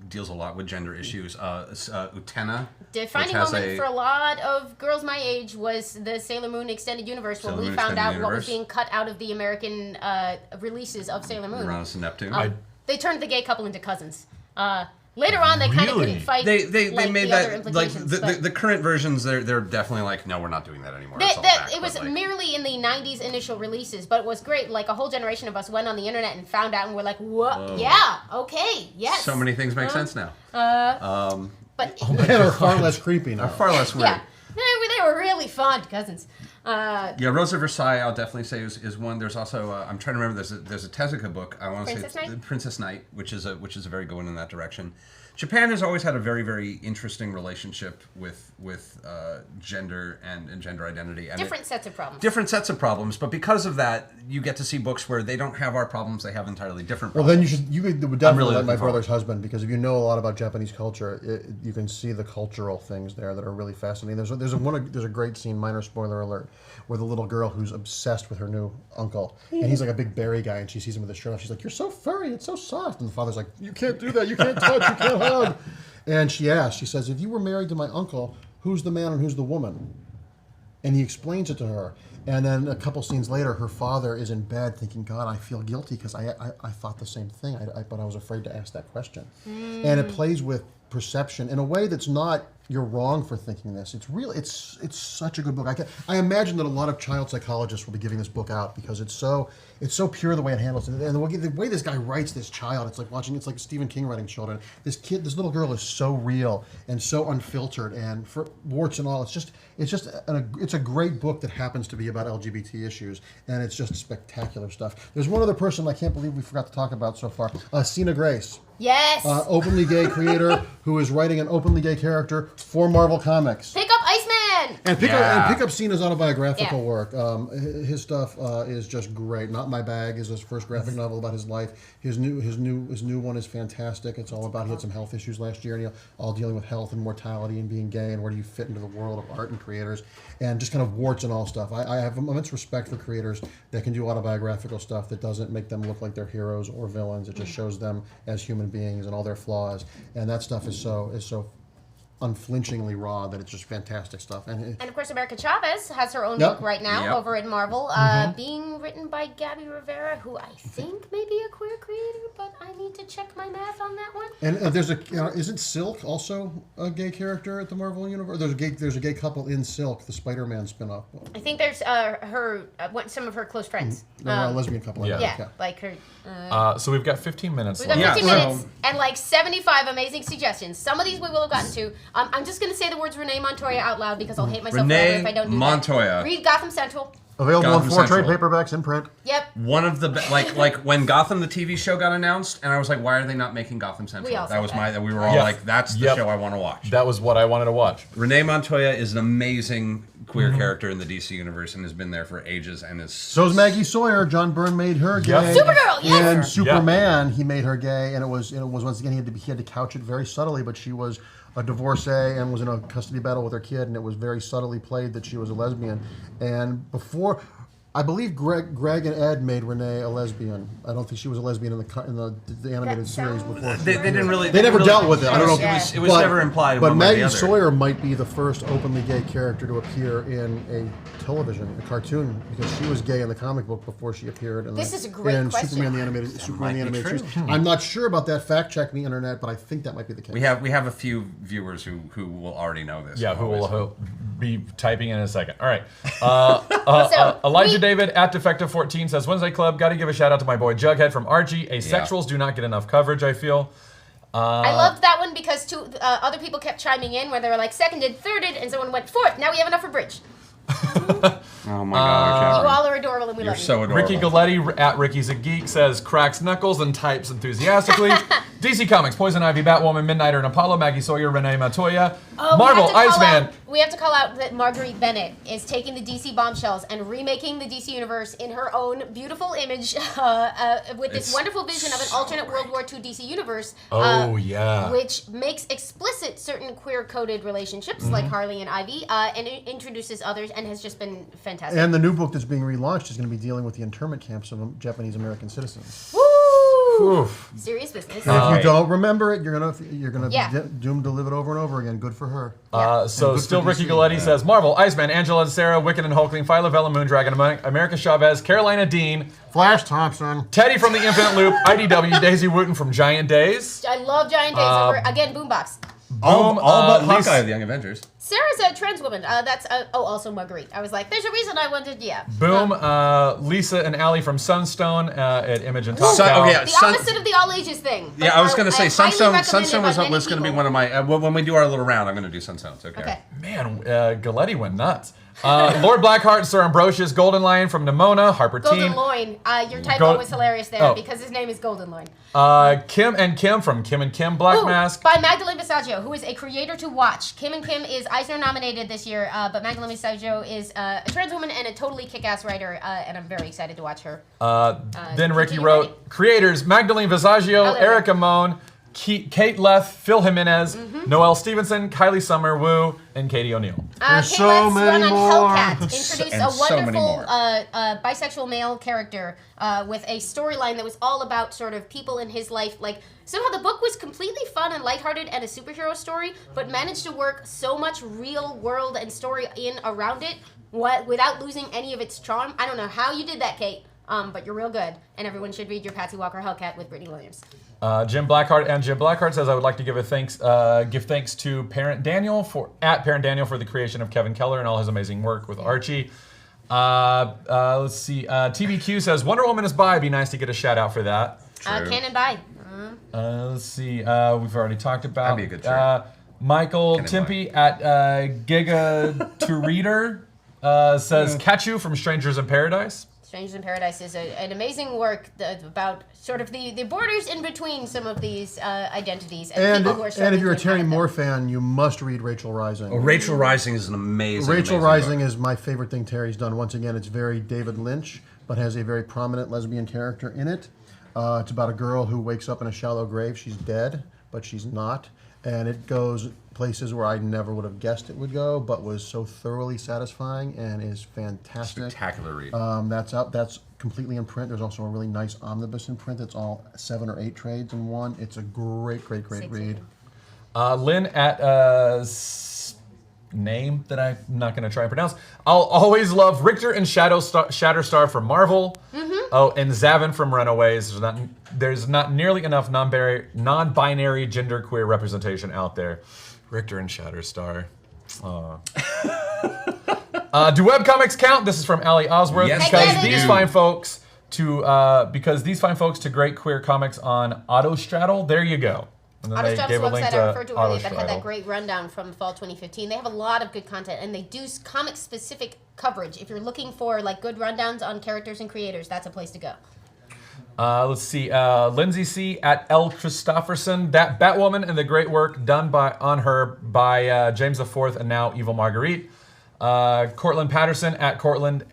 deals a lot with gender issues. Utena. Defining moment for a lot of girls my age was the Sailor Moon Extended Universe, where we found out what was being cut out of the American releases of Sailor Moon. Uranus and Neptune. They turned the gay couple into cousins. Later on, they kind of couldn't fight. They made that like the current versions. They're definitely like, no, we're not doing that anymore. It was merely in the '90s initial releases, but it was great. Like a whole generation of us went on the internet and found out, and we're like, what? Yeah, okay, yes. So many things make sense now. But they're far less creepy now. Far less weird. Yeah, they were really fond cousins. Rose of Versailles, I'll definitely say is one. There's also I'm trying to remember. There's a Tezuka book. I want to say Princess Knight, which is a very good one in that direction. Japan has always had a very, very interesting relationship with gender and gender identity. And different sets of problems. Different sets of problems, but because of that, you get to see books where they don't have our problems; they have entirely different problems. Well, then you would definitely like My Brother's Husband, because if you know a lot about Japanese culture, you can see the cultural things there that are really fascinating. There's a great scene, minor spoiler alert, where the little girl who's obsessed with her new uncle, and he's like a big berry guy, and she sees him with his shirt off. She's like, "You're so furry, it's so soft," and the father's like, "You can't do that. You can't touch. You can't hug." And she says, "If you were married to my uncle, who's the man and who's the woman?" And he explains it to her. And then a couple scenes later, her father is in bed thinking, "God, I feel guilty because I thought the same thing, but I was afraid to ask that question." And it plays with perception in a way that's not, you're wrong for thinking this. It's such a good book. I imagine that a lot of child psychologists will be giving this book out because it's so pure the way it handles it, and the way this guy writes this child. It's like Stephen King writing children. This little girl is so real and so unfiltered, and for warts and all, it's a great book that happens to be about LGBT issues, and it's just spectacular stuff. There's one other person I can't believe we forgot to talk about so far, Sina Grace. Yes. Openly gay creator who is writing an openly gay character for Marvel Comics. Pick up Iceman. And pick up Sina's autobiographical work. His stuff is just great. Not My Bag is his first graphic novel about his life. His new one is fantastic. It's all about, he had some health issues last year, and all dealing with health and mortality and being gay and where do you fit into the world of art and creators, and just kind of warts and all stuff. I have immense respect for creators that can do autobiographical stuff that doesn't make them look like they're heroes or villains. It just shows them as human beings and all their flaws, and that stuff is so unflinchingly raw that it's just fantastic stuff. And of course, America Chavez has her own book right now over at Marvel, being written by Gabby Rivera, who I think may be a queer creator, but I need to check my math on that one. And isn't Silk also a gay character at the Marvel universe? There's a gay couple in Silk, the Spider-Man spin-off. I think there's some of her close friends. A lesbian couple. Like her. So we've got 15 minutes left. We've got 15 minutes and like 75 amazing suggestions. Some of these we will have gotten to. I'm just going to say the words Renee Montoya out loud because I'll hate myself forever if I don't do Montoya. that. Read Gotham Central. Available in 4 trade paperbacks in print. Yep. One of the like when Gotham the TV show got announced, and I was like, why are they not making Gotham Central? We were all like, that's the show I want to watch. That was what I wanted to watch. Renee Montoya is an amazing queer character in the DC universe and has been there for ages and is. So is Maggie Sawyer. John Byrne made her gay. Supergirl, yes. And Superman, he made her gay, and it was once again he had to couch it very subtly, but she was a divorcee and was in a custody battle with her kid, and it was very subtly played that she was a lesbian. And before I believe Greg and Ed made Renee a lesbian. I don't think she was a lesbian in the animated series before. They didn't really. They never dealt with it. I don't know. It was never implied. But one way or the Maggie other. Sawyer might be the first openly gay character to appear in a cartoon, because she was gay in the comic book before she appeared in This is a great question. Superman the animated series. I'm not sure about that. Fact check me, internet, but I think that might be the case. We have a few viewers who will already know this. Yeah, who will be typing in a second. All right. So, Elijah David at Defective14 says, Wednesday Club, got to give a shout out to my boy Jughead from Archie. Asexuals do not get enough coverage, I feel. I loved that one because two other people kept chiming in where they were like seconded, thirded, and someone went fourth. Now we have enough for Bridge. Oh my God! You all are adorable and we You're love so you. adorable. Ricky Galletti at Ricky's a Geek says, cracks knuckles and types enthusiastically. DC Comics, Poison Ivy, Batwoman, Midnighter and Apollo, Maggie Sawyer, Renee Montoya, Marvel, Iceman. We have to call out that Marguerite Bennett is taking the DC bombshells and remaking the DC universe in her own beautiful image with this wonderful vision of an alternate World War II DC universe. Which makes explicit certain queer-coded relationships like Harley and Ivy and introduces others and has just been fantastic. And the new book that's being relaunched is going to be dealing with the internment camps of Japanese American citizens. Woo! Oof. Serious business. And if you don't remember it, you're gonna be doomed to live it over and over again. Good for her. So still Ricky Galletti says, Marvel, Iceman, Angela Sarah, Wicked and Hulkling, Phyla Moondragon, America Chavez, Carolina Dean, Flash Thompson, Teddy from the Infinite Loop, IDW, Daisy Wooten from Giant Days. I love Giant Days. Over, again, Boombox. All but Hawkeye of the Young Avengers. Sarah's a trans woman. That's also Marguerite. I was like, there's a reason I wanted, Boom. Lisa and Allie from Sunstone at Image and Top Cow. The opposite of the all ages thing. Yeah, I was going to say Sunstone was on going to be one of my. When we do our little round, I'm going to do Sunstone. It's okay. Man, Galletti went nuts. Lord Blackheart, Sir Ambrosius, Golden Lion from Nimona, Harper Golden Teen. Loin. Your typo was hilarious there because his name is Golden Loin. Kim and Kim from Kim and Kim Black Mask. By Magdalene Visaggio, who is a creator to watch. Kim and Kim is Eisner nominated this year, but Magdalene Visaggio is a trans woman and a totally kick-ass writer, and I'm very excited to watch her. Then Ricky wrote, creators, Magdalene Visaggio, Erica Moan, Kate Leth, Phil Jimenez, Noelle Stevenson, Kylie Summer Wu, and Katie O'Neill. There's so many more. Hellcat introduced a wonderful bisexual male character with a storyline that was all about sort of people in his life. Like, somehow the book was completely fun and lighthearted and a superhero story, but managed to work so much real world and story in around it without losing any of its charm. I don't know how you did that, Kate, but you're real good. And everyone should read your Patsy Walker Hellcat with Brittany Williams. Jim Blackheart says, I would like to give thanks to Parent Daniel for the creation of Kevin Keller and all his amazing work with Archie. Let's see. TBQ says, Wonder Woman is bi. Be nice to get a shout out for that. Canon bi. Let's see. We've already talked about. That'd be a good shirt. Michael Timpey at Giga to Reader says, Kachu from Strangers in Paradise. Strangers in Paradise is an amazing work about sort of the borders in between some of these identities and people who are and if you're a Terry Moore fan, you must read Rachel Rising. Oh, Rachel Rising is an amazing. Rachel Rising is my favorite thing Terry's done. Once again, it's very David Lynch, but has a very prominent lesbian character in it. It's about a girl who wakes up in a shallow grave. She's dead, but she's not, and it goes places where I never would have guessed it would go, but was so thoroughly satisfying and is fantastic. Spectacular read. That's out. That's completely in print. There's also a really nice omnibus in print. It's all 7 or 8 trades in one. It's a great read. Lynn at name that I'm not going to try and pronounce. I'll always love Richter and Shatterstar from Marvel. Oh, and Zavin from Runaways. There's not nearly enough non-binary genderqueer representation out there. Richter and Shatterstar. Do webcomics count? This is from Ali Osworth. Yes, because these fine folks to great queer comics on Autostraddle. There you go. And then they gave a link website I referred to earlier that Autostraddle. had that great rundown from fall 2015. They have a lot of good content, and they do comic-specific coverage. If you're looking for like good rundowns on characters and creators, that's a place to go. Let's see. Lindsay C. at L. Christofferson. That Batwoman and the great work done on her by James IV and now Evil Marguerite. Cortland Patterson at Cortland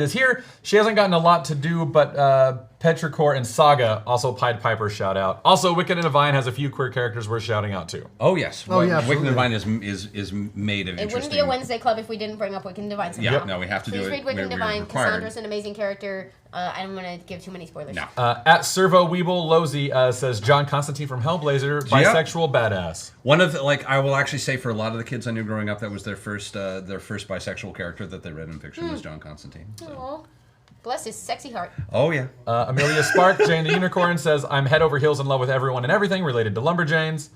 is here. She hasn't gotten a lot to do, but Petrichor, and Saga. Also, Pied Piper shout out. Also, Wicked and Divine has a few queer characters worth shouting out too. Oh yes. Oh, yeah, Wicked and absolutely. Divine is made of It interesting. wouldn't be a Wednesday club if we didn't bring up Wicked and Divine. Yeah, somehow. no, we have to Please do it. read Wicked and We're Divine. required. Cassandra's an amazing character. I don't want to give too many spoilers. No. At Servo Weeble Losey says John Constantine from Hellblazer, bisexual badass. One of the, I will actually say for a lot of the kids I knew growing up, that was their first bisexual character that they read in fiction was John Constantine. So. Aw. Bless his sexy heart. Oh yeah. Amelia Spark, Jane the Unicorn says, I'm head over heels in love with everyone and everything related to Lumberjanes.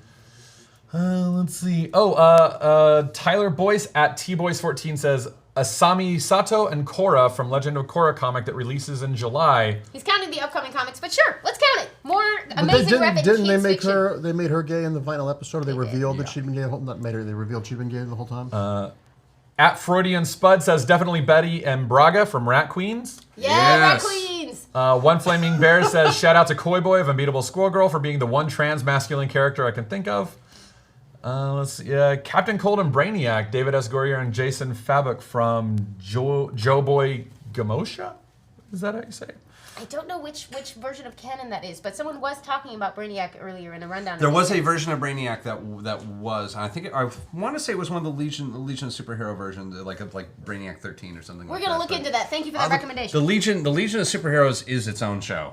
Let's see. Tyler Boyce at Tboyce14 says, Asami Sato and Korra from Legend of Korra comic that releases in July. He's counting the upcoming comics, but sure, let's count it. More But amazing rapid didn't they kids make fiction. her? They made her gay in the final episode. Or they They did, revealed that she'd been gay. Not made her. They revealed she'd been gay the whole time. At Freudian Spud says, definitely Betty and Braga from Rat Queens. Yeah, Yes. Rat Queens. One Flaming Bear says, shout out to Koi Boy of Unbeatable Squirrel Girl for being the one trans masculine character I can think of. Let's see. Captain Cold and Brainiac, David S. Goyer and Jason Fabok from Joe Boy Gamosha? Is that how you say it? I don't know which version of canon that is, but someone was talking about Brainiac earlier in a rundown. There was a version of Brainiac that was. I think I want to say it was one of the Legion superhero versions, like Brainiac 13 or something. We're like gonna that. look But into that. Thank you for that recommendation. The Legion of Superheroes is its own show.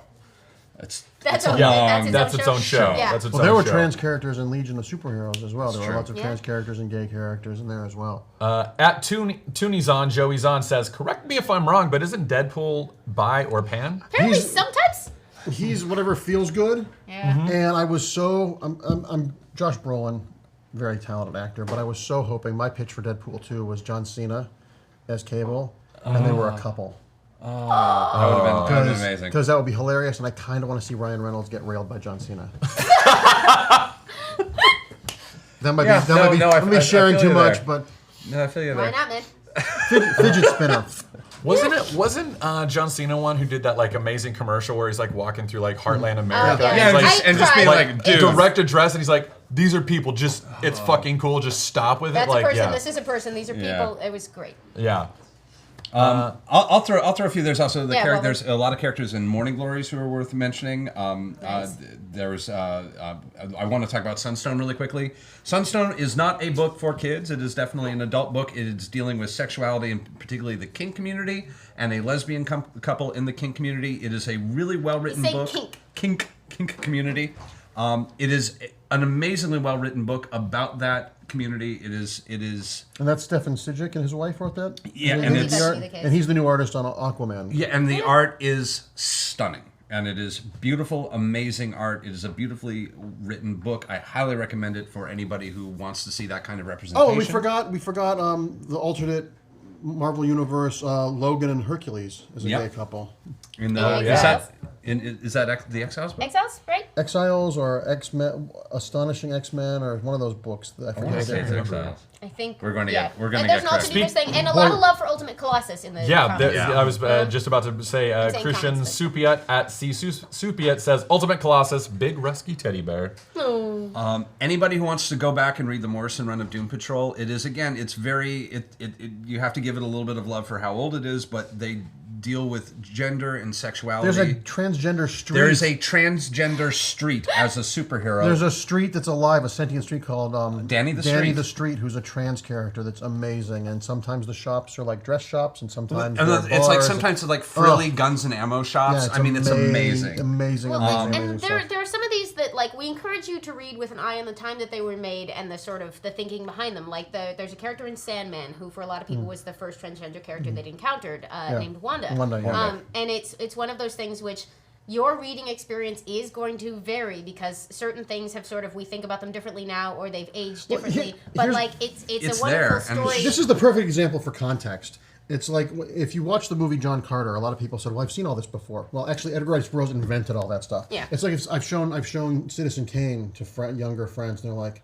That's it's okay. long. That's its own show. Yeah. That's its Well, own there were show. trans characters in Legion of Superheroes as well. There were true. lots of Yeah. trans characters and gay characters in there as well. At Tooneyzon, Joey Zahn says, correct me if I'm wrong, but isn't Deadpool bi or pan? Apparently, He's- sometimes. He's whatever feels good. Yeah. And I was so I'm Josh Brolin, very talented actor, but I was so hoping my pitch for Deadpool 2 was John Cena as Cable, and they were a couple. That would have been amazing. Because that would be hilarious, and I kind of want to see Ryan Reynolds get railed by John Cena. That might be sharing too much, but No, I feel you Why there. not, man? fidget spinner. Wasn't John Cena one who did that like amazing commercial where he's like walking through like Heartland America? yeah. And Yeah, he's, like, just being cried. like, dude. direct address, and he's like, "These are people. Just it's fucking cool. Just stop with That's it." Like, a person. yeah, This is a person. These are people. Yeah. It was great. yeah. I'll throw a few. There's also the Yeah, well, there's a lot of characters in Morning Glories who are worth mentioning. Nice. There's I want to talk about Sunstone really quickly. Sunstone is not a book for kids. It is definitely an adult book. It is dealing with sexuality and particularly the kink community and a lesbian couple in the kink community. It is a really well written Say book. kink. Kink community. It is an amazingly well written book about that community. It is. And that's Stefan Sidjic and his wife wrote that? Yeah, and, and he's it's- the That should be the case. and he's the new artist on Aquaman. Yeah, and the art is stunning. And it is beautiful, amazing art. It is a beautifully written book. I highly recommend it for anybody who wants to see that kind of representation. Oh, we forgot the alternate Marvel Universe, Logan and Hercules is a Yep. gay couple. In the, Oh, is yeah. that the Exiles book? Exiles, right? Exiles or X-Men, Astonishing X-Men, or one of those books that I I forget. want to what say they're it's called. Exiles. I think We're gonna yeah. get- we're gonna and get there's an credit. alternate thing, and a lot of love for Ultimate Colossus in the Yeah, comics. I was just about to say Insane Christian comments, Supiat at C Supiat says Ultimate Colossus, big rescue teddy bear. Anybody who wants to go back and read the Morrison run of Doom Patrol, it is again, it's very you have to give it a little bit of love for how old it is, but they deal with gender and sexuality. There's a transgender street. There is a transgender street as a superhero. There's a street that's alive, a sentient street called Danny the Danny Street. the Street, who's a trans character that's amazing. And sometimes the shops are like dress shops, and sometimes and they're it's like bars. sometimes it's like frilly Ugh. guns and ammo Yeah, shops. it's I mean, it's amazing. amazing, Well, amazing, and amazing there stuff. are some of these that like we encourage you to read with an eye on the time that they were made and the sort of the thinking behind them. Like there's a character in Sandman who, for a lot of people, was the first transgender character they'd encountered, named Wanda. Wanda, yeah. And it's one of those things which your reading experience is going to vary because certain things have sort of we think about them differently now or they've aged Well, differently. But here's- like it's It's a wonderful there, and story. This is the perfect example for context. It's like if you watch the movie John Carter, a lot of people said, "Well, I've seen all this before." Well, actually, Edgar Rice Burroughs invented all that stuff. Yeah. It's like if I've shown Citizen Kane to younger friends, and they're like,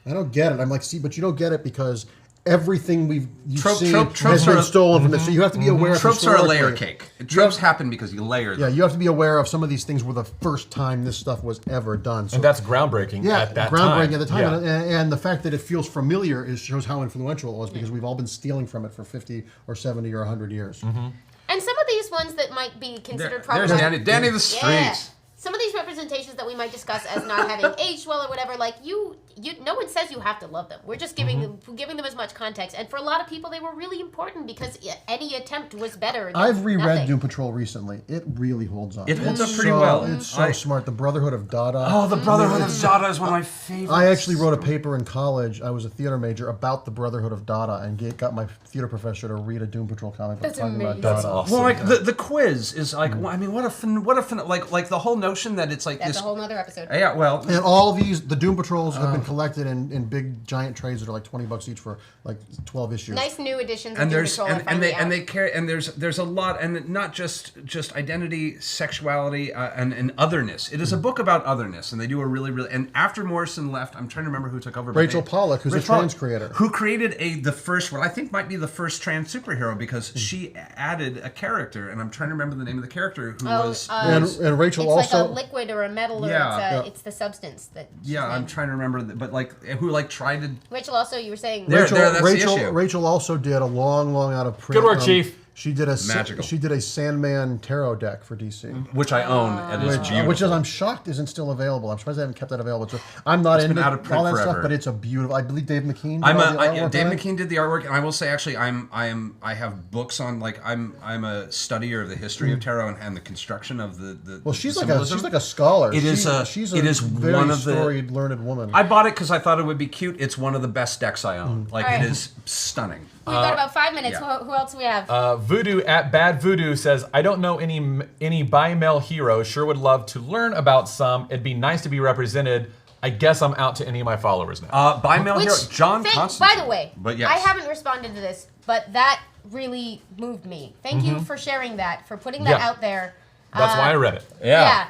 "I don't get it." I'm like, "See, but you don't get it because everything you've seen tropes has been are- stolen from this." So you have to be aware. Tropes are a layer historically. cake. Tropes happen because you layer them. Yeah, you have to be aware of some of these things were the first time this stuff was ever done. So And that's groundbreaking yeah, at that groundbreaking time. at the time, Yeah. and the fact that it feels familiar shows how influential it was because we've all been stealing from it for 50 or 70 or 100 years. Mm-hmm. And some of these these ones that might be considered There's problematic. Danny the Streaks. Yeah. Some of these representations that we might discuss as not having aged well or whatever, like no one says you have to love them. We're just giving them as much context. And for a lot of people, they were really important because any attempt was better than I've reread nothing. Doom Patrol recently. It really holds up. It holds It's up pretty well. It's so smart. The Brotherhood of Dada. Oh, the Brotherhood of Dada is one of my favorites. I actually wrote a paper in college. I was a theater major about the Brotherhood of Dada and got my theater professor to read a Doom Patrol comic book That's talking amazing. about That's Dada. awesome. Well, like the quiz is like, I mean, what a fun, like the whole notion that it's like That's this. a whole nother episode. Yeah, well, And all of these, the Doom Patrols have been collected in big giant trays that are like $20 each for like 12 issues. Nice new additions. and of Doom there's Patrol are and finally they out. carry and there's a lot, and not just identity, sexuality, and otherness. It is a book about otherness, and they do a really and after Morrison left, I'm trying to remember who took over. but Rachel Pollack, who's a trans creator. who created the first, what I think might be the first trans superhero, because she added a character, and I'm trying to remember the name of the character who was. And Rachel It's also. like a liquid or a metal, or Yeah. it's the substance that. Yeah, I'm trying to remember, but like who like tried to. Rachel, also, you were saying. That's the issue. Rachel also did a long out of print. Good work, Chief. She did a Magical. She did a Sandman tarot deck for DC. Which I own, and it's beautiful. Which is, I'm shocked isn't still available. I'm surprised they haven't kept that available. So I'm not It's into been out of print all that forever. stuff, but it's a beautiful. I believe Dave McKean. Did all the artwork Dave on it. McKean did the artwork, and I will say actually, I have books on, like, I'm a studier of the history of tarot and the construction of the. Well, she's the like symbolism. a scholar. It is she's it is very one of the- storied, learned woman. I bought it because I thought it would be cute. It's one of the best decks I own. Like, Alright. it is stunning. We've got about 5 minutes. yeah. Who else do we have? Voodoo at Bad Voodoo says, I don't know any bi-male heroes. Sure would love to learn about some. It'd be nice to be represented. I guess I'm out to any of my followers now. By male hero, John By Constantine. the way, But yes. I haven't responded to this, but that really moved me. Thank you for sharing that, for putting that Yeah. out there. That's why I read it. Yeah.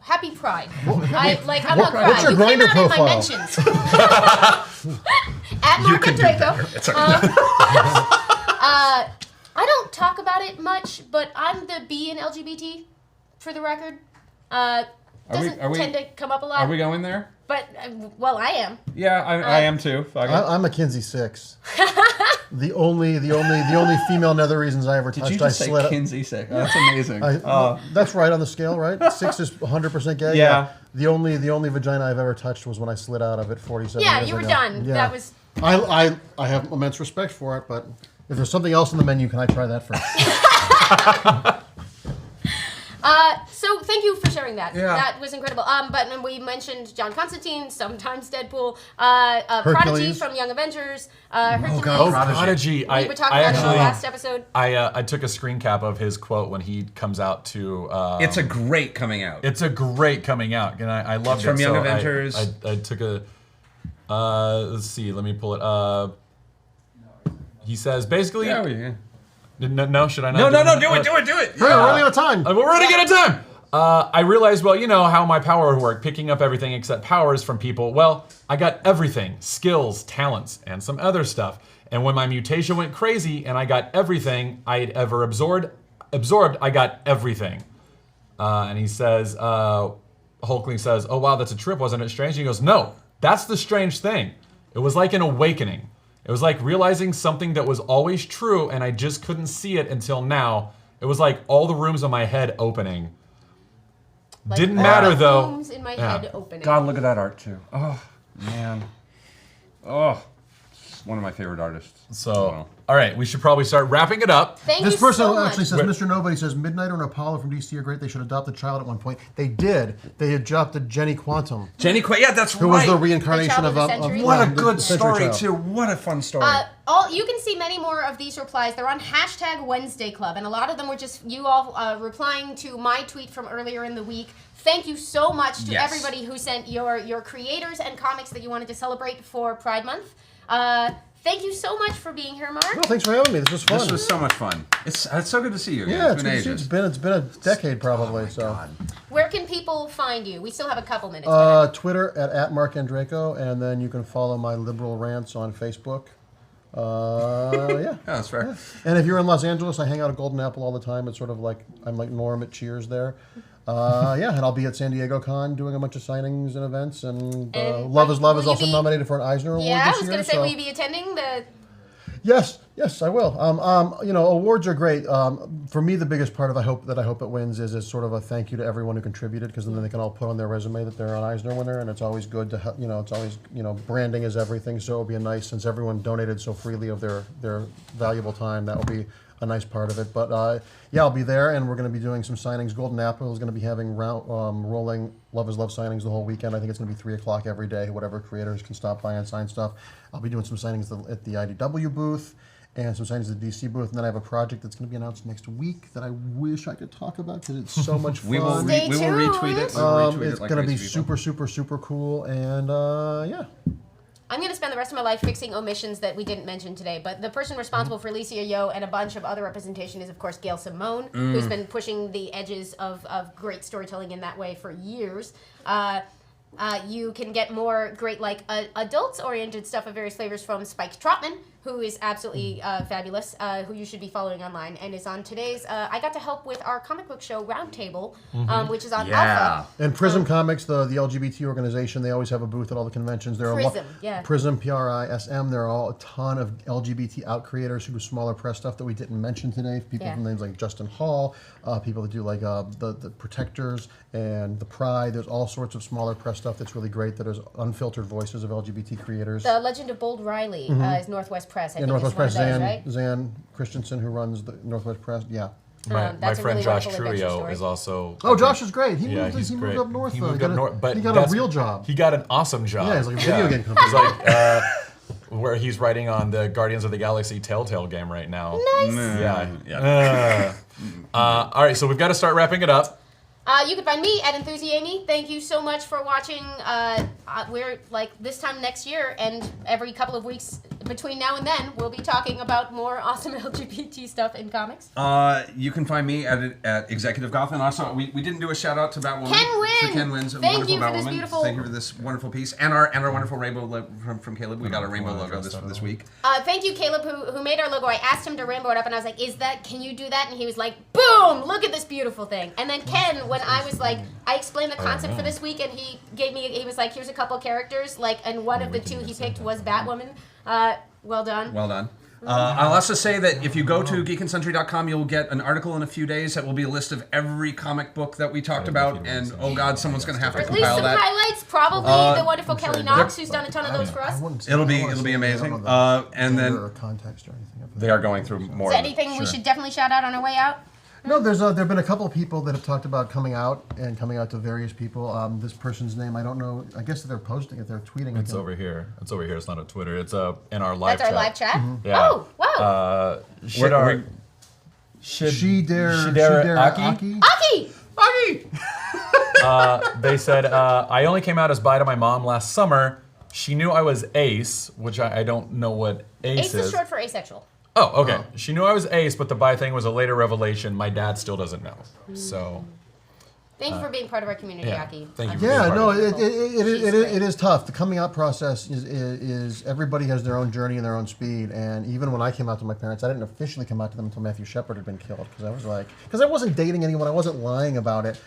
Happy Pride. I'm not crying. what's your You came Grindr out in my profile? mentions. At Marc Andreyko. It's okay. I don't talk about it much, but I'm the B in LGBT, for the record. Doesn't are we- tend to come up a lot. Are we going there? But, well, I am. Yeah, I am too. I'm a Kinsey 6. the only female nether reasons I ever touched. I slid. Kinsey sick? That's amazing. That's right on the scale, right? 6 is 100% gay. Yeah. The only vagina I've ever touched was when I slid out of it 47 Yeah, years you were ago. done. Yeah. That was... I have immense respect for it, but if there's something else on the menu, can I try that first? So thank you for sharing that. Yeah. That was incredible. But when we mentioned John Constantine, sometimes Deadpool, Prodigy Hercules. from Young Avengers, Hercules. Prodigy. We were talking about it in the last episode. I took a screen cap of his quote when he comes out to. It's a great coming out. It's a great coming out, and I loved It's it. from Young So Avengers. I took a. Let's see. Let me pull it. He says basically. yeah. No, should I not? No, do it. We're running out of time. We're running out of time. I realized, well, you know how my power would work, picking up everything except powers from people. Well, I got everything, skills, talents, and some other stuff. And when my mutation went crazy and I got everything I'd ever absorbed, I got everything. And he says, Hulkling says, oh, wow, that's a trip. Wasn't it strange? And he goes, no, that's the strange thing. It was like an awakening. It was like realizing something that was always true and I just couldn't see it until now. It was like all the rooms in my head opening. Like, Didn't all matter the though. rooms in my Yeah. head opening. God, look at that art too. Oh man. Oh, one of my favorite artists. So, Wow. all right, we should probably start wrapping it up. Thank This you person so much. actually says, Mr. Nobody says, Midnighter and Apollo from DC are great. They should adopt a child at one point. They did. They adopted Jenny Quantum, Jenny Quaid. Yeah, that's who right. was the reincarnation child of of the century. What a the good Century story Child. too. What a fun story. You can see many more of these replies. They're on hashtag Wednesday Club, and a lot of them were just you all replying to my tweet from earlier in the week. Thank you so much to Yes. everybody who sent your creators and comics that you wanted to celebrate for Pride Month. Thank you so much for being here, Mark. Well, thanks for having me. This was fun. This was so much fun. It's so good to see you. yeah, It's been good to see you. ages. It's been a decade probably. Where can people find you? We still have a couple minutes. Twitter at Marc Andreyko, and then you can follow my liberal rants on Facebook. Yeah. Yeah, that's fair. And if you're in Los Angeles, I hang out at Golden Apple all the time. It's sort of like I'm like Norm at Cheers there. Yeah, and I'll be at San Diego Con doing a bunch of signings and events. And And Love is Love will is you also be- nominated for an Eisner Award Yeah, I this was year. going to say, so- will you be attending the... Yes, Yes, I will. Awards are great. For me, the biggest part of I hope it wins is sort of a thank you to everyone who contributed, because then they can all put on their resume that they're an Eisner winner, and it's always good to it's always branding is everything. So it'll be a nice, since everyone donated so freely of their valuable time, that will be a nice part of it. But I'll be there, and we're going to be doing some signings. Golden Apple is going to be having rolling Love is Love signings the whole weekend. I think it's going to be 3 o'clock every day. Whatever creators can stop by and sign stuff. I'll be doing some signings at the IDW booth, and some signings at the DC booth, and then I have a project that's going to be announced next week that I wish I could talk about because it's so much fun. We will retweet it. It's going to be super, super, super cool, and yeah. I'm going to spend the rest of my life fixing omissions that we didn't mention today, but the person responsible for Alicia Yo and a bunch of other representation is, of course, Gail Simone, who's been pushing the edges of great storytelling in that way for years. You can get more great, adults-oriented stuff of various flavors from Spike Trotman, who is absolutely fabulous, who you should be following online, and is on today's... I got to help with our comic book show, Roundtable, which is on Alpha. And Prism Comics, the LGBT organization, they always have a booth at all the conventions. Prism, Prism, there are all a ton of LGBT out creators who do smaller press stuff that we didn't mention today. People from names like Justin Hall, people that do the Protectors and the Pride. There's all sorts of smaller press stuff that's really great, that is unfiltered voices of LGBT creators. The Legend of Bold Riley is Northwest Press. I think Northwest Press, those, right? Zan Christensen, who runs the Northwest Press. Yeah. My friend really Josh Truio is also... Oh, Josh is great. He moved up north. He moved up north, but he got a real job. He got an awesome job. Yeah, he's like a video game company. He's like... where he's writing on the Guardians of the Galaxy Telltale game right now. Nice. Yeah. All right, so we've got to start wrapping it up. You can find me at Enthusiamy. Thank you so much for watching. We're this time next year, and every couple of weeks between now and then, we'll be talking about more awesome LGBT stuff in comics. You can find me at Executive Goth, and also we didn't do a shout out to Batwoman. Ken Wynn. To Ken Wynn's Thank you for Batwoman. this beautiful. Thank you for this wonderful piece, and our wonderful rainbow from Caleb. We got a rainbow logo this week. Thank you, Caleb, who made our logo. I asked him to rainbow it up, and I was like, can you do that? And he was like, boom, look at this beautiful thing. And then Ken, when I was like, I explained the concept for this week, and he was like, here's a couple characters, and one of the two he picked was Batwoman. Well done. Well done. I'll also say that if you go to geekandcentury.com, you'll get an article in a few days that will be a list of every comic book that we talked about, and oh god, someone's going to have to compile that. At least some highlights, probably the wonderful Kelly Knox, who's done a ton of those for us. It'll be amazing. And then context or anything. They are going through more. Is there anything we should definitely shout out on our way out? No, there've been a couple of people that have talked about coming out to various people. This person's name, I don't know. I guess they're posting it. They're tweeting it. It's over here. It's not on Twitter. It's in our live chat. That's our live chat? Mm-hmm. Yeah. Oh, wow. Aki! They said, I only came out as bi to my mom last summer. She knew I was ace, which I don't know what ace is. Ace is short for asexual. Oh, okay. She knew I was ace, but the bi thing was a later revelation. My dad still doesn't know. So... Thank you for being part of our community, Aki. Thank you. It is tough. The coming out process is everybody has their own journey and their own speed. And even when I came out to my parents, I didn't officially come out to them until Matthew Shepard had been killed, because I wasn't dating anyone, I wasn't lying about it.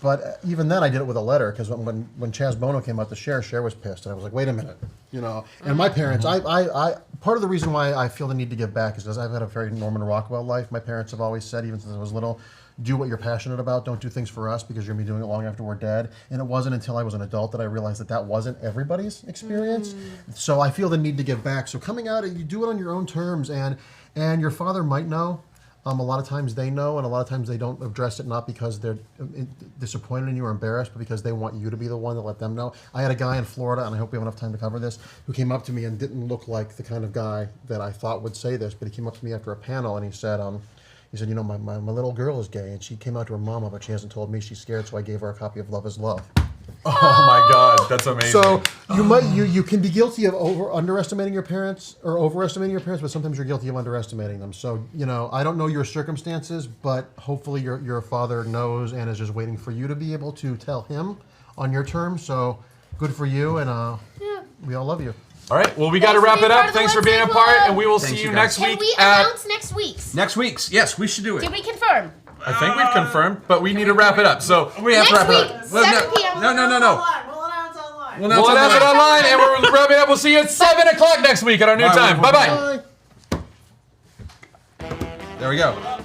But even then, I did it with a letter, because when Chaz Bono came out to Cher was pissed, and I was like, wait a minute, And my parents, I part of the reason why I feel the need to give back is because I've had a very Norman Rockwell life. My parents have always said, even since I was little, do what you're passionate about. Don't do things for us because you're going to be doing it long after we're dead. And it wasn't until I was an adult that I realized that wasn't everybody's experience. So I feel the need to give back. So coming out, you do it on your own terms, and your father might know. A lot of times they know, and a lot of times they don't address it, not because they're disappointed in you or embarrassed, but because they want you to be the one to let them know. I had a guy in Florida, and I hope we have enough time to cover this, who came up to me and didn't look like the kind of guy that I thought would say this, but he came up to me after a panel, and he said, my little girl is gay, and she came out to her mama, but she hasn't told me. She's scared, so I gave her a copy of Love is Love. Oh my God, that's amazing. So you can be guilty of underestimating your parents or overestimating your parents, but sometimes you're guilty of underestimating them. So I don't know your circumstances, but hopefully your father knows and is just waiting for you to be able to tell him on your terms. So good for you, and we all love you. All right, well, we got to wrap it up. Thanks for being a part, and we will see you next week. Can we announce next week's? Next week's, yes, we should do it. Did we confirm? I think we've confirmed, but we need to wrap it up. So we have to wrap next it up. week, 7 p.m. No. We'll announce online. We'll announce it online, and we're wrapping up. We'll see you at 7 o'clock next week at our new time. Bye-bye. Bye. There we go.